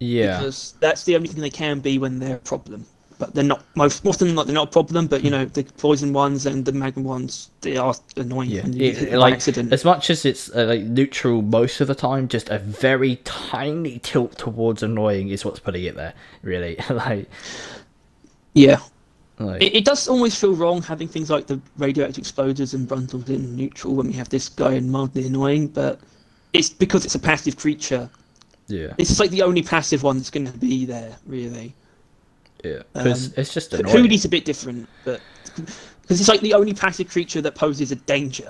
Yeah, because that's the only thing they can be when they're a problem. But they're not most often than not. They're not a problem. But the poison ones and the magma ones, they are annoying. Yeah, like accident. As much as it's like neutral most of the time, just a very tiny tilt towards annoying is what's putting it there. Really, like it does always feel wrong having things like the radioactive exploders and Brundles in neutral when we have this guy in mildly annoying. But it's because it's a passive creature. Yeah, it's like the only passive one that's going to be there, really. Yeah, because it's just annoying. Hoodie's a bit different, but because it's like the only passive creature that poses a danger,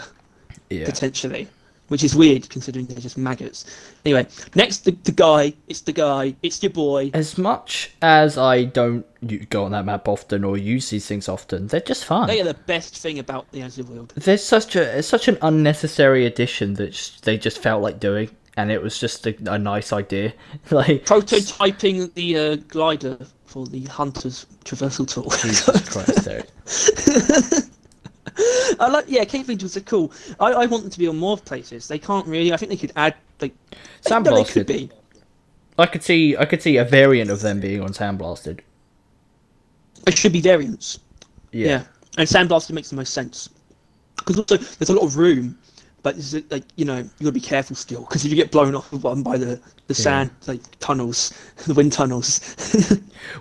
potentially, which is weird considering they're just maggots. Anyway, next the guy. It's your boy. As much as I don't go on that map often or use these things often, they're just fun. They are the best thing about the Azure World. There's such an unnecessary addition that they just felt like doing. And it was just a nice idea, like prototyping the glider for the Hunter's traversal tool. Jesus Christ, I like, Cave Angels are cool. I want them to be on more places. They can't really. I think they could add like Sandblasted. They could be. I could see a variant of them being on Sandblasted. It should be variants. Yeah. And Sandblasted makes the most sense because also there's a lot of room. But it's like you gotta be careful still because if you get blown off of one by the sand tunnels, the wind tunnels.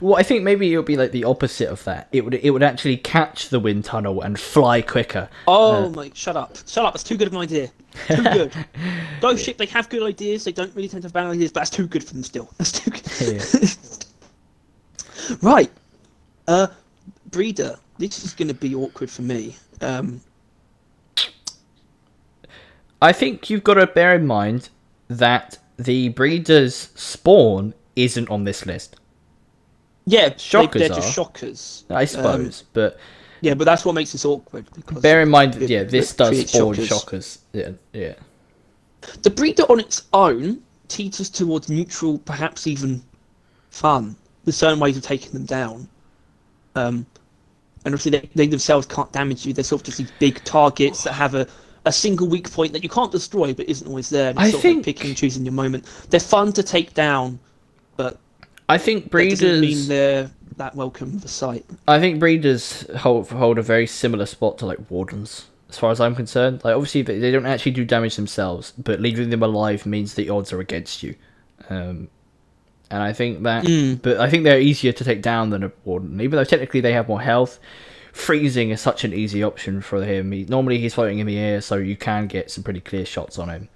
Well, I think maybe it would be like the opposite of that. It would actually catch the wind tunnel and fly quicker. Oh my! Shut up! That's too good of an idea. Too good. Ghost Ship, they have good ideas. They don't really tend to have bad ideas, but that's too good for them still. That's too good. Yeah. Right. Breeder. This is going to be awkward for me. I think you've got to bear in mind that the breeder's spawn isn't on this list. Yeah, shockers they're just shockers. I suppose, but that's what makes this awkward. Because bear in mind, this does spawn shockers. Yeah. The breeder on its own teeters towards neutral, perhaps even fun. There's certain ways of taking them down. And obviously they themselves can't damage you. They're sort of just these big targets that have a single weak point that you can't destroy but isn't always there. And it's sort of like picking and choosing your moment. They're fun to take down, but I think breeders doesn't mean they're that welcome of a sight. I think breeders hold a very similar spot to like Wardens, as far as I'm concerned. Like obviously they don't actually do damage themselves, but leaving them alive means the odds are against you. And I think that, but I think they're easier to take down than a Warden, even though technically they have more health. freezing is such an easy option for him. Normally he's floating in the air, so you can get some pretty clear shots on him.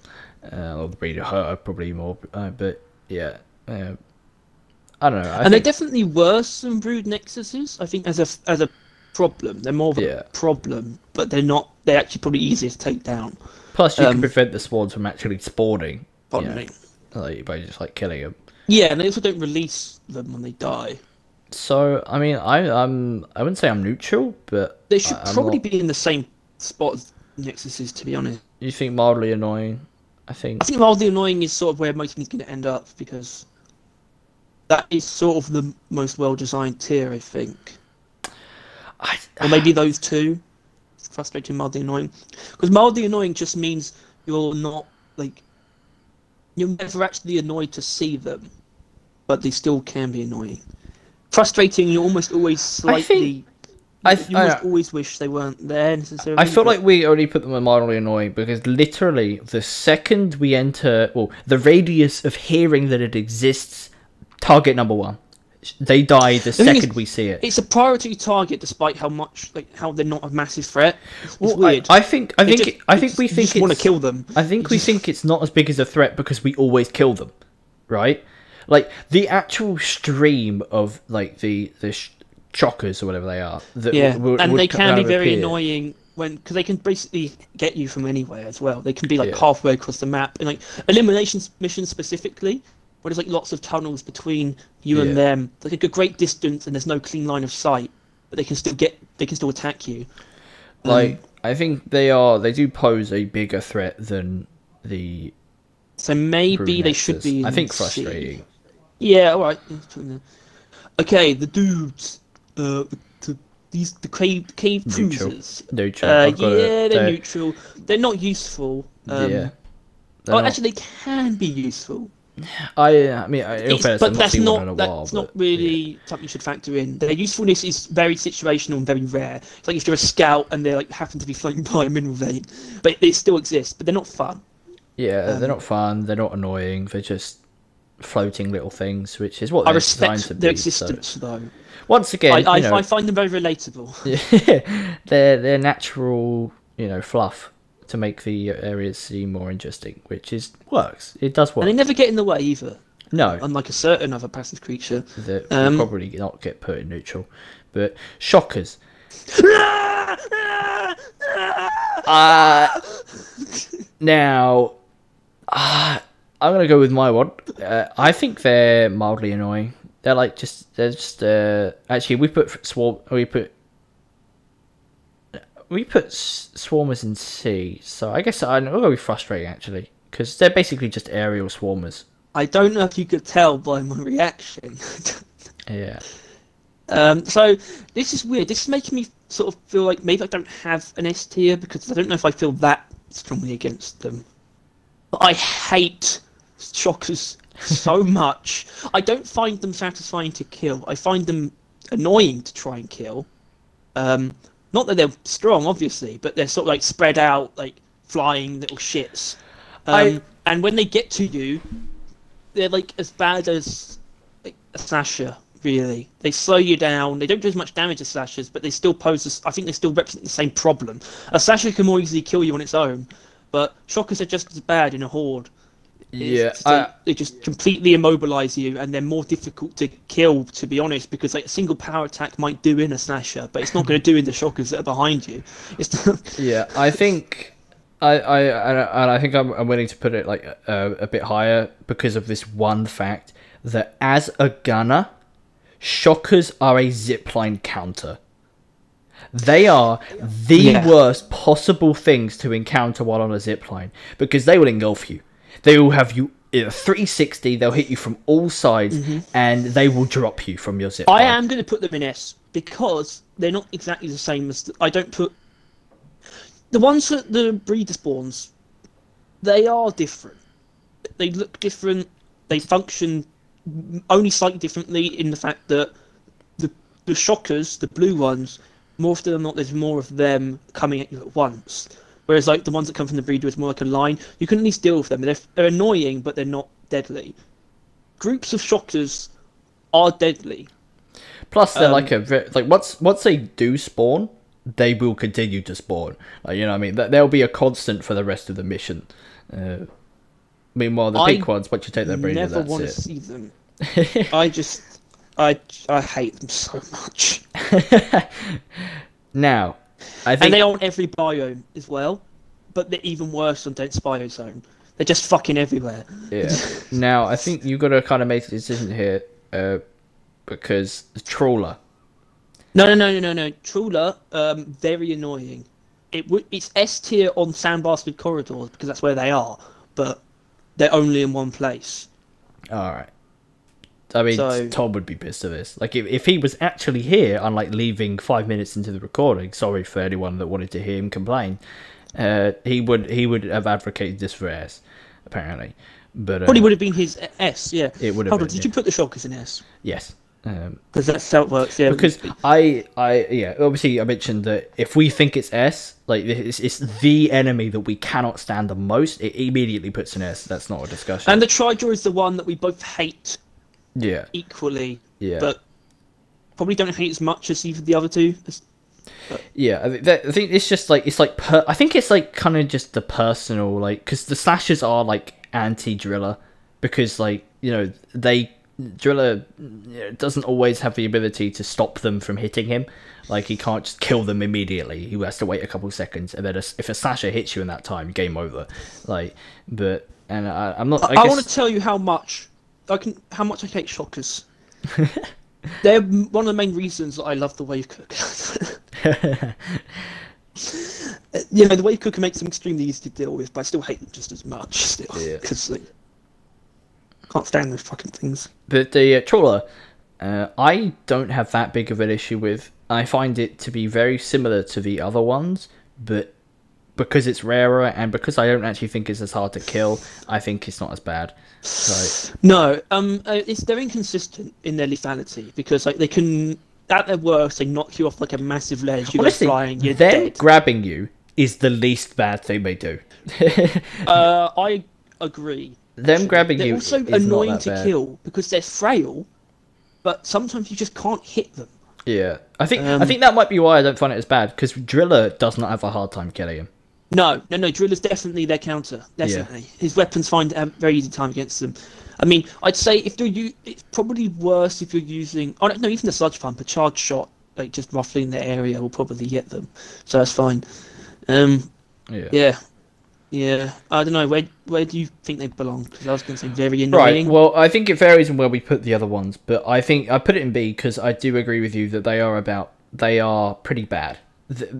Or the breeder hurt probably more, but yeah. I don't know. And there definitely were some brood nexuses. I think as a problem, they're more of a problem, but they're not. They're actually probably easier to take down. Plus, you can prevent the spawns from actually spawning. By just like killing them. Yeah, and they also don't release them when they die. So I mean, I wouldn't say I'm neutral, but they should probably be in the same spot as nexuses. To be honest, you think mildly annoying? I think mildly annoying is sort of where most things are going to end up, because that is sort of the most well-designed tier, I think. Or maybe those two. Frustrating, mildly annoying. Because mildly annoying just means you're not, like... You're never actually annoyed to see them, but they still can be annoying. Frustrating, you're almost always slightly... You always wish they weren't there necessarily. I feel like we only put them as mildly annoying because literally the second we enter... Well, the radius of hearing that it exists... Target number 1. They die the second we see it. It's a priority target, despite how much, how they're not a massive threat. It's weird. I think we think it's want to kill them. I think we think it's not as big as a threat because we always kill them, right? Like the actual stream of the shockers or whatever they are. And they can be very annoying because they can basically get you from anywhere as well. They can be halfway across the map, and elimination missions specifically. Where there's lots of tunnels between you and them, a great distance, and there's no clean line of sight, but they can still attack you. I think they do pose a bigger threat than the. So maybe they should be. I think frustrating. Yeah, all right. Okay, the dudes, the cave cruisers. Neutral. They're neutral. They're not useful. Actually, they can be useful. I mean, that's not really something you should factor in. Their usefulness is very situational and very rare. It's like if you're a scout and they happen to be floating by a mineral vein, but it still exists. But they're not fun. Yeah, they're not fun. They're not annoying. They're just floating little things, which is what I respect their existence, though. Once again, I find them very relatable. Yeah, they're natural, fluff. To make the areas seem more interesting, which works. It does work. And they never get in the way either. No. Unlike a certain other passive creature. That will probably not get put in neutral. But shockers. Now, I'm going to go with my one. I think they're mildly annoying. They're just actually, we put swarmers in C, so I guess I'll go with frustrating actually, because they're basically just aerial swarmers. I don't know if you could tell by my reaction. Yeah. So this is weird. This is making me sort of feel like maybe I don't have an S tier because I don't know if I feel that strongly against them. But I hate shockers so much. I don't find them satisfying to kill. I find them annoying to try and kill. Not that they're strong, obviously, but they're sort of spread out, flying little shits. And when they get to you, they're as bad as a slasher, really. They slow you down. They don't do as much damage as slashers, but they still I think they still represent the same problem. A slasher can more easily kill you on its own, but shockers are just as bad in a horde. They just completely immobilize you, and they're more difficult to kill, to be honest, because a single power attack might do in a slasher, but it's not going to do in the shockers that are behind you. Yeah, I think I think I'm willing to put it a bit higher because of this one fact that as a gunner, shockers are a zipline counter. They are the worst possible things to encounter while on a zipline because they will engulf you. They will have you in a 360, they'll hit you from all sides, and they will drop you from your zip line. I am going to put them in S, because they're not exactly the same as... I don't put... The ones that the breeder spawns, they are different. They look different, they function only slightly differently in the fact that the shockers, the blue ones, more often than not, there's more of them coming at you at once. Whereas the ones that come from the breeder is more like a line. You can at least deal with them. They're annoying, but they're not deadly. Groups of shockers are deadly. Plus, they're once they do spawn, they will continue to spawn. Like, you know what I mean? They'll be a constant for the rest of the mission. Meanwhile, the big ones, once you take their brain, never want to see them. I hate them so much. Now, I think... And they are on every biome as well, but they're even worse on dense biozone. They're just fucking everywhere. Yeah. Now, I think you've got to kind of make a decision here, because Trawler. No. Trawler, very annoying. It's S tier on sandblasted corridors because that's where they are, but they're only in one place. All right. I mean, Tom would be pissed at this. Like, if he was actually here, unlike leaving 5 minutes into the recording, sorry for anyone that wanted to hear him complain, he would have advocated this for S, apparently. But probably would have been his S, yeah. It would have. Hold on, did you put the shockers in S? Yes. Because that's how it works, yeah. Because obviously I mentioned that if we think it's S, like it's the enemy that we cannot stand the most, it immediately puts an S. That's not a discussion. And the Trijaw is the one that we both hate. Yeah. Equally. Yeah. But probably don't hate as much as either the other two. Yeah, I think it's just like I think it's like kind of just the personal, like, because the slashers are like anti-driller, because, like, you know, Driller doesn't always have the ability to stop them from hitting him. Like, he can't just kill them immediately. He has to wait a couple of seconds, and then if a slasher hits you in that time, game over. Like, but and I'm not. I want to tell you how much I hate shockers. They're one of the main reasons that I love the wave cooker. You know, the wave cooker makes them extremely easy to deal with, but I still hate them just as much. Still, because can't stand those fucking things. But the Trawler, I don't have that big of an issue with. I find it to be very similar to the other ones, but because it's rarer and because I don't actually think it's as hard to kill, I think it's not as bad. So... No, they're inconsistent in their lethality, because like they can, at their worst, they knock you off like a massive ledge. You Honestly, go flying, you're them dead. Grabbing you is the least bad thing they do. I agree. Them grabbing they're you also is annoying not that to bad. kill because they're frail, but sometimes you just can't hit them. Yeah, I think that might be why I don't find it as bad, because Driller does not have a hard time killing him. No, Driller's definitely their counter. Definitely, his weapons find a very easy time against them. I mean, I'd say it's probably worse if you're using. Oh no, even the sludge pump, a charge shot, like just roughly in the area, will probably get them. So that's fine. Yeah. I don't know. Where do you think they belong? Because I was going to say very annoying. Right. Well, I think it varies in where we put the other ones, but I think I put it in B because I do agree with you that they are pretty bad.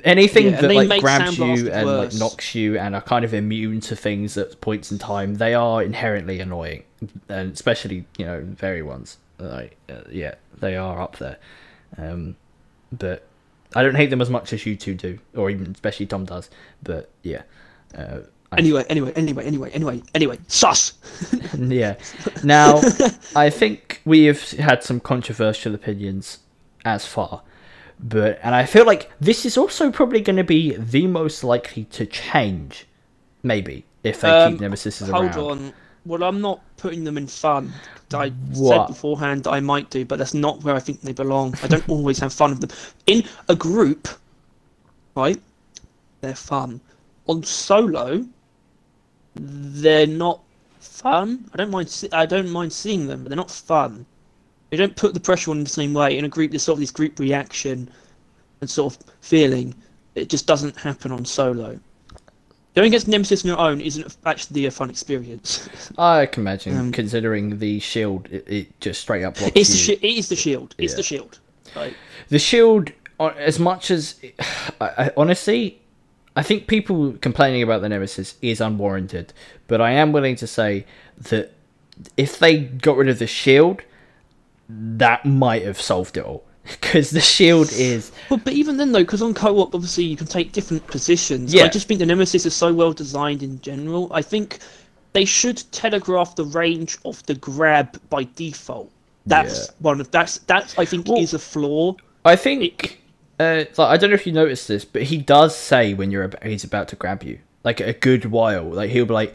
Anything that like grabs you and like knocks you and are kind of immune to things at points in time, they are inherently annoying, and especially, you know, very ones. Like they are up there. But I don't hate them as much as you two do, or even especially Tom does. But yeah. Anyway, sus! Yeah. Now, I think we have had some controversial opinions as far, and I feel like this is also probably going to be the most likely to change, maybe, if they keep Nemesis around. Hold on. Well, I'm not putting them in fun. I said beforehand that I might do, but that's not where I think they belong. I don't always have fun with them. In a group, right, they're fun. On solo, they're not fun. I don't mind seeing them, but they're not fun. They don't put the pressure on in the same way. In a group, there's sort of this group reaction and sort of feeling. It just doesn't happen on solo. Going against Nemesis on your own isn't actually a fun experience. I can imagine, considering the shield, it just straight up blocks you. It is the shield. It's the shield. Right? The shield, as much as... honestly... I think people complaining about the Nemesis is unwarranted, but I am willing to say that if they got rid of the shield, that might have solved it all. Because the shield is... Well, but even then, though, because on co-op, obviously, you can take different positions. Yeah. I just think the Nemesis is so well designed in general. I think they should telegraph the range of the grab by default. That's I think, is a flaw. I think... I don't know if you noticed this, but he does say when he's about to grab you, like a good while. Like he'll be like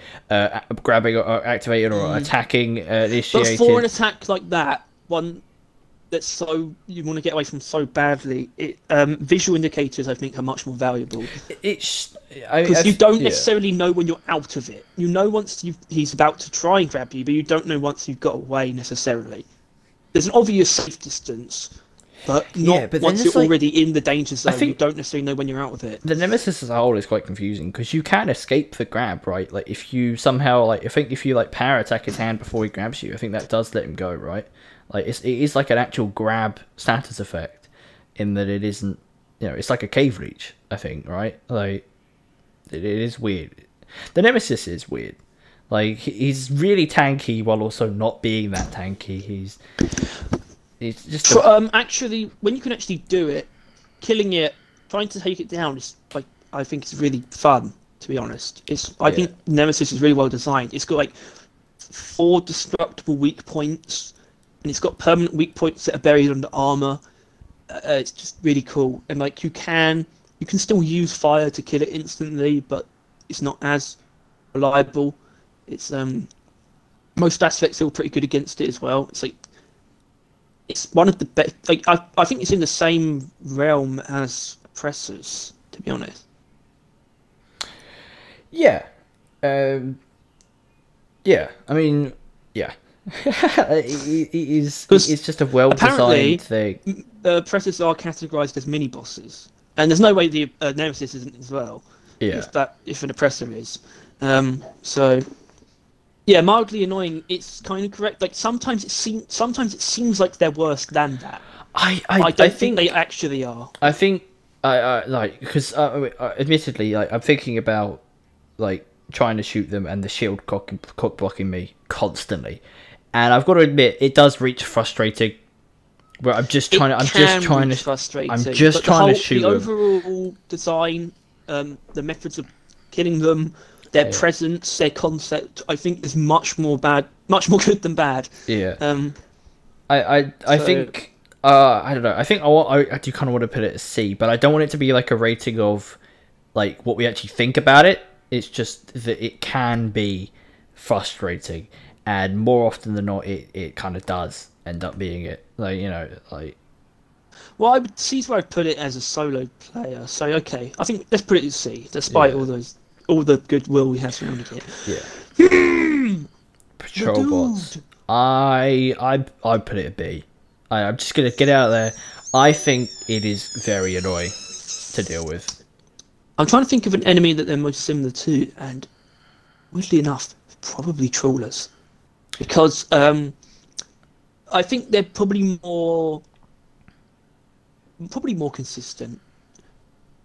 grabbing or activated or attacking initiated. But for an attack like that, that's so you want to get away from so badly. Visual indicators, I think, are much more valuable. Because you don't necessarily know when you're out of it. You know once he's about to try and grab you, but you don't know once you've got away necessarily. There's an obvious safe distance, but not once you're already in the danger zone. You don't necessarily know when you're out of it. The Nemesis as a whole is quite confusing because you can escape the grab, right? Like if you somehow if you power attack his hand before he grabs you, I think that does let him go, right? Like it is like an actual grab status effect in that it isn't, it's like a cave reach, I think, right? Like it is weird. The Nemesis is weird. Like he's really tanky while also not being that tanky. He's just actually, when you can actually do it, killing it, trying to take it down is I think it's really fun. To be honest, I think Nemesis is really well designed. It's got 4 destructible weak points. And it's got permanent weak points that are buried under armor. It's just really cool. And you can still use fire to kill it instantly, but it's not as reliable. It's most aspects feel pretty good against it as well. It's one of the best. I think it's in the same realm as Oppressors, to be honest. Yeah. Yeah. I mean, yeah. It's just a well-designed thing. Oppressors are categorized as mini bosses, and there's no way the Nemesis isn't as well. Yeah. If an Oppressor is, so yeah, mildly annoying. It's kind of correct. Sometimes it seems like they're worse than that. I don't think they actually are. I think because admittedly, I'm thinking about trying to shoot them and the shield cock blocking me constantly. And I've got to admit, it does reach frustrating. Where I'm just trying to shoot them. The overall design, the methods of killing them, their presence, their concept, I think is much more good than bad. Yeah. I think I don't know. I think I do kind of want to put it as C, but I don't want it to be a rating of what we actually think about it. It's just that it can be frustrating. And more often than not, it kind of does end up being it. Well, I would see where I put it as a solo player. So okay, I think let's put it at C, despite all the goodwill we have surrounding it. Yeah. Patrol bots. I put it at B. I'm just gonna get out there. I think it is very annoying to deal with. I'm trying to think of an enemy that they're most similar to, and weirdly enough, probably Trawlers. Because I think they're probably more consistent.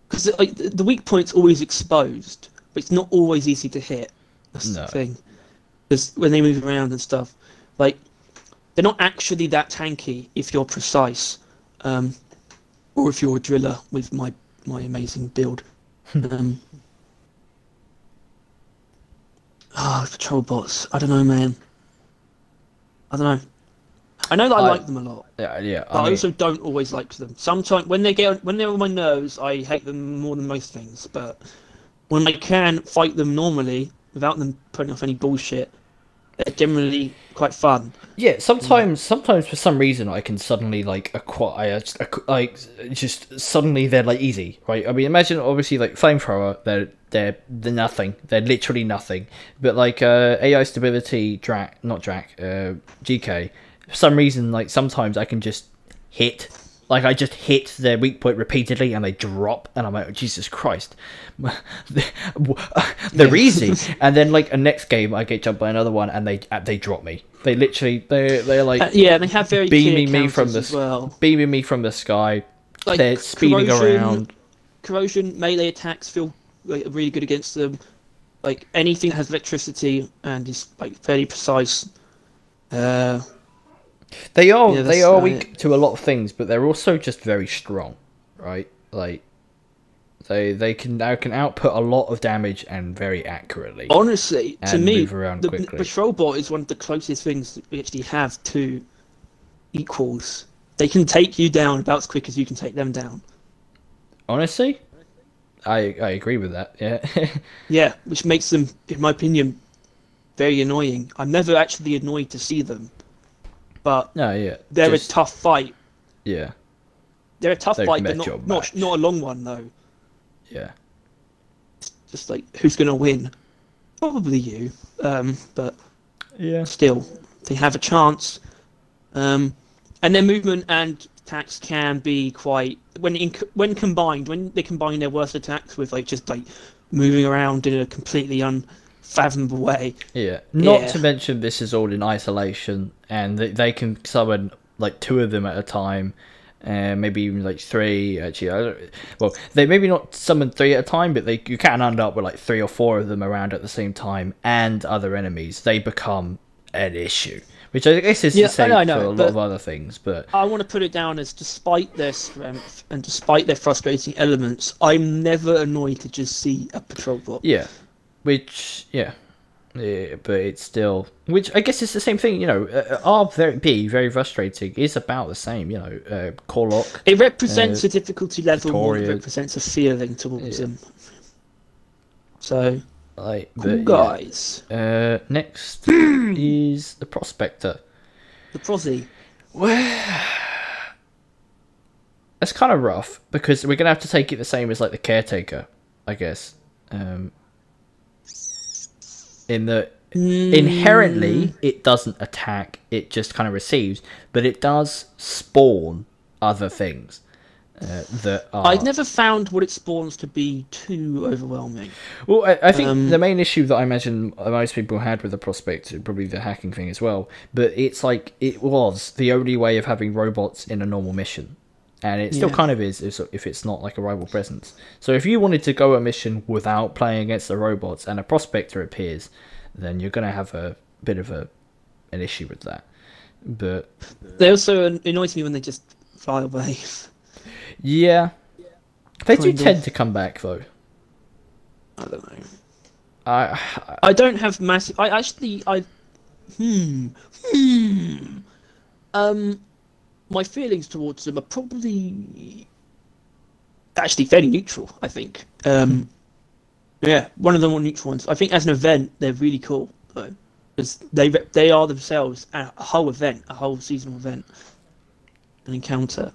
Because the weak point's always exposed, but it's not always easy to hit. That's the thing. Because when they move around and stuff, they're not actually that tanky if you're precise, or if you're a driller with my amazing build. Patrol bots. I don't know, man. I don't know. I know that I like them a lot. Yeah. But I also don't always like them. Sometimes when they're on my nerves, I hate them more than most things. But when I can fight them normally without them putting off any bullshit, they're generally quite fun. Yeah, sometimes for some reason I can suddenly acquire just suddenly they're easy, right? I mean, imagine obviously flamethrower, they're nothing, they're literally nothing. But AI stability, GK, for some reason sometimes I can just hit. I just hit their weak point repeatedly and they drop, and I'm like, Jesus Christ, they're easy. And then a next game I get jumped by another one and they drop me. They literally they're they have very beaming clear me from beaming me from the sky. They're speeding around. Corrosion melee attacks feel really good against them. Anything that has electricity and is fairly precise. They are weak to a lot of things, but they're also just very strong, right? They can output a lot of damage and very accurately. Honestly, to me, the patrol bot is one of the closest things that we actually have to equals. They can take you down about as quick as you can take them down. Honestly, I agree with that. Yeah. Yeah, which makes them, in my opinion, very annoying. I'm never actually annoyed to see them. but they're a tough fight. Yeah. They're a tough fight, but not a long one, though. Yeah. Just like, who's going to win? Probably you. But still, they have a chance. And their movement and attacks can be quite... When combined, when they combine their worst attacks with like just like moving around in a completely unfathomable way. Yeah. Not to mention this is all in isolation, and they can summon like 2 of them at a time. Maybe even like 3. Actually, they maybe not summon 3 at a time, but you can end up with like 3 or 4 of them around at the same time, and other enemies. They become an issue, which I guess is the same for a lot of other things. But I want to put it down as, despite their strength and despite their frustrating elements, I'm never annoyed to just see a patrol bot. Yeah, but it's still, which I guess is the same thing, very frustrating. It's about the same, core lock. It represents a difficulty level more than it represents a feeling towards them. So, guys. Next is the Prospector. The Prosy. Well, it's kind of rough, because we're going to have to take it the same as like the Caretaker, I guess. In that inherently it doesn't attack, it just kind of receives, but it does spawn other things that are... I've never found what it spawns to be too overwhelming. Well, I think the main issue that I imagine most people had with the Prospector, probably the hacking thing as well, but it's like it was the only way of having robots in a normal mission. And it still kind of is if it's not like a rival presence. So if you wanted to go a mission without playing against the robots and a Prospector appears, then you're going to have a bit of an issue with that. But they also annoy me when they just fly away. Yeah. They do tend to come back, though. I don't know. I don't have massive... my feelings towards them are probably actually fairly neutral, I think. Yeah, one of the more neutral ones. I think as an event, they're really cool, though. Because they are themselves a whole event, a whole seasonal event. An encounter.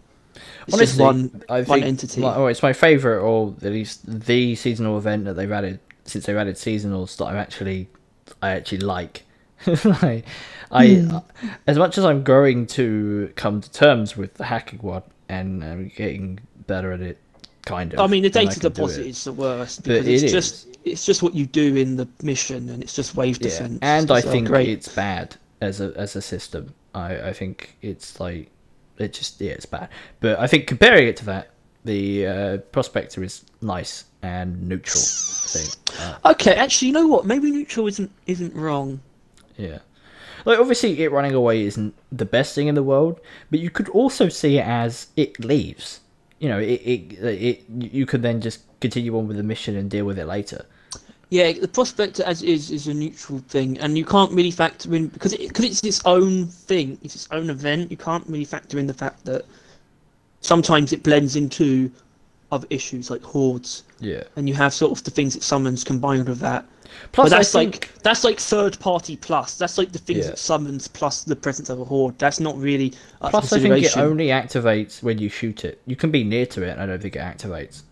It's honestly, one entity. It's my favourite, or at least the seasonal event that they've added, since they've added seasonals, that I actually like. As much as I'm growing to come to terms with the hacking one, and I'm getting better at it, kind of. I mean, the data deposit is the worst, because it's just what you do in the mission, and it's just wave defense. And I think it's bad as a system. I think it's like it's bad. But I think comparing it to that, the Prospector is nice and neutral. I think. Okay, actually, you know what? Maybe neutral isn't wrong. Yeah. Like, obviously, it running away isn't the best thing in the world, but you could also see it as it leaves. You could then just continue on with the mission and deal with it later. Yeah, the Prospector as is a neutral thing, and you can't really factor in, because it's its own thing, it's its own event. You can't really factor in the fact that sometimes it blends into other issues like hordes. Yeah. And you have sort of the things it summons combined with that. Plus, but that's like third party plus. That's like the things it summons plus the presence of a horde. That's not really a plus, I think it only activates when you shoot it. You can be near to it, and I don't think it activates.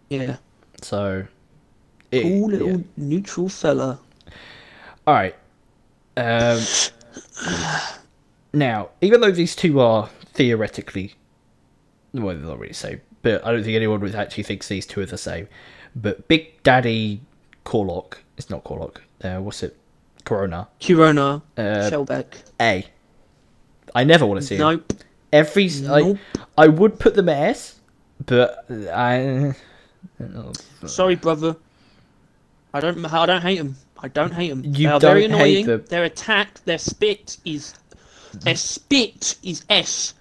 Yeah. So, cool little neutral fella. All right. Now, even though these two are theoretically, well, they're not really the same, but I don't think anyone would actually think these two are the same. But Big Daddy Corlock, it's not Corlock. What's it? Corona. Shellback. I never want to see him. Nope. I would put them at S, but sorry, brother. I don't hate them. I don't hate them. They are very annoying. Their attack, their spit is S.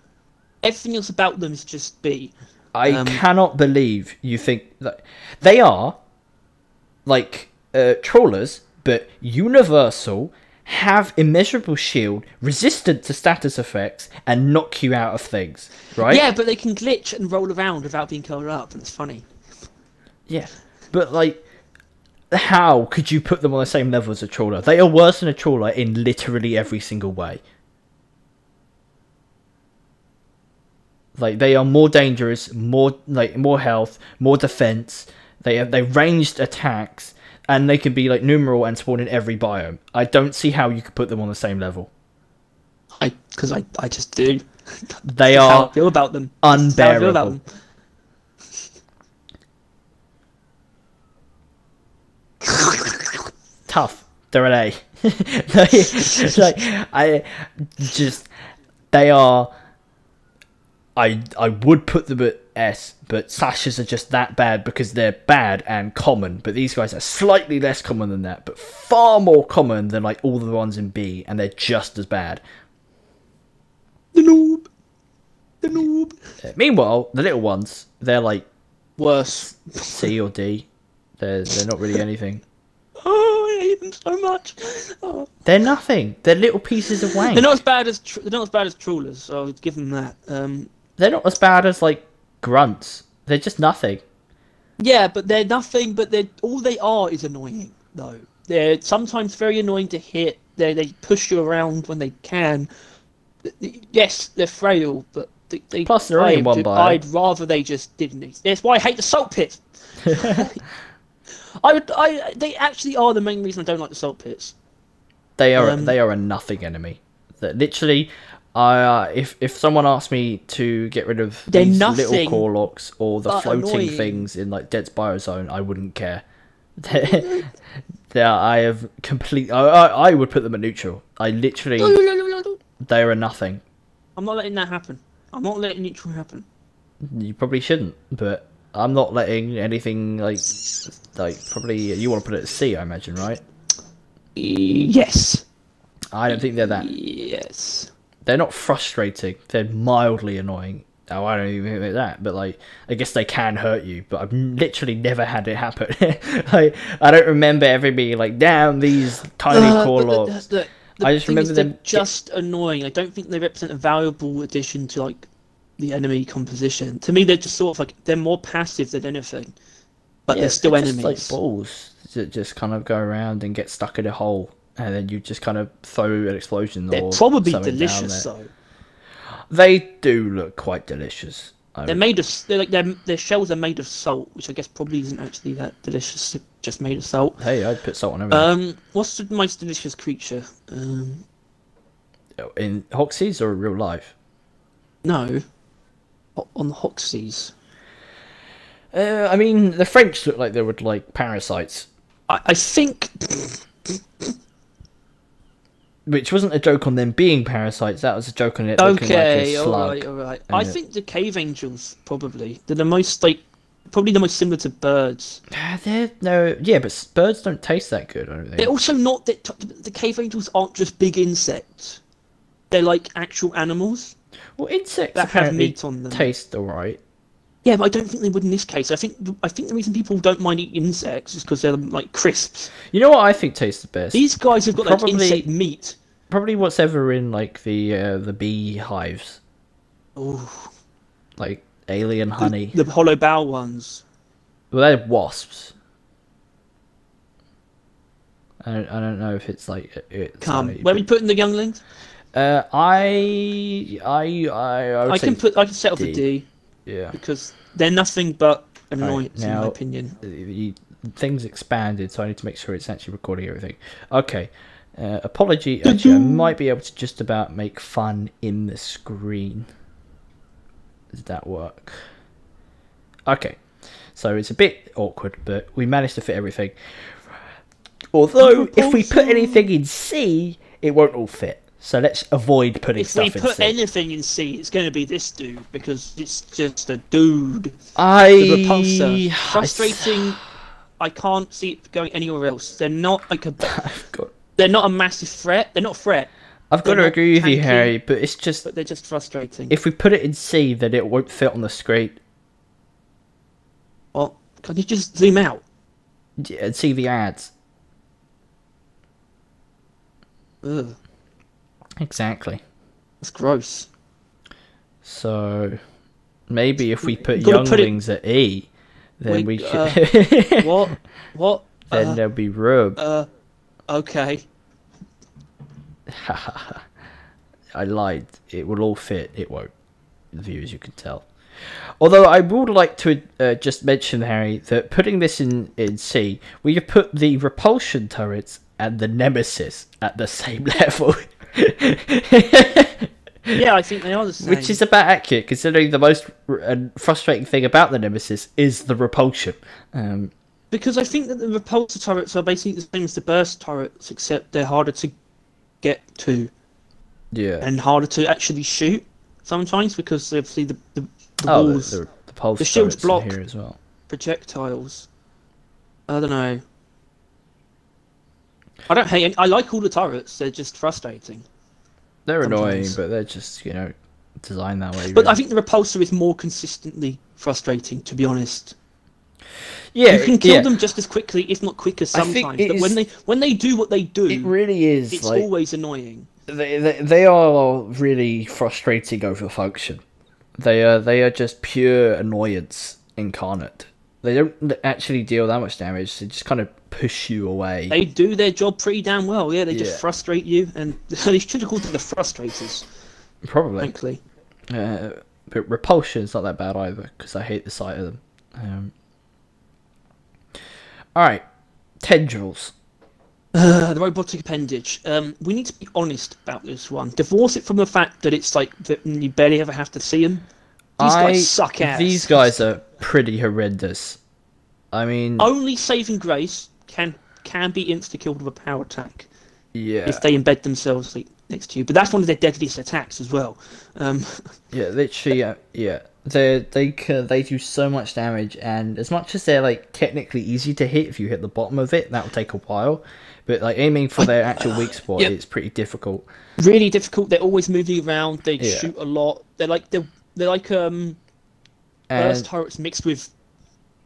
Everything else about them is just B. I cannot believe you think that they are like trawlers, but universal, have immeasurable shield, resistant to status effects, and knock you out of things, right? Yeah, but they can glitch and roll around without being curled up, and it's funny. Yeah, but like, how could you put them on the same level as a trawler? They are worse than a trawler in literally every single way. Like, they are more dangerous, more health, more defense. They ranged attacks, and they can be like numeral and spawn in every biome. I don't see how you could put them on the same level. Because I just do. They That's are how I feel about them. unbearable. Tough. They're an A. They are. I would put them at S, but slashes are just that bad because they're bad and common. But these guys are slightly less common than that, but far more common than like all the ones in B, and they're just as bad. The noob. Meanwhile, the little ones, they're like worse. C or D. They're not really anything. Oh, I hate them so much. Oh. They're nothing. They're little pieces of wank. They're not as bad as trawlers. So I would give them that. They're not as bad as like grunts. They're just nothing. Yeah, but they're nothing. But all they are is annoying. Though they're sometimes very annoying to hit. They push you around when they can. Yes, they're frail, but they plus they're only in one biome. I'd rather they just didn't. That's why I hate the salt pits. They actually are the main reason I don't like the salt pits. They are a nothing enemy. That literally, if someone asked me to get rid of these little Corlocks or the floating things in like Dead's Biozone, I wouldn't care. I would put them at neutral. They are a nothing. I'm not letting that happen. I'm not letting neutral happen. You probably shouldn't, but I'm not letting anything like probably you want to put it at C, I imagine, right? Yes. I don't think they're that. Yes. They're not frustrating. They're mildly annoying. Oh, I don't even think they're that, but like I guess they can hurt you. But I've literally never had it happen. Like I don't remember ever being like, damn, these tiny Corlocks. I just remember them just annoying. I don't think they represent a valuable addition to like the enemy composition. To me, they're just sort of like they're more passive than anything, but they're still enemies. Just like balls that just kind of go around and get stuck in a hole, and then you just kind of throw an explosion. They're probably delicious, though. They do look quite delicious. They're made of their shells are made of salt, which I guess probably isn't actually that delicious. Just made of salt. Hey, I'd put salt on everything. What's the most delicious creature? In Hoxies or in real life? No, on the Hoxies. I mean, the French look like they would like parasites. I think. Which wasn't a joke on them being parasites. That was a joke on it looking like a slug. all right. I think the cave angels probably they're the most probably the most similar to birds. But birds don't taste that good. I don't think. They're also not the cave angels aren't just big insects. They're like actual animals. Well, insects that have meat on them taste alright. Yeah, but I don't think they would in this case. I think the reason people don't mind eating insects is because they're like crisps. You know what I think tastes the best? These guys have got like insect meat. Probably what's ever in like the bee hives. Oh, like alien honey. The hollow bow ones. Well, they're wasps. I don't know if it's like where are we putting the younglings? I can settle for D. Yeah. Because they're nothing but annoyance, in my opinion. Things expanded, so I need to make sure it's actually recording everything. Okay. Apology. Actually, I might be able to just about make fun in the screen. Does that work? Okay. So it's a bit awkward, but we managed to fit everything. Although, if we put anything in C, it won't all fit. So let's avoid putting stuff in C. If we put anything in C, it's going to be this dude, because it's just a dude. The repulsor. Frustrating. I can't see it going anywhere else. They're not like a... They're not a massive threat. They're not a threat. I've got to agree with you, Harry, but it's just... But they're just frustrating. If we put it in C, then it won't fit on the screen. Well, can you just zoom out? Yeah, and see the ads. Ugh. Exactly. That's gross. So, maybe if we put younglings at E, then we should... What? Then there'll be rub. Okay. I lied. It will all fit. It won't. the view, as you can tell. Although I would like to just mention, Harry, that putting this in C, we have put the repulsion turrets and the Nemesis at the same level. Yeah, I think they are the same. Which is about accurate, considering the most frustrating thing about the Nemesis is the repulsion. Because I think that the repulsor turrets are basically the same as the burst turrets, except they're harder to get to. Yeah. And harder to actually shoot sometimes, because obviously the walls, the shields block here as well. Projectiles. I don't know. I don't hate any. I like all the turrets. They're just frustrating. They're annoying, but they're just, you know, designed that way. But really. I think the repulsor is more consistently frustrating, to be honest. Yeah, you can kill them just as quickly, if not quicker, sometimes. But when they do what they do, it really is. It's always annoying. They are really frustrating over function. They are just pure annoyance incarnate. They don't actually deal that much damage. They just kind of push you away. They do their job pretty damn well. Yeah, they just frustrate you, and they should have called them the frustrators. Probably. Frankly. But repulsion's not that bad either, because I hate the sight of them. Alright, Tendrils. The robotic appendage. We need to be honest about this one. Divorce it from the fact that it's like that you barely ever have to see them. These guys suck ass. These guys are pretty horrendous. I mean, only saving grace can be insta-killed with a power attack. Yeah. If they embed themselves next to you, but that's one of their deadliest attacks as well. Yeah, literally. Yeah. They do so much damage, and as much as they're like technically easy to hit, if you hit the bottom of it, that will take a while. But like aiming for their actual weak spot, it's pretty difficult. Really difficult. They're always moving around. They shoot a lot. They're like burst turrets mixed with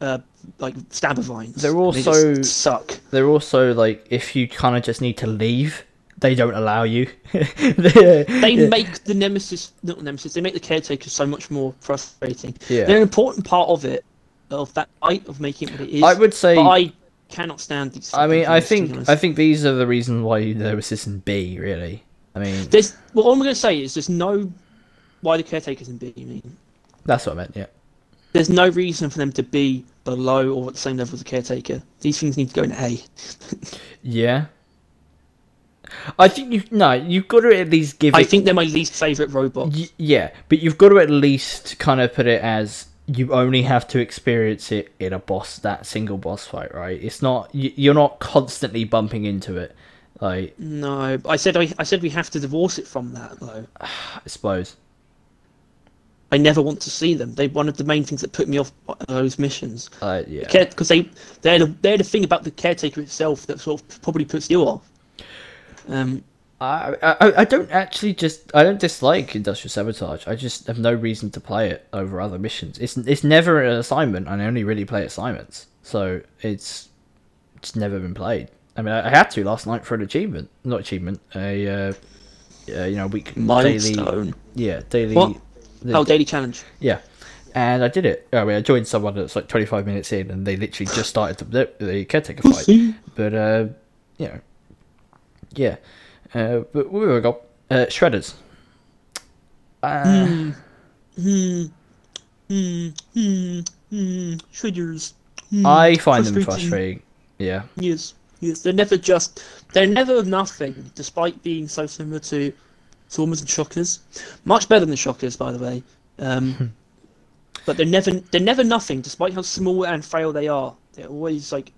like stabber vines. They're also they suck. They're also like, if you kind of just need to leave, they don't allow you. They make the Nemesis, not Nemesis. They make the Caretaker so much more frustrating. Yeah. They're an important part of it, of that fight, of making it what it is. I would say, but I cannot stand these. I mean, I think these are the reasons why Nemesis in B. Really, I mean, all I'm going to say is there's no why the Caretaker's in B. You mean? That's what I meant. Yeah. There's no reason for them to be below or at the same level as the Caretaker. These things need to go in A. Yeah. I think you've got to at least give. I think they're my least favourite robots. Yeah, but you've got to at least kind of put it as you only have to experience it in that single boss fight, right? It's not you're not constantly bumping into it, like. No, I said we have to divorce it from that though. I suppose. I never want to see them. They're one of the main things that put me off those missions. Yeah. Because they're the thing about the Caretaker itself that sort of probably puts you off. I don't dislike Industrial Sabotage. I just have no reason to play it over other missions. It's never an assignment, and I only really play assignments, so it's never been played. I mean, I had to last night for an achievement, a week milestone. Daily. What? Daily challenge. Yeah, and I did it. I mean, I joined someone that's like 25 minutes in, and they literally just started the Caretaker fight. But yeah. But we got shredders. Shredders. I find them frustrating. Yeah. Yes. They're never nothing, despite being so similar to Swarmers and Shockers. Much better than the Shockers, by the way. But they're never nothing, despite how small and frail they are. They're always like.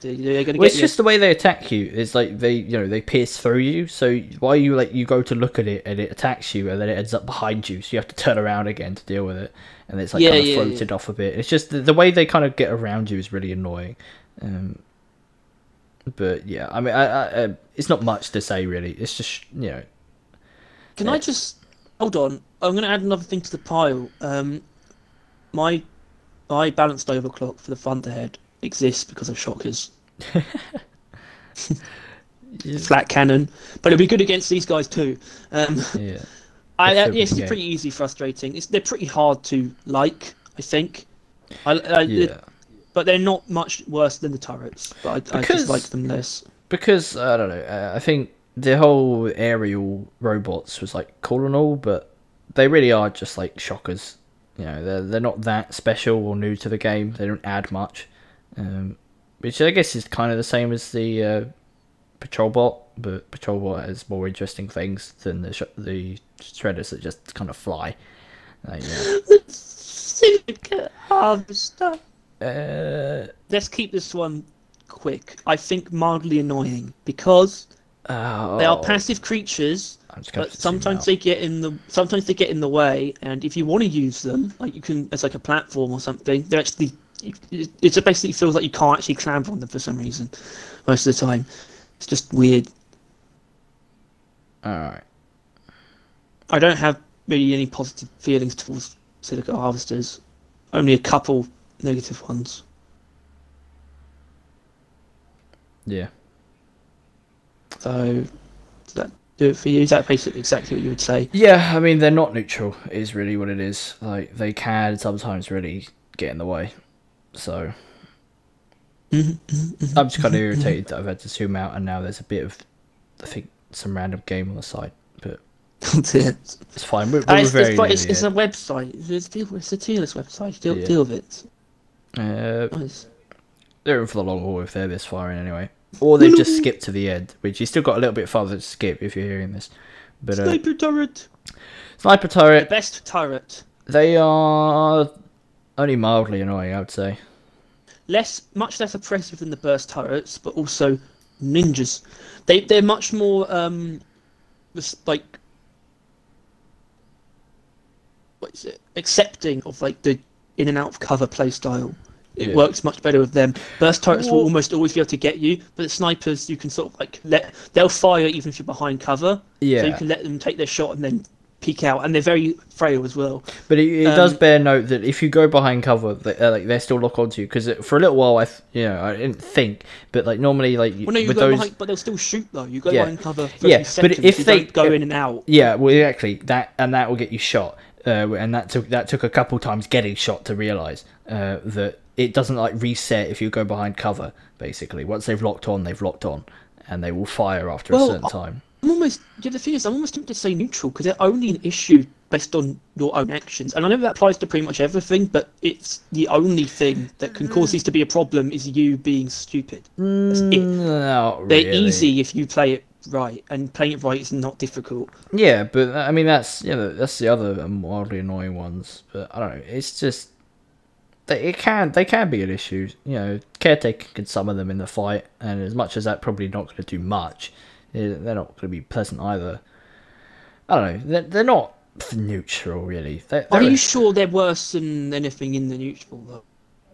It's just the way they attack you. It's like they pierce through you. So why you go to look at it and it attacks you, and then it ends up behind you. So you have to turn around again to deal with it, and it's like kind of floated off a bit. It's just the way they kind of get around you is really annoying. But yeah, I mean, I it's not much to say really. It's just Can I just hold on? I'm going to add another thing to the pile. My balanced overclock for the Thunderhead exists because of Shockers. Flat cannon, but it'll be good against these guys too. It's pretty easy, frustrating. They're pretty hard to like, I think. But they're not much worse than the turrets. But I just like them less. Because I don't know. I think the whole aerial robots was like cool and all, but they really are just like shockers. You know, they're not that special or new to the game. They don't add much, which I guess is kind of the same as the patrol bot, but patrol bot has more interesting things than the shredders that just kind of fly. The syndicate harvester. Let's keep this one quick. I think mildly annoying because they are passive creatures, but sometimes they get in the way. And if you want to use them, like you can as like a platform or something, they're actually it basically feels like you can't actually clamber on them for some reason most of the time. It's just weird. Alright. I don't have really any positive feelings towards Syndicate Harvesters. Only a couple negative ones. Yeah. So, does that do it for you? Is that basically exactly what you would say? Yeah, I mean, they're not neutral, is really what it is. Like, they can sometimes really get in the way. So, I'm just kind of irritated that I've had to zoom out and now there's a bit of, I think, some random game on the side. But it's fine. We're very it's a website. It's a tier-list website. Deal with it. Nice. They're in for the long haul if they're this far in anyway. Or they've just skipped to the end, which you still got a little bit farther to skip if you're hearing this. But Sniper turret. Sniper turret. The best turret. They are only mildly annoying, I would say. Much less oppressive than the burst turrets, but also ninjas. They're much more like what is it? Accepting of like the in and out of cover playstyle. It works much better with them. Burst turrets will almost always be able to get you, but the snipers you can sort of like they'll fire even if you're behind cover. Yeah. So you can let them take their shot and then peek out, and they're very frail as well. But it does bear note that if you go behind cover, they still lock onto you because for a little while I didn't think, but like normally like you go behind, but they'll still shoot though. You go behind cover for a few seconds, but if they don't go in and out, well exactly that will get you shot. And that took a couple times getting shot to realise that it doesn't like reset if you go behind cover. Basically, once they've locked on, and they will fire after a certain time. The thing is, I'm almost tempted to say neutral because they're only an issue based on your own actions, and I know that applies to pretty much everything. But it's the only thing that can cause these to be a problem is you being stupid. That's it. Not really. They're easy if you play it right, and playing it right is not difficult. Yeah, but I mean that's the other mildly annoying ones. But I don't know. It's just they can be an issue. You know, Caretaker can summon them in the fight, and as much as that probably not going to do much, they're not going to be pleasant either. I don't know. They're not neutral really. Are you sure they're worse than anything in the neutral though?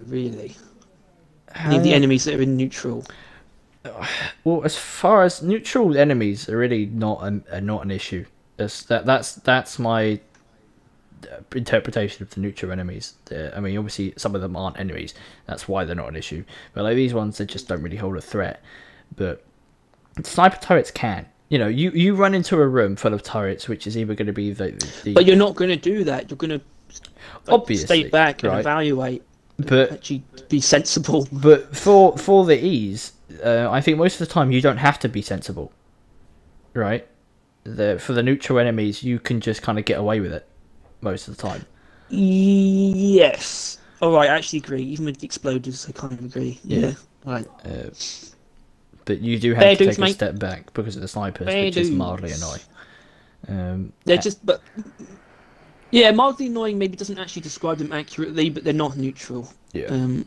Really? The enemies that are in neutral. Well, as far as neutral enemies are really not an issue. That's my interpretation of the neutral enemies. I mean, obviously some of them aren't enemies. That's why they're not an issue. But like these ones, they just don't really hold a threat. But sniper turrets can. You know, you run into a room full of turrets, which is either going to be the But you're not going to do that. You're going to obviously stay back and evaluate. But actually be sensible. But for the ease, I think most of the time you don't have to be sensible, right? For the neutral enemies, you can just kind of get away with it most of the time. Yes. All right, I actually agree. Even with the exploders, I kind of agree. Yeah. Right. But you do have to take a step back because of the snipers, which is mildly annoying. They're just, but yeah, mildly annoying maybe doesn't actually describe them accurately, but they're not neutral. Yeah.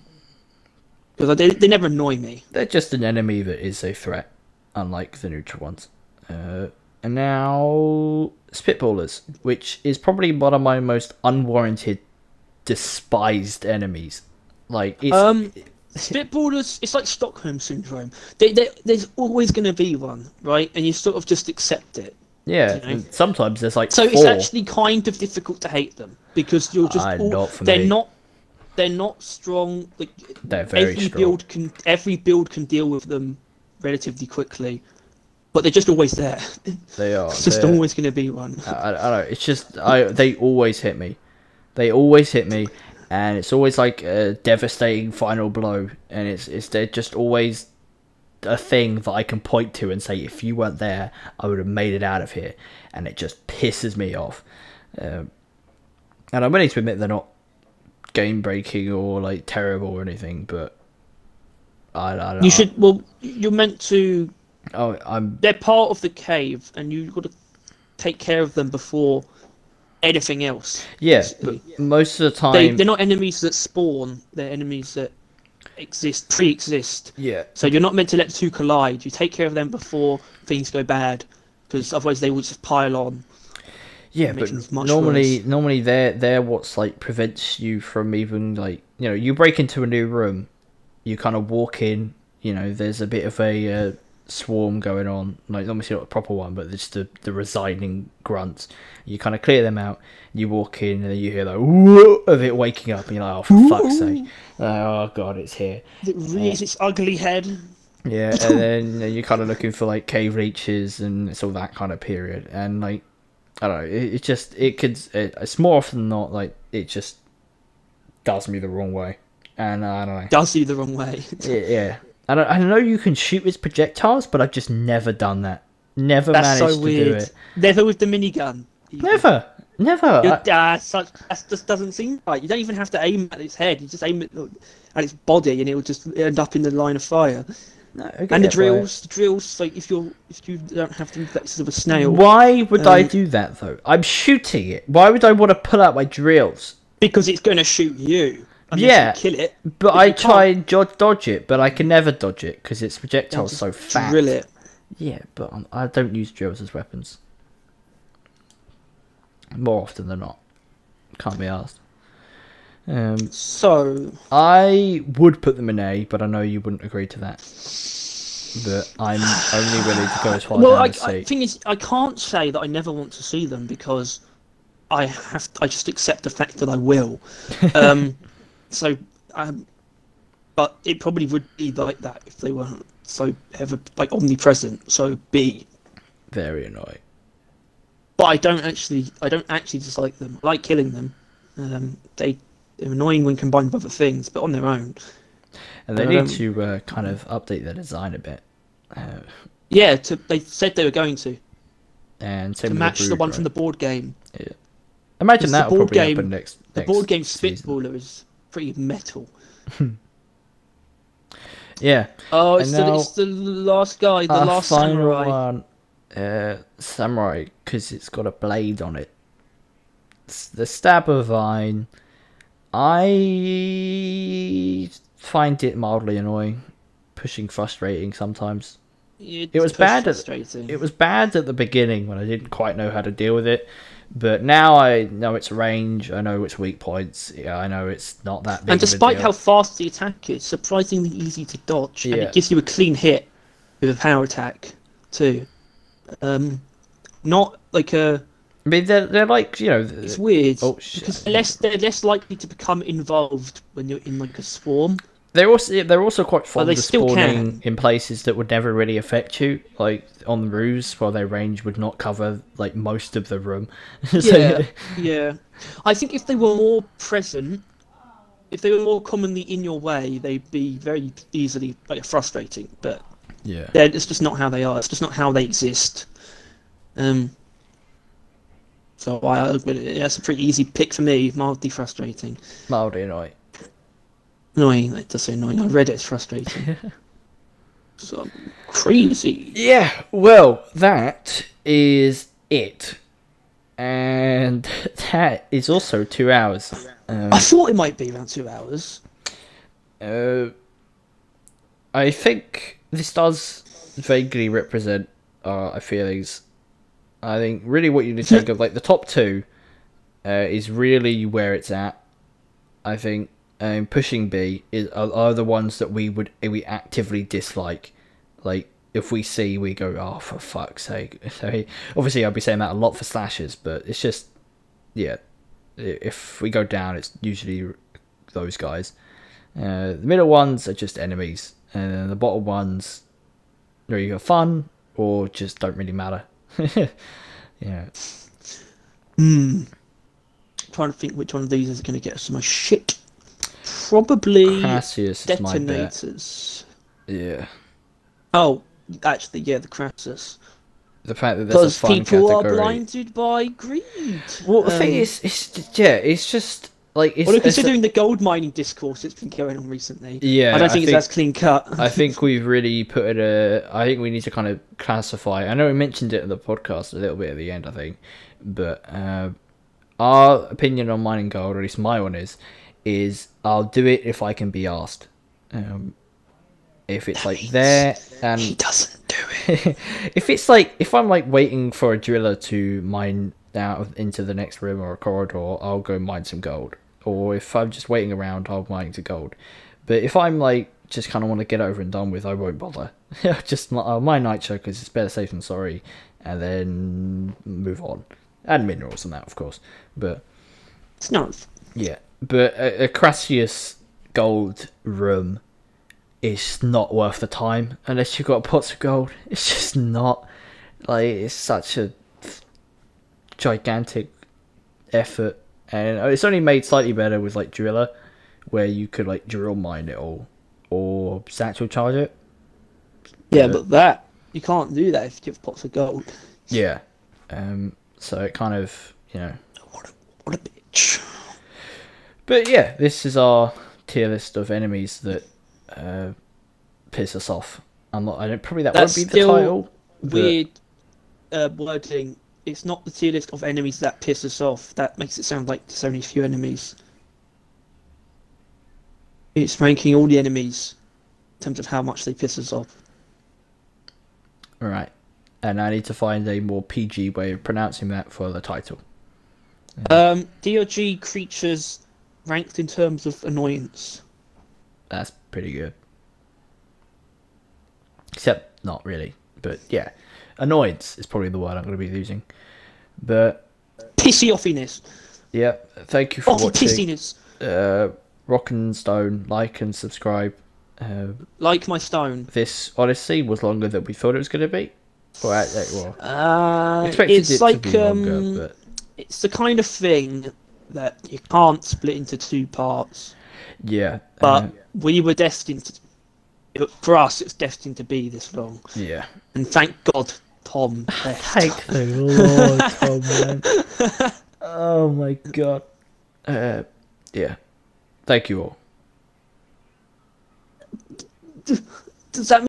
Because they never annoy me. They're just an enemy that is a threat, unlike the neutral ones. And now Spitballers, which is probably one of my most unwarranted, despised enemies. Like Spitballers, it's like Stockholm syndrome. There's always going to be one, right? And you sort of just accept it. Yeah, you know? Sometimes there's like so 4. It's actually kind of difficult to hate them because you're just they're not strong. Like, they're very strong. Every build can deal with them relatively quickly, but they're just always there. They are. It's just always going to be one. I don't know. It's just they always hit me. They always hit me, and it's always like a devastating final blow. And they're just always a thing that I can point to and say, if you weren't there, I would have made it out of here. And it just pisses me off. And I'm willing to admit they're not game breaking or like terrible or anything, but I don't know. You should. Well, you're meant to. Oh, They're part of the cave, and you've got to take care of them before anything else. Yeah, but most of the time they're not enemies that spawn. They're enemies that pre-exist. Yeah. So you're not meant to let the two collide. You take care of them before things go bad, because otherwise they will just pile on. Yeah, but normally they're what's like prevents you from even like, you know, you break into a new room, you kind of walk in, you know, there's a bit of a swarm going on, like obviously not a proper one, but just the residing grunts. You kind of clear them out, you walk in, and then you hear like whoa of it waking up, and you're like, oh, for fuck's sake, oh god, it's here. It rears its ugly head. Yeah, and then you're kind of looking for like cave leeches, and it's all that kind of period, and like I don't know, it's more often than not like it just does me the wrong way, and I don't know. Does you the wrong way. Yeah. I know you can shoot with projectiles, but I've just never done that. Never managed to do it. Never with the minigun. Never. That just doesn't seem right. You don't even have to aim at its head. You just aim at its body, and it will just end up in the line of fire. No, and the drills. Like if you don't have the reflexes of a snail. Why would I do that though? I'm shooting it. Why would I want to pull out my drills? Because it's going to shoot you. Yeah, you kill it. But I try and dodge it, but I can never dodge it because its projectile's so fat. Drill it. Yeah, but I don't use drills as weapons. More often than not. Can't be asked. So I would put them in A, but I know you wouldn't agree to that. But I'm only willing to go as far down as C. The thing is, I can't say that I never want to see them because I just accept the fact that I will. But it probably would be like that if they weren't so ever like omnipresent. So B. Very annoying. But I don't actually dislike them. I like killing them. They're annoying when combined with other things, but on their own. And they need to kind of update their design a bit. Yeah, they said they were going to. And to match the one from the board game. Yeah. Imagine that will probably happen next. The board game Spitballer is pretty metal. Yeah. Oh, it's the last guy, the last samurai. One, samurai, because it's got a blade on it. It's the Stabber Vine. I find it mildly annoying, pushing frustrating sometimes. It was bad at the beginning when I didn't quite know how to deal with it. But now I know its range, I know its weak points, yeah, I know it's not that big. And despite how fast the attack is, surprisingly easy to dodge, and it gives you a clean hit with a power attack too. Not like a. I mean, they're like, you know. It's weird because they're less likely to become involved when you're in like a swarm. They're also quite fond of spawning in places that would never really affect you, like on the roofs, while their range would not cover like most of the room. Yeah. I think if they were more present, if they were more commonly in your way, they'd be very easily like frustrating. But yeah, it's just not how they are. It's just not how they exist. So that's a pretty easy pick for me. Mildly frustrating. Mildly annoying. Annoying, that does say annoying. I read it, it's frustrating. So crazy. Yeah, well, that is it. And that is also 2 hours. I thought it might be around 2 hours. I think this does vaguely represent our feelings. I think really what you need to think of, like the top two, is really where it's at. I think pushing B are the ones that we actively dislike. Like if we see, we go, oh, for fuck's sake. So obviously I'll be saying that a lot for slashers, but it's just, yeah, if we go down, it's usually those guys. The middle ones are just enemies, and then the bottom ones are either fun or just don't really matter. Yeah. Trying to think which one of these is going to get us my shit. Probably Crassus Detonators. Yeah. Oh, actually, yeah, the Crassus. the fact that there's a fun people category. are blinded by greed. Well, the thing is, it's just like considering the gold mining discourse that's been going on recently. Yeah, I don't think it's as clean cut. I think we've really put it. I think we need to kind of classify. I know we mentioned it in the podcast a little bit at the end, I think, but our opinion on mining gold, or at least my one is I'll do it if I can be asked. If it's like there and he doesn't do it. if I'm like waiting for a driller to mine out into the next room or a corridor, I'll go mine some gold. Or if I'm just waiting around, I'll mine to gold. But if I'm like just kind of want to get over and done with, I won't bother. I'll mine nitro because it's better safe than sorry, and then move on. And minerals and that, of course. But it's not. Yeah, but a Crassius gold room is not worth the time unless you've got pots of gold. It's just not. Like, it's such a gigantic effort, and it's only made slightly better with like driller, where you could like drill mine it all or satchel charge it. Yeah, but that you can't do that if you have pots of gold. Yeah, so it kind of, you know, what a bitch. But yeah, this is our tier list of enemies that piss us off. Probably that won't be the title. Weird wording. It's not the tier list of enemies that piss us off. That makes it sound like there's only a few enemies. It's ranking all the enemies in terms of how much they piss us off. Alright. And I need to find a more PG way of pronouncing that for the title. DRG creatures ranked in terms of annoyance. That's pretty good. Except not really. But yeah. Annoyance is probably the word I'm going to be using. But pissy offiness. Yeah. Thank you for watching. Pissiness. Rock and Stone, like and subscribe. Like my stone. This honestly was longer than we thought it was going to be. It's like to be longer, but it's the kind of thing that you can't split into two parts. Yeah, but we were destined to. For us, it's destined to be this long. Yeah, and thank God, Tom left. Thank the Lord, Tom. Man. Oh my God. Yeah. Thank you all. Does that mean